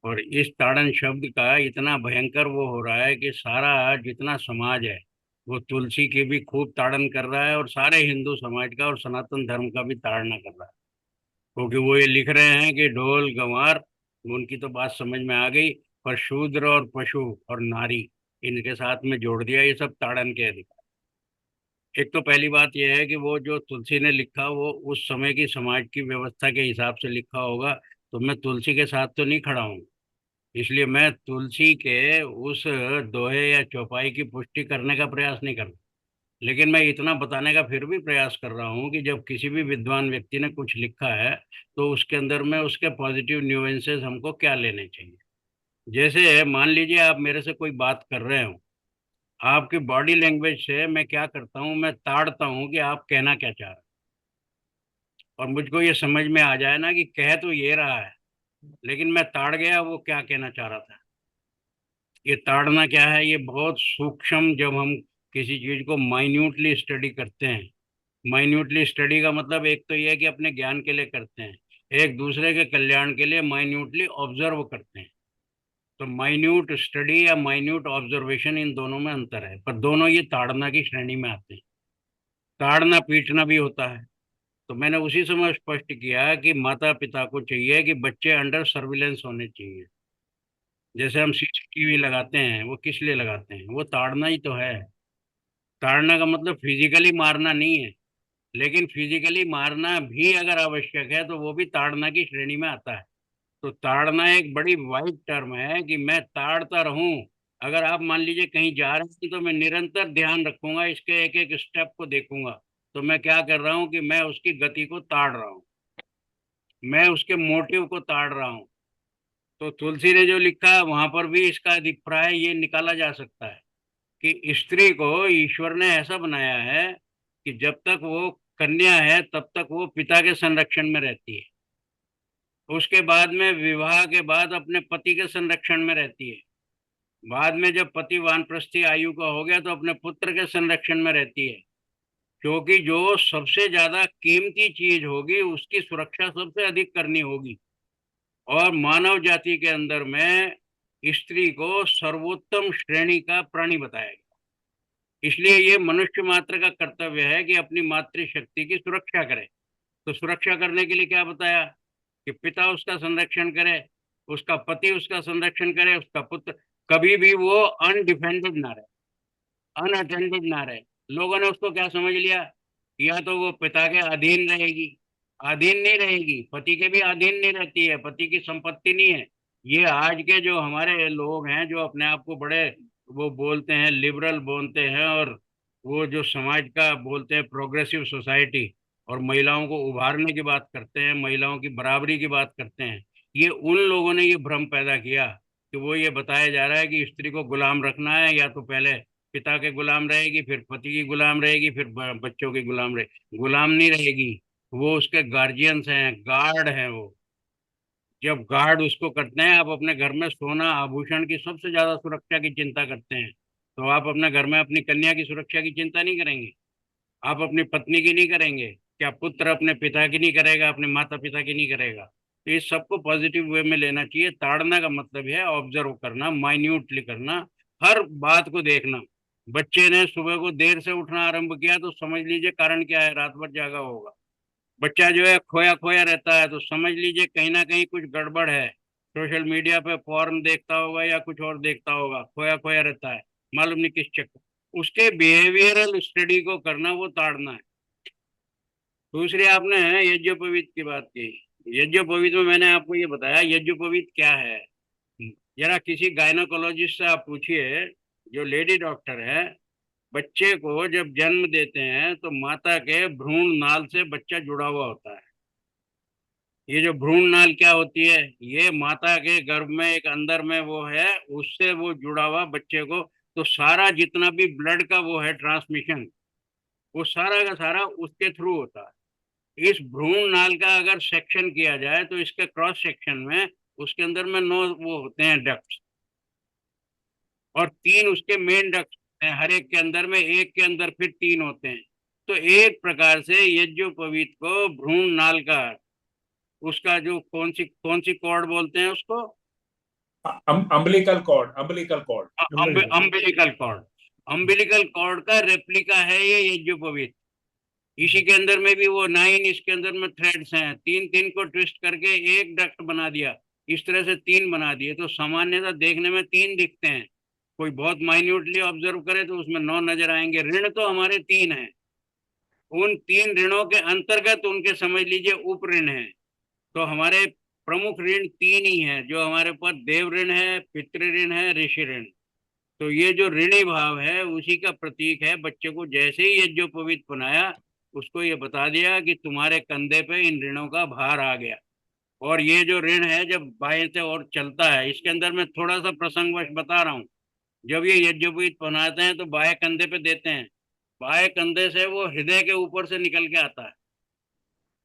और इस ताड़न शब्द का इतना भयंकर वो हो रहा है कि सारा जितना समाज है वो तुलसी की भी खूब ताड़न कर रहा है और सारे हिंदू समाज का और सनातन धर्म का भी ताड़ना कर रहा है। क्योंकि वो ये लिख रहे हैं कि ढोल गंवार, उनकी तो बात समझ में आ गई, पर शूद्र और पशु और नारी इनके साथ में जोड़ दिया, ये सब ताड़न के अधिकार। एक तो पहली बात यह है कि वो जो तुलसी ने लिखा वो उस समय की समाज की व्यवस्था के हिसाब से लिखा होगा, तो मैं तुलसी के साथ तो नहीं खड़ा हूँ। इसलिए मैं तुलसी के उस दोहे या चौपाई की पुष्टि करने का प्रयास नहीं कर रहा। लेकिन मैं इतना बताने का फिर भी प्रयास कर रहा हूँ कि जब किसी भी विद्वान व्यक्ति ने कुछ लिखा है तो उसके अंदर में उसके पॉजिटिव न्यूएंसेस हमको क्या लेने चाहिए। जैसे मान लीजिए आप मेरे से कोई बात कर रहे हो, आपकी बॉडी लैंग्वेज से मैं क्या करता हूँ, मैं ताड़ता हूँ कि आप कहना क्या चाह रहे और मुझको ये समझ में आ जाए ना कि कह तो ये रहा है, लेकिन मैं ताड़ गया वो क्या कहना चाह रहा था। ये ताड़ना क्या है, ये बहुत सूक्ष्म, जब हम किसी चीज को माइन्यूटली स्टडी करते हैं, माइन्यूटली स्टडी का मतलब एक तो ये है कि अपने ज्ञान के लिए करते हैं, एक दूसरे के कल्याण के लिए माइन्यूटली ऑब्जर्व करते हैं। तो माइन्यूट स्टडी या माइन्यूट ऑब्जर्वेशन, इन दोनों में अंतर है, पर दोनों ये ताड़ना की श्रेणी में आते हैं। ताड़ना पीटना भी होता है। तो मैंने उसी समय स्पष्ट किया कि माता पिता को चाहिए कि बच्चे अंडर सर्विलेंस होने चाहिए। जैसे हम सीसीटीवी लगाते हैं, वो किस लिए लगाते हैं? वो ताड़ना ही तो है। ताड़ना का मतलब फिजिकली मारना नहीं है, लेकिन फिजिकली मारना भी अगर आवश्यक है तो वो भी ताड़ना की श्रेणी में आता है। तो ताड़ना एक बड़ी वाइड टर्म है कि मैं ताड़ता रहूं। अगर आप मान लीजिए कहीं जा रहे हैं तो मैं निरंतर ध्यान रखूंगा, इसके एक एक स्टेप को देखूंगा। तो मैं क्या कर रहा हूँ कि मैं उसकी गति को ताड़ रहा हूँ, मैं उसके मोटिव को ताड़ रहा हूँ। तो तुलसी ने जो लिखा है वहां पर भी इसका अभिप्राय ये निकाला जा सकता है कि स्त्री को ईश्वर ने ऐसा बनाया है कि जब तक वो कन्या है तब तक वो पिता के संरक्षण में रहती है, उसके बाद में विवाह के बाद अपने पति के संरक्षण में रहती है, बाद में जब पति वानप्रस्थी आयु का हो गया तो अपने पुत्र के संरक्षण में रहती है। क्योंकि जो सबसे ज्यादा कीमती चीज होगी उसकी सुरक्षा सबसे अधिक करनी होगी, और मानव जाति के अंदर में स्त्री को सर्वोत्तम श्रेणी का प्राणी बताया गया। इसलिए ये मनुष्य मात्र का कर्तव्य है कि अपनी मातृशक्ति की सुरक्षा करे। तो सुरक्षा करने के लिए क्या बताया कि पिता उसका संरक्षण करे, उसका पति उसका संरक्षण करे, उसका पुत्र, कभी भी वो अनडिफेंडेड ना रहे, अनअटेंडेड ना रहे। लोगों ने उसको क्या समझ लिया, या तो वो पिता के अधीन रहेगी, अधीन नहीं रहेगी, पति के भी अधीन नहीं रहती है, पति की संपत्ति नहीं है। ये आज के जो हमारे लोग हैं जो अपने आप को बड़े वो बोलते हैं लिबरल बोलते हैं, और वो जो समाज का बोलते हैं प्रोग्रेसिव सोसाइटी, और महिलाओं को उभारने की बात करते हैं, महिलाओं की बराबरी की बात करते हैं, ये उन लोगों ने ये भ्रम पैदा किया कि वो ये बताया जा रहा है कि स्त्री को गुलाम रखना है, या तो पहले पिता के गुलाम रहेगी, फिर पति की गुलाम रहेगी, फिर बच्चों की गुलाम रहेगी। गुलाम नहीं रहेगी, वो उसके गार्जियंस हैं, गार्ड हैं वो। जब गार्ड उसको करते हैं, आप अपने घर में सोना आभूषण की सबसे ज्यादा सुरक्षा की चिंता करते हैं, तो आप अपने घर में अपनी कन्या की सुरक्षा की चिंता नहीं करेंगे? आप अपनी पत्नी की नहीं करेंगे? क्या पुत्र अपने पिता की नहीं करेगा, अपने माता पिता की नहीं करेगा? तो इस सबको पॉजिटिव वे में लेना चाहिए। ताड़ना का मतलब है ऑब्जर्व करना, माइन्यूटली करना, हर बात को देखना। बच्चे ने सुबह को देर से उठना आरंभ किया तो समझ लीजिए कारण क्या है, रात भर जागा होगा। बच्चा जो है खोया खोया रहता है तो समझ लीजिए कहीं ना कहीं कुछ गड़बड़ है, सोशल मीडिया पे फॉर्म देखता होगा या कुछ और देखता होगा, खोया खोया रहता है, मालूम नहीं किस चक्कर। उसके बिहेवियरल स्टडी को करना वो ताड़ना है। दूसरी आपने यज्ञोपवीत की बात की। यज्ञोपवीत में मैंने आपको ये बताया यज्ञोपवीत क्या है। जरा किसी गायनोकोलॉजिस्ट से आप पूछिए, जो लेडी डॉक्टर है, बच्चे को जब जन्म देते हैं तो माता के भ्रूण नाल से बच्चा जुड़ा हुआ होता है। ये जो भ्रूण नाल क्या होती है, ये माता के गर्भ में एक अंदर में वो है, उससे वो जुड़ा हुआ बच्चे को, तो सारा जितना भी ब्लड का वो है ट्रांसमिशन, वो सारा का सारा उसके थ्रू होता है। इस भ्रूण नाल का अगर सेक्शन किया जाए तो इसके क्रॉस सेक्शन में उसके अंदर में 9 वो होते हैं डक्ट्स, और 3 उसके मेन डक्ट्स हैं, हर एक के अंदर में, एक के अंदर फिर 3 होते हैं। तो एक प्रकार से यज्ञोपवीत को भ्रूण नाल का, उसका जो कौन सी कॉर्ड बोलते हैं उसको, umbilical cord, umbilical cord, umbilical cord, umbilical cord का रेप्लिका है ये यज्ञोपवीत। इसी के अंदर में भी वो 9 इसके अंदर में थ्रेड्स हैं, 3 को ट्विस्ट करके एक डक्ट बना दिया, इस तरह से 3 बना दिए, तो सामान्यतः देखने में 3 दिखते हैं। कोई बहुत माइन्यूटली ऑब्जर्व करे तो उसमें 9 नजर आएंगे। ऋण तो हमारे 3 हैं, उन 3 ऋणों के अंतर्गत उनके समझ लीजिए उप ऋण है। तो हमारे प्रमुख ऋण 3 ही हैं, जो हमारे ऊपर देव ऋण है, पितृ ऋण है, ऋषि ऋण। तो ये जो ऋणी भाव है उसी का प्रतीक है। बच्चे को जैसे ही यज्ञोपवीत बनाया, उसको ये बता दिया कि तुम्हारे कंधे पे इन ऋणों का भार आ गया। और ये जो ऋण है जब बाएं से और चलता है, इसके अंदर मैं थोड़ा सा प्रसंगवश बता रहा हूँ, जब ये यज्ञोपवीत बनाते हैं तो बाएं कंधे पे देते हैं, बाएं कंधे से वो हृदय के ऊपर से निकल के आता है।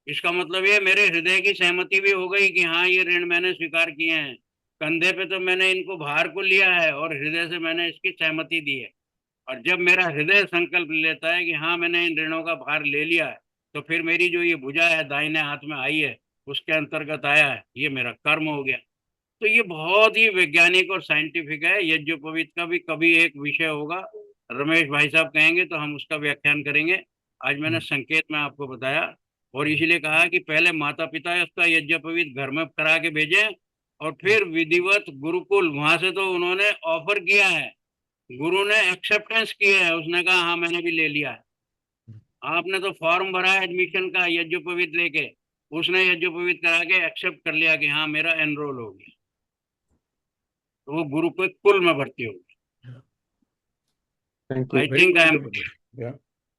इसका मतलब ये मेरे हृदय की सहमति भी हो गई कि हाँ ये ऋण मैंने स्वीकार किए हैं, कंधे पे तो मैंने इनको भार को लिया है और हृदय से मैंने इसकी सहमति दी है। और जब मेरा हृदय संकल्प लेता है कि हाँ मैंने इन ऋणों का भार ले लिया है, तो फिर मेरी जो ये भुजा है दाहिने हाथ में आई है उसके अंतर्गत आया है, ये मेरा कर्म हो गया। तो ये बहुत ही वैज्ञानिक और साइंटिफिक है। यज्ञोपवीत का भी कभी एक विषय होगा, रमेश भाई साहब कहेंगे तो हम उसका व्याख्यान करेंगे। आज मैंने संकेत में आपको बताया और इसीलिए कहा कि पहले माता पिता उसका यज्ञोपवीत घर में करा के भेजें और फिर विधिवत गुरुकुल, वहां से तो उन्होंने ऑफर किया है, गुरु ने एक्सेप्टेंस किया है, उसने कहा हाँ मैंने भी ले लिया है। आपने तो फॉर्म भरा है एडमिशन का यज्ञोपवीत लेके, उसने यज्ञोपवीत करा के एक्सेप्ट कर लिया कि हाँ मेरा एनरोल हो गया, तो वो गुरु के कुल में भर्ती हो गया। Thank you. I think I am, Yeah.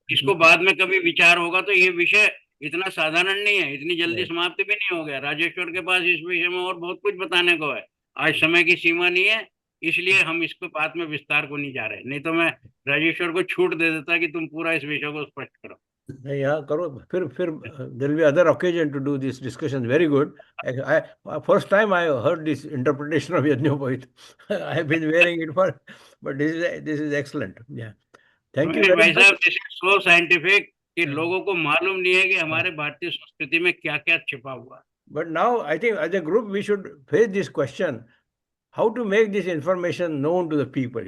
इसको बाद में कभी विचार होगा तो ये विषय इतना साधारण नहीं है, इतनी जल्दी Right. समाप्त भी नहीं हो गया। राजेश्वर के पास इस विषय में और बहुत कुछ बताने को है, आज समय की सीमा नहीं है, इसलिए हम इसको बात में विस्तार को नहीं जा रहे। नहीं तो मैं राजेश्वर को छूट दे देता कि तुम पूरा इस विषय को स्पष्ट करो। Yeah, करो फिर there will be other occasion to do this discussion. Very good. First time I heard this interpretation of Yajnaopavit. I have been wearing it for, but this is excellent. Yeah. Thank you Ramesh very भाई much. साहब, this is so scientific कि Yeah. लोगों को मालूम नहीं है कि हमारे भारतीय संस्कृति में क्या क्या छिपा हुआ है। But now I think as a group we should face this question: how to make this information known to the people.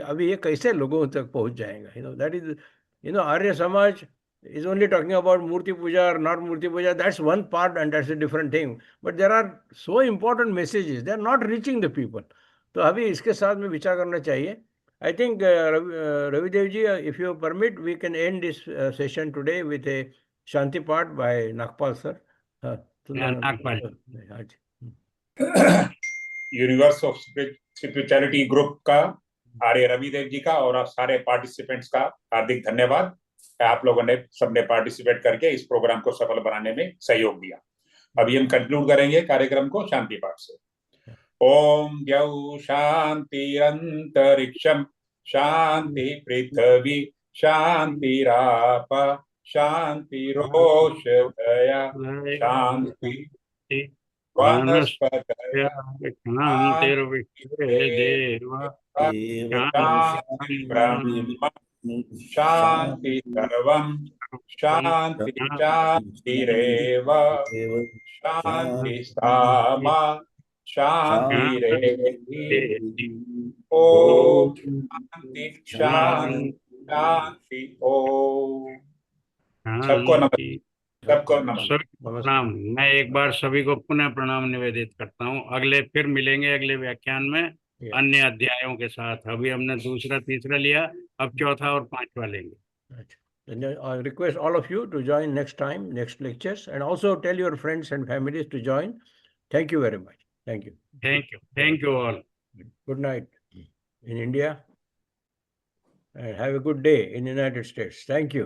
अभी ये कैसे लोगों तक पहुंच जाएगा? That is, Arya Samaj is only talking about Murti Puja or not Murti Puja. That's one part and that's a different thing. But there are so important messages, they are not reaching the people. तो अभी इसके साथ में विचार करना चाहिए. I think Ravi Dev ji, if you permit, we can end this session today with a Shanti Path by Nagpal sir. Nagpal. हाँ जी. Universe of spirituality group का, आर्य रविदेव जी का और सारे पार्टिसिपेंट्स का हार्दिक धन्यवाद। आप लोगों ने सबने पार्टिसिपेट करके इस प्रोग्राम को सफल बनाने में सहयोग दिया। अभी हम कंक्लूड करेंगे कार्यक्रम को शांति पाठ से। ओम द्यौ शांतिरंतरिक्षम शांति पृथ्वी शांतिराप शांतिरोषधया शांति वनस्पतयः शांतिर्विश्वे देवा शांति ब्रह्म शांति सर्वं शांति शांतिरेव शांति सामा शांतिरेधि। ओम शांति शांति शांति। ओम सबको नमस्कार। प्रणाम। मैं एक बार सभी को पुनः प्रणाम निवेदित करता हूँ। अगले फिर मिलेंगे अगले व्याख्यान में अन्य अध्यायों के साथ। अभी हमने दूसरा तीसरा लिया, अब चौथा और पांचवा लेंगे। And I request all of you to join next time, next lectures, and also tell your friends and families to join. Thank you very much. Thank you. Thank you all. Good night in India, and have a good day in the United States. Thank you.